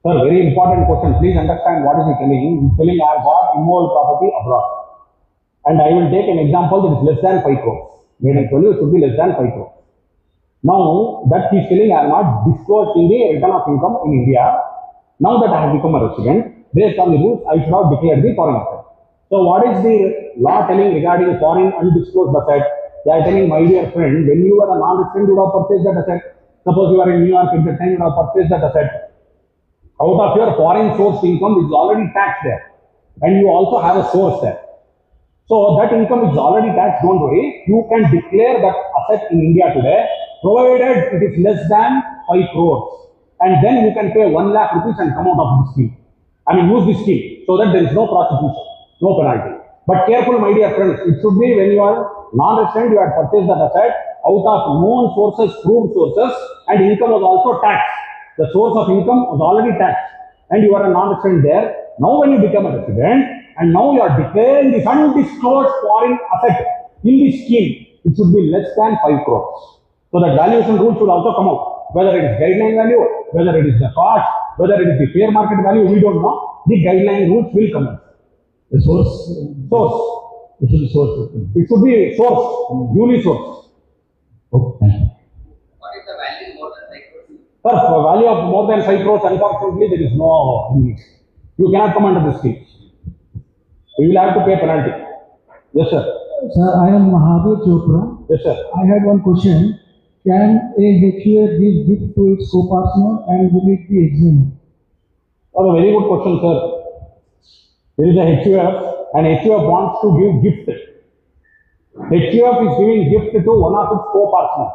Sir, very important question. Please understand what is he telling. He is telling I have got immovable property abroad. And I will take an example that is less than 5 crores. When I told you it should be less than 5 crores. Now that he is telling I have not disclosed in the return of income in India. Now that I have become a resident, based on the rules, I should have declared the foreign asset. So what is the law telling regarding foreign undisclosed asset? They are telling, my dear friend, when you are a non-resident, you would have purchased that asset. Suppose you are in New York at the time, you would have purchased that asset. Out of your foreign sourced income is already taxed there. And you also have a source there. So that income is already taxed, don't worry. You can declare that asset in India today provided it is less than 5 crores. And then you can pay 1 lakh rupees and come out of the scheme. I mean, use the scheme so that there is no prosecution, no penalty. But careful, my dear friends, it should be when you are non-resident, you had purchased that asset out of known sources, proved sources, and income was also taxed. The source of income was already taxed, and you are a non-resident there. Now, when you become a resident, and now you are declaring this undisclosed foreign asset in the scheme, it should be less than 5 crores. So that valuation rule should also come out. Whether it is guideline value, whether it is the cost, whether it is the fair market value, we don't know. The guideline rules will come out. The source? Source. It should be source. It should be source, duly source. Okay. What if the value is more than 5 crores? Sir, for value of more than 5 crores, unfortunately, there is no limit. You cannot come under the scheme. You will have to pay penalty. Yes, sir. Sir, I am Mahabir Chopra. Yes, sir. I had one question. Can a HUF give gift to its co-partner and will it be exempt? That's a very good question, sir. There is a HUF and HUF wants to give gift. HUF is giving gift to one of its co-partners.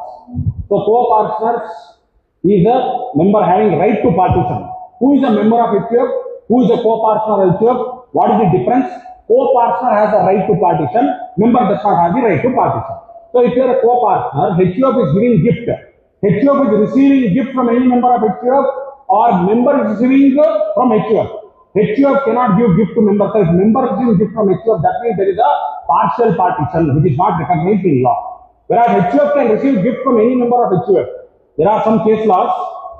So co-partners is a member having right to partition. Who is a member of HUF? Who is a co-partner of HUF? What is the difference? Co-partner has a right to partition. Member does not have the right to partition. So if you are a co-partner, HUF is giving gift. HUF is receiving gift from any member of HUF or member is receiving from HUF. HUF cannot give gift to member. So if member is giving gift from HUF, that means there is a partial partition which is not recognized in law. Whereas HUF can receive gift from any member of HUF. There are some case laws.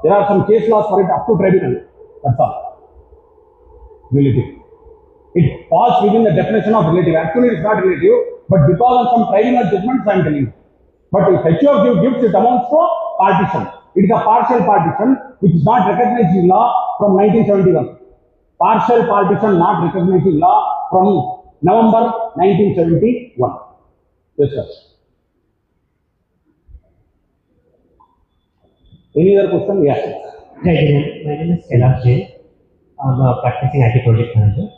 There are some case laws for it up to tribunal. That's all. Relative. It falls within the definition of relative. Actually, it is not relative, but because of some tribunal judgments, I am telling you. But if HUF gives gifts, it amounts to partition. It is a partial partition which is not recognized in law from 1971. Partial partition not recognized in law from November 1971. Yes, sir. Any other question? Yes. Hi, my name is Kailash Jain. I'm a practicing IT project manager.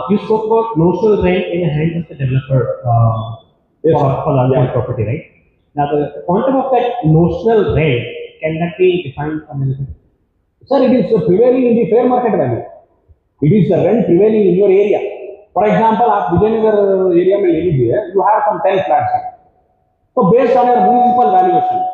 You spoke about notional rent in the hands of the developer Yes, for the property, right? Now, the quantum of that notional rent, can that be defined from anything? Sir, it is prevailing in the fair market value. It is the rent prevailing in your area. For example, at Vijayanagar area, you have some 10 flats. So, based on your municipal valuation,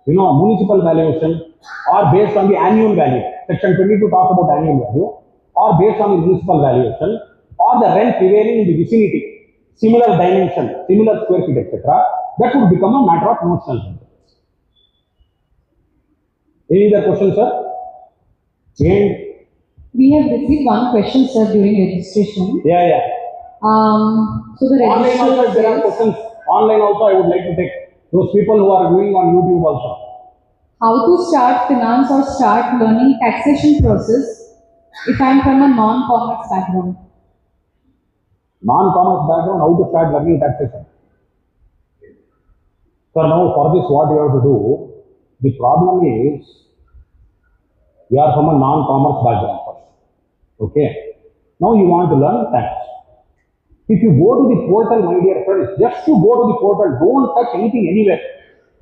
municipal valuation, or based on the annual value, section 22 talks about annual value, or based on the municipal valuation, or the rent prevailing in the vicinity, similar dimension, similar square feet, etc., that would become a matter of notional rent. Any other questions, sir? And We have received one question, sir, during registration. yeah. So the Online also, if there are registration questions, online also I would like to take those people who are viewing on YouTube also. how to start finance or start learning taxation process if I am from a non-commerce background. Non-commerce background, how to start learning taxation. So now for this what you have to do, the problem is you are from a non-commerce background first. Okay. Now you want to learn tax. If you go to the portal, my dear friends, just to go to the portal, don't touch anything anywhere.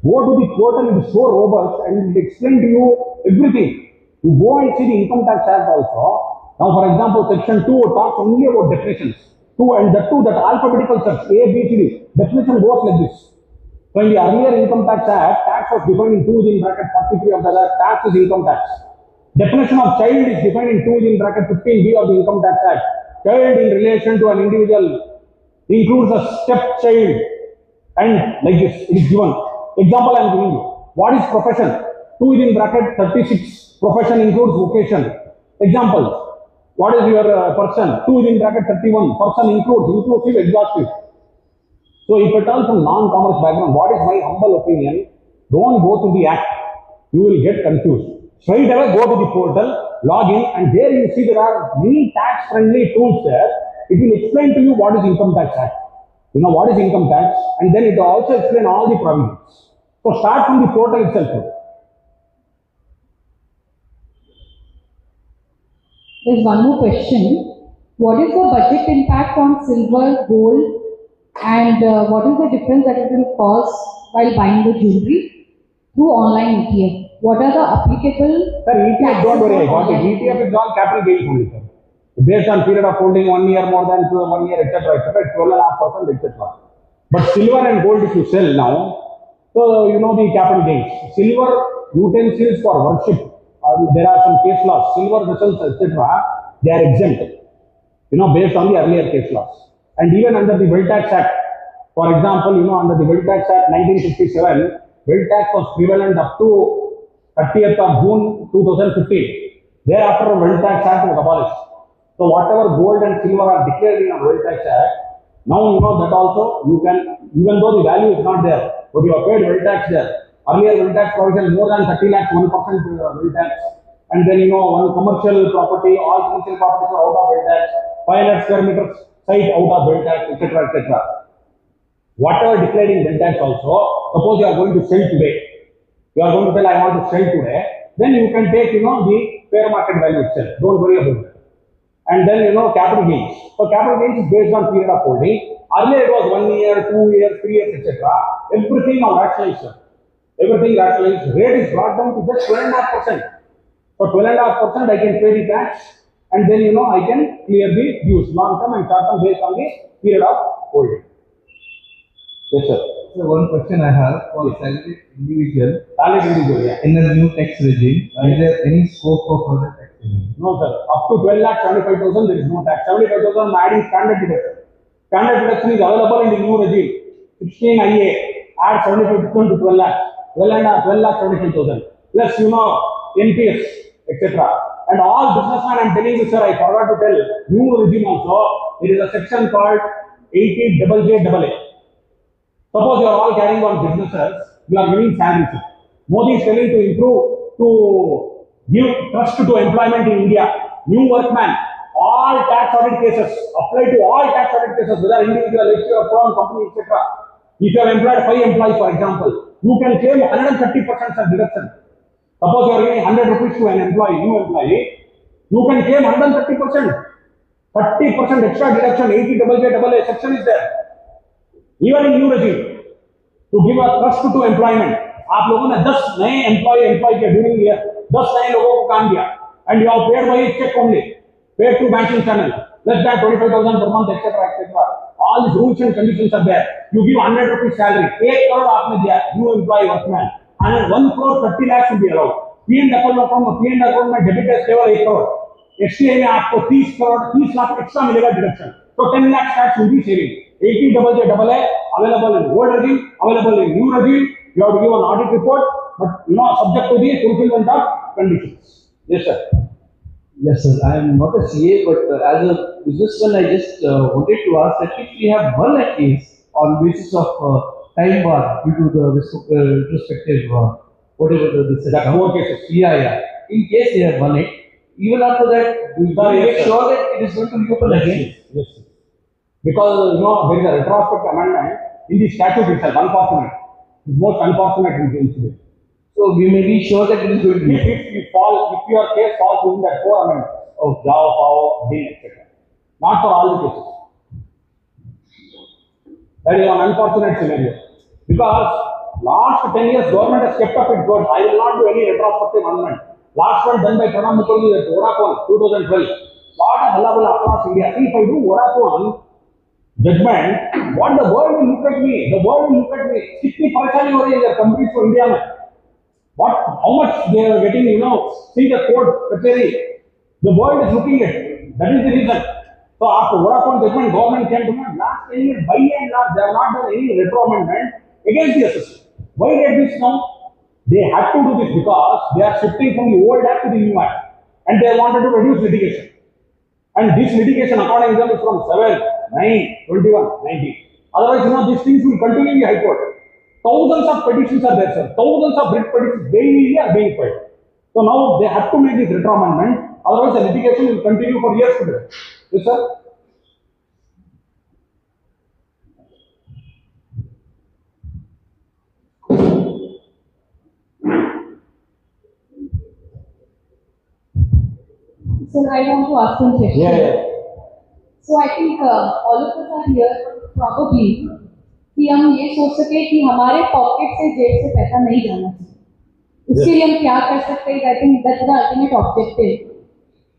Go to the portal, it is so robust and it will explain to you everything. You go and see the Income Tax Act also. Now for example, section 2 talks only about definitions. 2 and that alphabetical search, A, B, C, D. Definition goes like this. So in the earlier Income Tax Act, tax was defined in 2 within bracket 43 of the Act, tax is income tax. Definition of child is defined in 2 within bracket 15B of the Income Tax Act. Child in relation to an individual includes a stepchild and like this, it is given. Example I am giving you. What is profession? 2 within bracket 36, profession includes vocation. Example, what is your person? 2 within bracket 31, person includes, inclusive, exhaustive. So if at all from non-commerce background, what is my humble opinion? Don't go to the act. You will get confused. Straight away go to the portal, log in, and there you see there are many tax-friendly tools there. It will explain to you what is Income Tax Act. You know what is income tax, and then it will also explain all the provisions. So start from the portal itself. There's one more question. What is the budget impact on silver, gold, and what is the difference that it will cause while buying the jewelry? through online ETF. What are the applicable Sir, ETF, don't worry, I got it. ETF is all capital gains only, sir. Based on period of holding 1 year, more than 1 year, etc., etc., 12.5%, etc. But silver and gold, if you sell now, so you know the capital gains. Silver utensils for worship, there are some case laws. Silver vessels, etc., they are exempt. You know, based on the earlier case laws. And even under the Wealth Tax Act, for example, you know, under the Wealth Tax Act 1957, wealth tax was prevalent up to 30th of June 2015. Thereafter, Wealth Tax Act was abolished. So whatever gold and silver are declared in a Wealth Tax Act, now you know that also you can, even though the value is not there, but you have paid wealth tax there. Earlier wealth tax provision more than 30 lakhs, 1% wealth tax. And then you know, one commercial property, all commercial properties are out of wealth tax. 500 square meters site out of wealth tax, etc., etc. Whatever declared in wealth tax also, suppose you are going to sell today, you are going to tell I want to sell today, then you can take, you know, the fair market value itself. Don't worry about it. And then, you know, capital gains. So capital gains is based on period of holding. Earlier it was 1 year, 2 years, 3 years, etc. Everything now rationalized. Everything rationalized. Rate is brought down to just 12.5%. For 12.5%, I can pay the tax, and then, you know, I can clear the dues, long term and short term, based on the period of holding. Yes, sir. So one question I have for salaried individual. Salaried individual, yeah. In the new tax regime, is there any scope for further tax regime? No, sir. Up to 12,75,000, there is no tax. 75,000, I am adding standard deduction. Standard deduction is available in the new regime. 16 IA, add 75% to 12 lakhs. 12 lakh 75,000. Plus, you know, NPS, etc. And all businessmen, I am telling you, sir, I forgot to tell, new regime also, there is a section called 80JJAA. Suppose you are all carrying on businesses, you are giving salaries. Modi is telling to improve, to give trust to employment in India. New workman, all tax audit cases, apply to all tax audit cases, whether individual, HC, firm, company, etc. If you have employed 5 employees, for example, you can claim 130% of deduction. Suppose you are giving 100 rupees to an employee, new employee, you can claim 130%. 30% extra deduction, 80JJAA section is there. Even in new regime, to give a trust to employment, आप लोगों ने 10 नए employee किया during year, 10 नए लोगों को काम दिया, and you have paid by check only, paid to banking channel, less than 25,000 per month, etc., etc. All these rules and conditions are there. You give 100 rupees salary, 1 crore आपने दिया, new employee workman, and 1 crore 30 lakhs will be allowed. P&L account में debit है केवल 1 crore. STI में आपको 30 lakh extra मिलेगा deduction. So 10 lakh tax will be saving. 80JJAA available in old regime, available in new regime. You have to give an audit report, but you know, subject to the fulfillment of conditions. Yes, sir. Yes, sir. I am not a CA, but as a businessman, I just wanted to ask that if we have won a case on basis of time bar due to the retrospective, whatever the That 4 cases. Yeah. In case we have won it, even after that, we make sure that it is going to reopen again. Yes. Because, you know, there is a retrospective amendment in the statute itself, unfortunate. It's most unfortunate incident. So we may be sure that it is going to be. If your case falls within that 4 amendments of Jao, Pao, Din, etc. Not for all the cases. That is an unfortunate scenario. Because last 10 years, government has kept up its word. I will not do any retrospective amendment. Last one done by Pranab Mukherjee at Vodafone, 2012. Lot of halabulla across India. If I do Vodafone judgment, what the world will look at me? The world will look at me. Kitni pareshani ho rahi hai their companies for India mein. How much they are getting, you know, see the court, kacheri. The world is looking at it. That is the reason. So after Vodafone judgment, government came to me. Last 10 years, by and large, they have not done any retro amendment against the assessment. Why did this now? They had to do this because they are shifting from the old act to the new act. And they wanted to reduce litigation. And this litigation, according to them, is from 7, 9, 21, 19. Otherwise, you know, these things will continue in the High Court. Thousands of petitions are there, sir. Thousands of writ petitions daily are being filed. So now they have to make this retro amendment. Otherwise, the litigation will continue for years to come. Yes, sir. So I want to ask one question. Yeah. So I think all of us are here probably कि हम ये सोच सके कि हमारे pocket से जेब से पैसा नहीं जाना चाहिए. उसके लिए हम क्या कर सकते हैं? I think that's the ultimate objective.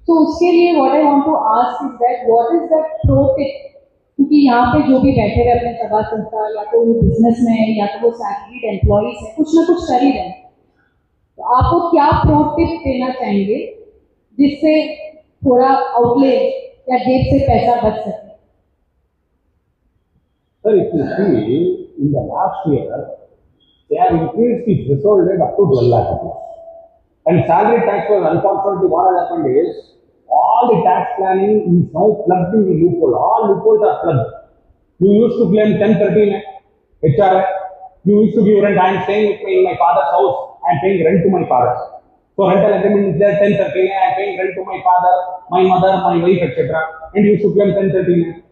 तो उसके लिए what I want to ask is that what is that pro tip? क्योंकि यहाँ पे जो भी बैठे हुए अपने सभा संस्था या तो वो बिजनेस में है या तो वो सैलरीड एम्प्लॉइज है, कुछ ना कुछ कर ही रहे हैं. तो आपको क्या प्रो टिप देना चाहेंगे जिससे थोड़ा आउटले या जेब से पैसा बच सके? Sir, if you see, in the last year, they have increased the threshold rate up to 12 lakh rupees. And salary tax was unfortunately what has happened is, all the tax planning is now plugged in the loophole. All loopholes are plugged. You used to claim 1013 HRA. You used to give rent. I am staying in my father's house. I am paying rent to my father. So rental agreement is there 1013. I am paying rent to my father, my mother, my wife, etc. And you used to claim 1013.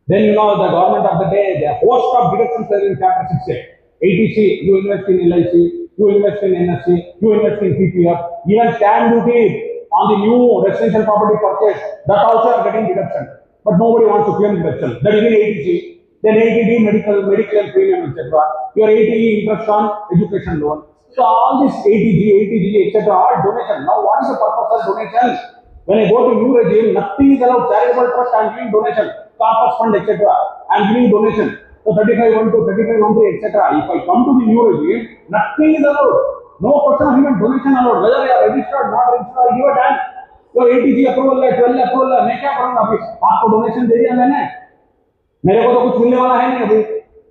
Then you know the government of the day, the host of deductions are in Chapter 6A. ATC, you invest in LIC, you invest in NSC, you invest in TPF, even stamp duty on the new residential property purchase, that also are getting deduction. But nobody wants to claim deduction. That is in ATC. Then ATD, medical premium, etc. Your ATE interest on education loan. So all this ATG, etc. are donation. Now what is the purpose of donation? When I go to new regime, nothing is allowed. Charitable trust, I am giving donation. Corpus fund, etc. I am giving donation. So 3512, 3513, etc. If I come to the new regime, nothing is allowed. No person of even donation allowed. Whether they are registered, not registered, I give a damn. Your ATG approval है, 12 approval है, मैं क्या करूँगा अभी? आपको donation दे दिया मैंने, मेरे को तो कुछ मिलने वाला है नहीं अभी.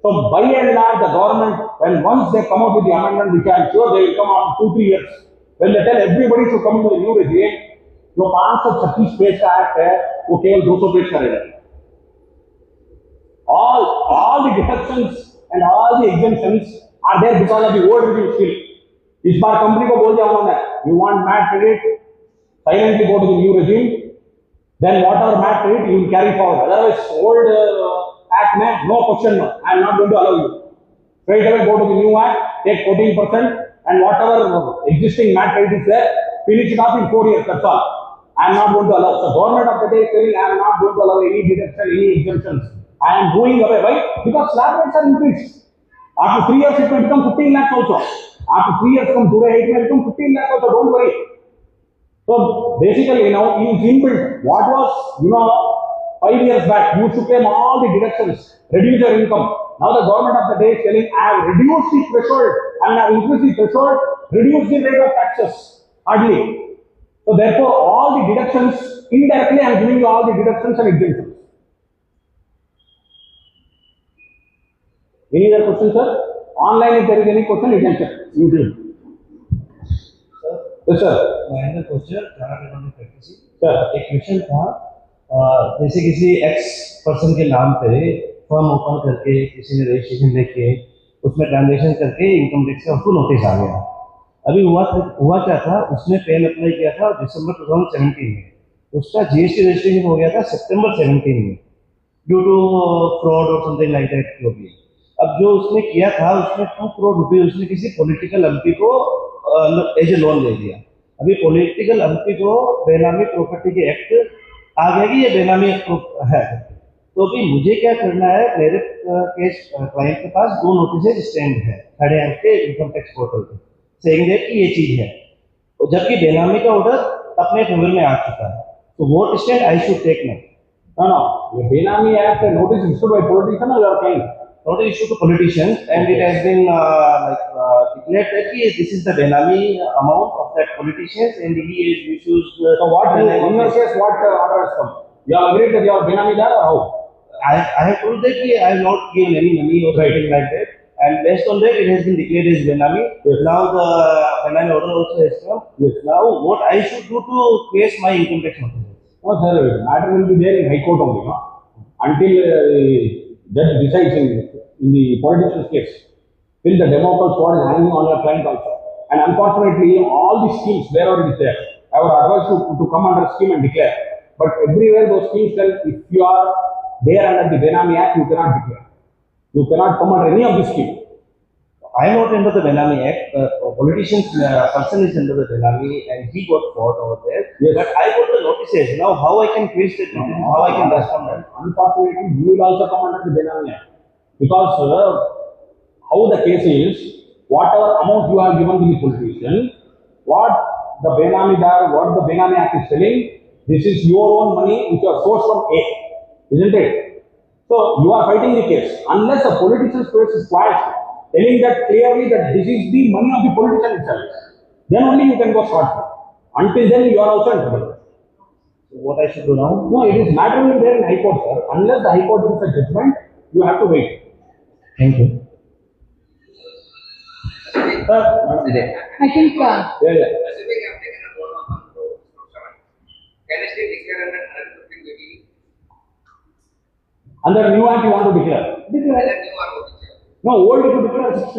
So by and large, the government, when once they come out with the amendment, which I am sure they will come after 2-3 years, when they tell everybody to come to the new regime, जो 536 page का act है वो केवल 200 page का रहेगा. All the deductions and all the exemptions are there because of the old regime still. इस बार company को बोल दिया उन्होंने, you want MAT credit, silently go to the new regime, then whatever MAT credit you will carry forward. Otherwise, old act में no question, I am not going to allow you. Straight away go to the new act, take 14% and whatever existing MAT credit is there, finish it off in 4 years. That's all. I am not going to allow. So government of the day is saying I am not going to allow any deduction, any exemptions. I am going away. Why? Because slab rates are increased. After 3 years, it may become 15 lakhs also. After 3 years from today, it may become 15 lakhs also. Don't worry. So basically, now it is inbuilt. What was, 5 years back, you should claim all the deductions, reduce your income. Now the government of the day is telling, I have reduced the threshold and I have increased the threshold, reduce the rate of taxes. Hardly. So therefore, all the deductions, indirectly I am giving you all the deductions and exemptions. Any other question, sir? Online, if there is any question, you can check. YouTube. Sir? Yes, sir. My question, practicing. Sir. एक question था, जैसे किसी x person के नाम पे firm open करके किसी ने रजिस्ट्रेशन लेके उसमें ट्रांजेक्शन करके इनकम टैक्स का उसको नोटिस आ गया. अभी हुआ क्या था, उसने पैन अप्लाई किया था दिसंबर 2017 में, उसका जीएसटी रजिस्ट्रेशन हो गया था सितंबर 17 में ड्यू टू फ्रॉड और समथिंग लाइक दैट जो भी. अब जो उसने किया था उसने 2 करोड़ रुपए उसने किसी पॉलिटिकल एमपी को एज ए लोन दे दिया. अभी पॉलिटिकल एमपी को बेनामी प्रॉपर्टी के एक्ट आ गया कि ये बेनामी है. तो अभी मुझे क्या करना है, मेरे केस क्लाइंट के पास 2 नोटिस स्टैंड है खड़े हैं उसके इनकम टैक्स पोर्टल पे सेइंग दैट कि ये चीज है, तो जबकि बेनामी का ऑर्डर अपने फेवर में आ चुका है. तो what stand I should take now? No. The Benami Act notice issued by politician or your client? Notice issued to politicians, and it has been declared that this is the Benami amount of that politicians, and he is issues. So what in your case, what order has come? You have agreed that you are Benami there or how? I have told that I have not given any money or something like that, and based on that, it has been declared as Benami. Yes. Now the Benami order also has come. Yes. Now what I should do to face my income tax notice? No, sir. Matter will be there in High Court only, no? Until judge decides in the politician's case. Till the Democrat sword is hanging on your client also. And unfortunately, all the schemes wherever it is there, I would advise you to come under scheme and declare. But everywhere those schemes tell if you are there under the Benami Act, you cannot declare. You cannot come under any of the scheme. I am not under the Benami Act. A politician's person is under the Benami, and he got caught over there. Yes. But I got the notices. Now, how I can face that notice? How I can respond that? Unfortunately, you will also come under the Benami Act. Because how the case is, whatever amount you have given to the politician, what the Benami Act is telling, this is your own money which you are sourced from A, isn't it? So you are fighting the case. Unless a politician's case is quashed, telling that clearly that this is the money of the politician itself, then only you can go scot-free. Until then, you are also in trouble. So what I should do now? No, it is matrimony there in High Court, sir. Unless the High Court gives a judgment, you have to wait. Thank you. Sir, I think, yeah. Assuming I have taken a loan of 1 crore from someone, can I still declare under 115 BT? Under new act you want to declare? Whether new or old? No, old if you declare 60%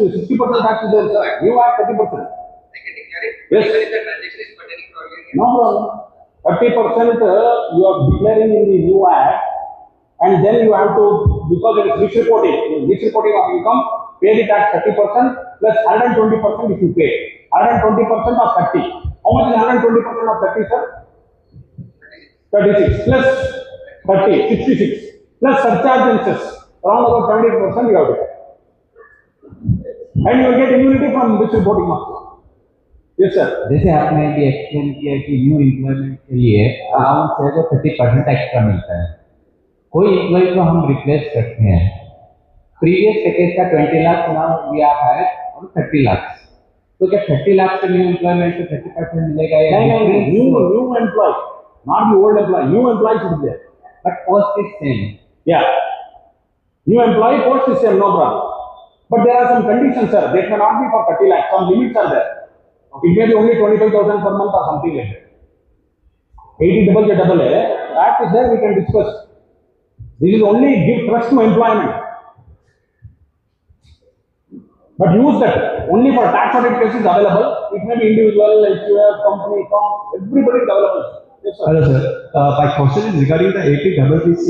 tax is there, sir. New act 30%. I can declare it? Yes. Even if the transaction is pertaining to earlier years? No problem. 30% you are declaring in the new act, and then you have to, because it is misreporting of income, pay the tax 30% plus 120% if you pay. 120% of 30. How much is 120% of 30, sir? 36 plus 30, 66 plus surcharge and cess. Around about 70% you have to pay. And you will get immunity from misreporting also. Yes, sir. जैसे आपने भी explain किया कि new employment के लिए around से जो 30% extra मिलता है, कोई एम्प्लॉय को हम रिप्लेस करते हैं, प्रीवियस पैकेज का 20 lakh now we are higher और 30 लाख, तो क्या 30 लाख से न्यू एम्प्लॉयमेंट को 30% मिलेगा या नहीं, new employ, not the old employ, new employ should be there, but post is same. या new employ post is same, no problem, but there are some conditions, sir. They can not be for 30 lakh, some limits are there. It may be only 25,000 per month or something like that. 80 double A, that is there we can discuss. This is only give trust to employment. But use that only for tax audit cases available. It may be individual, HUF, company, everybody is available. Yes, sir. Hello, sir. My question is regarding the 80CC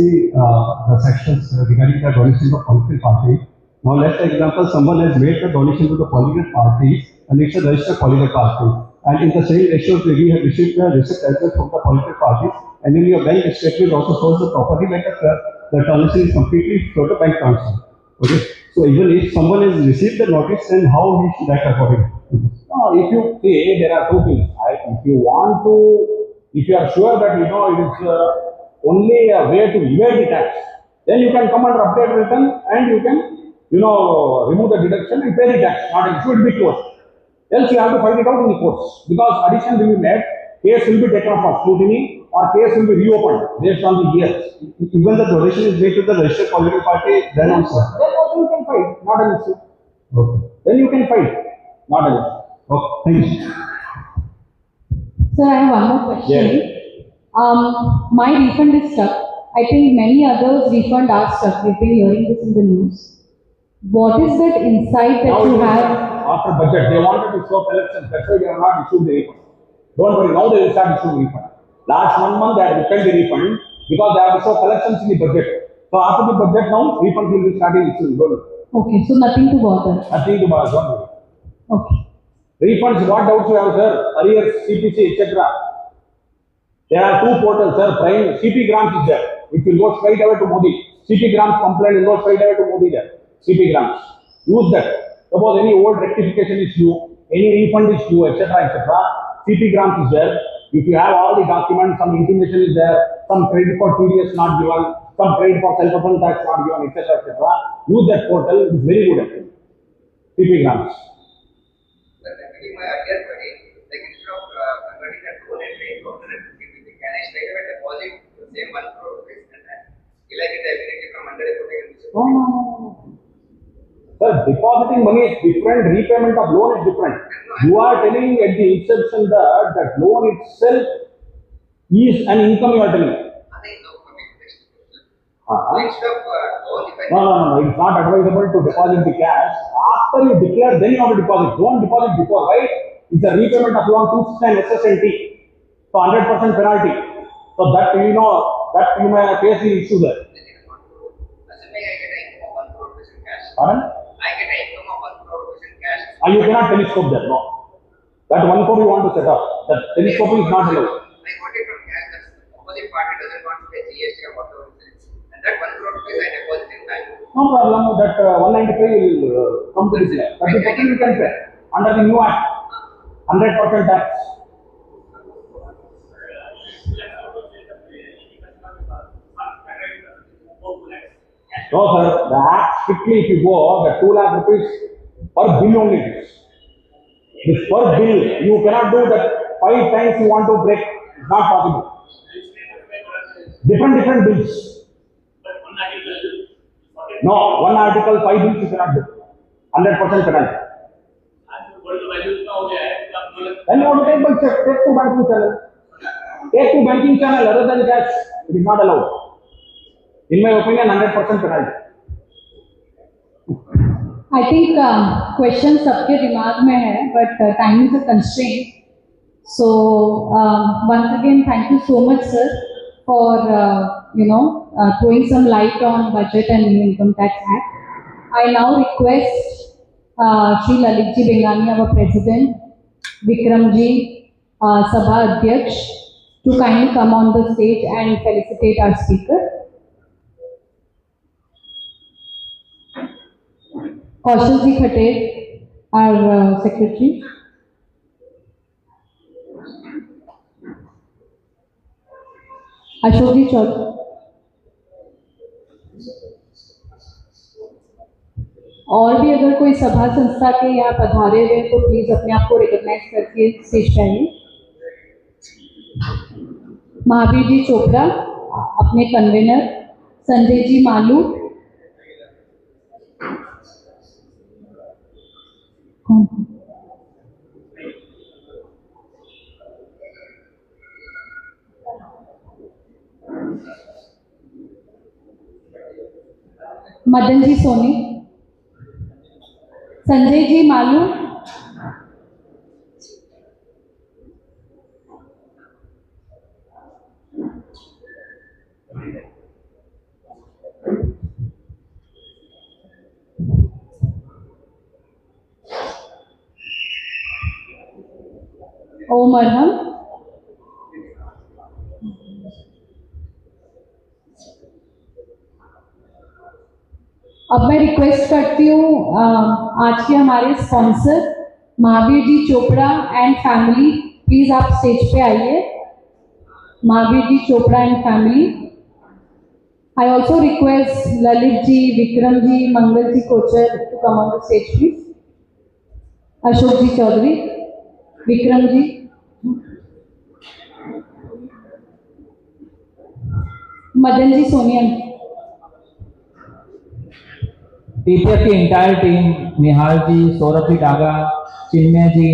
sections regarding the donation to political party. Now, let's take example, someone has made the donation to the political parties and it's a registered political party. And in the same ratio, we have received the receipt as well from the political parties. And in your bank statement also shows the property like the donation is completely through the bank transfer. Okay. So even if someone has received the notice, then how he should act according? No, if you say there are two things. If you want to, if you are sure that it is only a way to evade the tax, then you can come under update return and you can remove the deduction and pay the tax. Not it should be closed. Else you have to fight it out in the courts, because addition will be made, case will be taken up for scrutiny or case will be reopened based on the years. Even the donation is made to the registered political party, then also. Then also you can fight, not an issue. Okay. Then you can fight, not an issue. Okay, thank you. sir, I have one more question. Yeah. My refund is stuck. I think many others' refund are stuck. We've been hearing this in the news. What is that insight that Now you have? after budget, they wanted to show collections, that's why they have not issued the refund. Don't worry, now they will start issuing refund. Last 1 month they had withheld the refund because they have to show collections in the budget. So after the budget now, refunds will be starting issuing. Don't worry. Okay, so nothing to bother. Nothing to bother, don't worry. Okay. Refunds, what doubts you have, sir? Arrears, CPC, etc. There are two portals, sir. Prime CP grants is there, which will go straight away to Modi. CP grants complaint will go straight away to Modi there. CP grants. Use that. Suppose any old rectification is due, any refund is due, etc. CP grants is there. If you have all the documents, some intimation is there, some credit for TDS not given, some credit for self-fulfillment tax not given, etc. Use that portal. It is very good actually. CP grants. Regarding my earlier query, like instead of converting that loan and paying 250 BT, can I straight away deposit the same 1 crore rupees and then will I get the ability from under reporting and No. Sir, depositing money is different, repayment of loan is different. You are telling at the inception that loan itself is an income you are telling. Instead of loan, if I No, it's not advisable to deposit the cash. After you declare, then you have to deposit. Don't deposit before, right? It's a repayment of loan 269 SSNT. So 100% penalty. So that you may face the issue there. assuming I get an income of 1 crore rupees in cash, Pardon? I get an income of 1 crore rupees in cash. You cannot telescope there, no. That 1 crore you want to set up. That telescoping is not allowed. I got it from cash, the opposite party doesn't want to pay GST or whatever it is. And that 1 crore rupees I deposit in bank. No problem, that 195 will come to this year. 30% you can pay under the new act, 100% tax. No sir, the act strictly if you go, the 2 lakh rupees per bill only it is. This per bill, you cannot do that 5 times you want to break, it's not possible. Different bills. No, one article 5 bills you cannot do. 100% penalty. Then you want to take by check, take to banking channel. Take to banking channel other than cash, it is not allowed. In my opinion, 100% penalty. I think question सबके दिमाग में है, but time is a constraint. So once again, thank you so much, sir, for throwing some light on budget and new income tax act. I now request Shri Lalitji Bengalani, our president, Vikramji, Sabha Adhyaksh, to kindly come on the stage and felicitate our speaker. Kaushalji Khater, our secretary. Ashokji Chopra. और भी अगर कोई सभा संस्था के यहाँ पधारे हुए तो प्लीज अपने आप को रिकॉग्नाइज करके स्टेज पे आइए। महावीर जी चोपड़ा, अपने कन्वेनर, संजय जी मालू, मदन जी सोनी, संजय जी मालू, ओम अरहम, अब मैं रिक्वेस्ट करती हूँ आज के हमारे sponsor Mahavir ji Chopra and family, please आप स्टेज पे आइए। Mahavir ji Chopra and family. I also request Lalit ji, Vikram ji, Mangal ji Kochar to come on the stage please. Ashok ji Chaudhary, Vikram ji, Madan ji Sonia. TPF की इंटायर टीम, निहाल जी, सौरभ जी डागा, चिन्मय जी,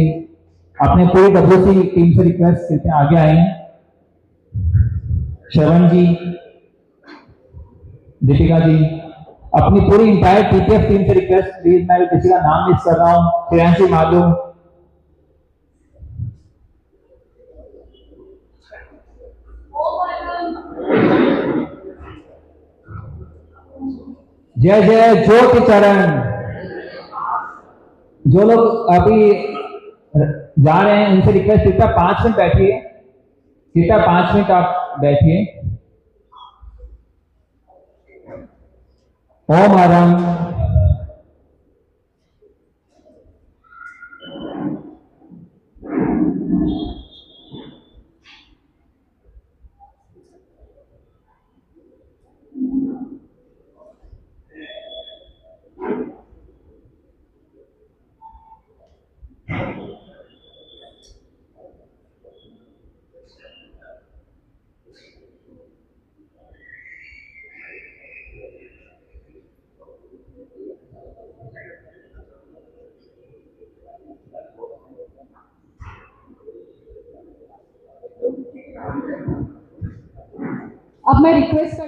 अपने पूरी डब्ल्यूसी टीम से रिक्वेस्ट करते आगे आए। श्रवण जी, दीपिका जी, अपनी पूरी इंटायर टीपीएफ टीम से रिक्वेस्ट, प्लीज मैं किसी का नाम मिस कर रहा हूँ। श्रेयांशी मालू, जय जय ज्योति चरण। जो लोग अभी जा रहे हैं उनसे रिक्वेस्ट, कृपया 5 मिनट बैठिए, कृपया 5 मिनट आप बैठिए। ओम हरम। अब मैं रिक्वेस्ट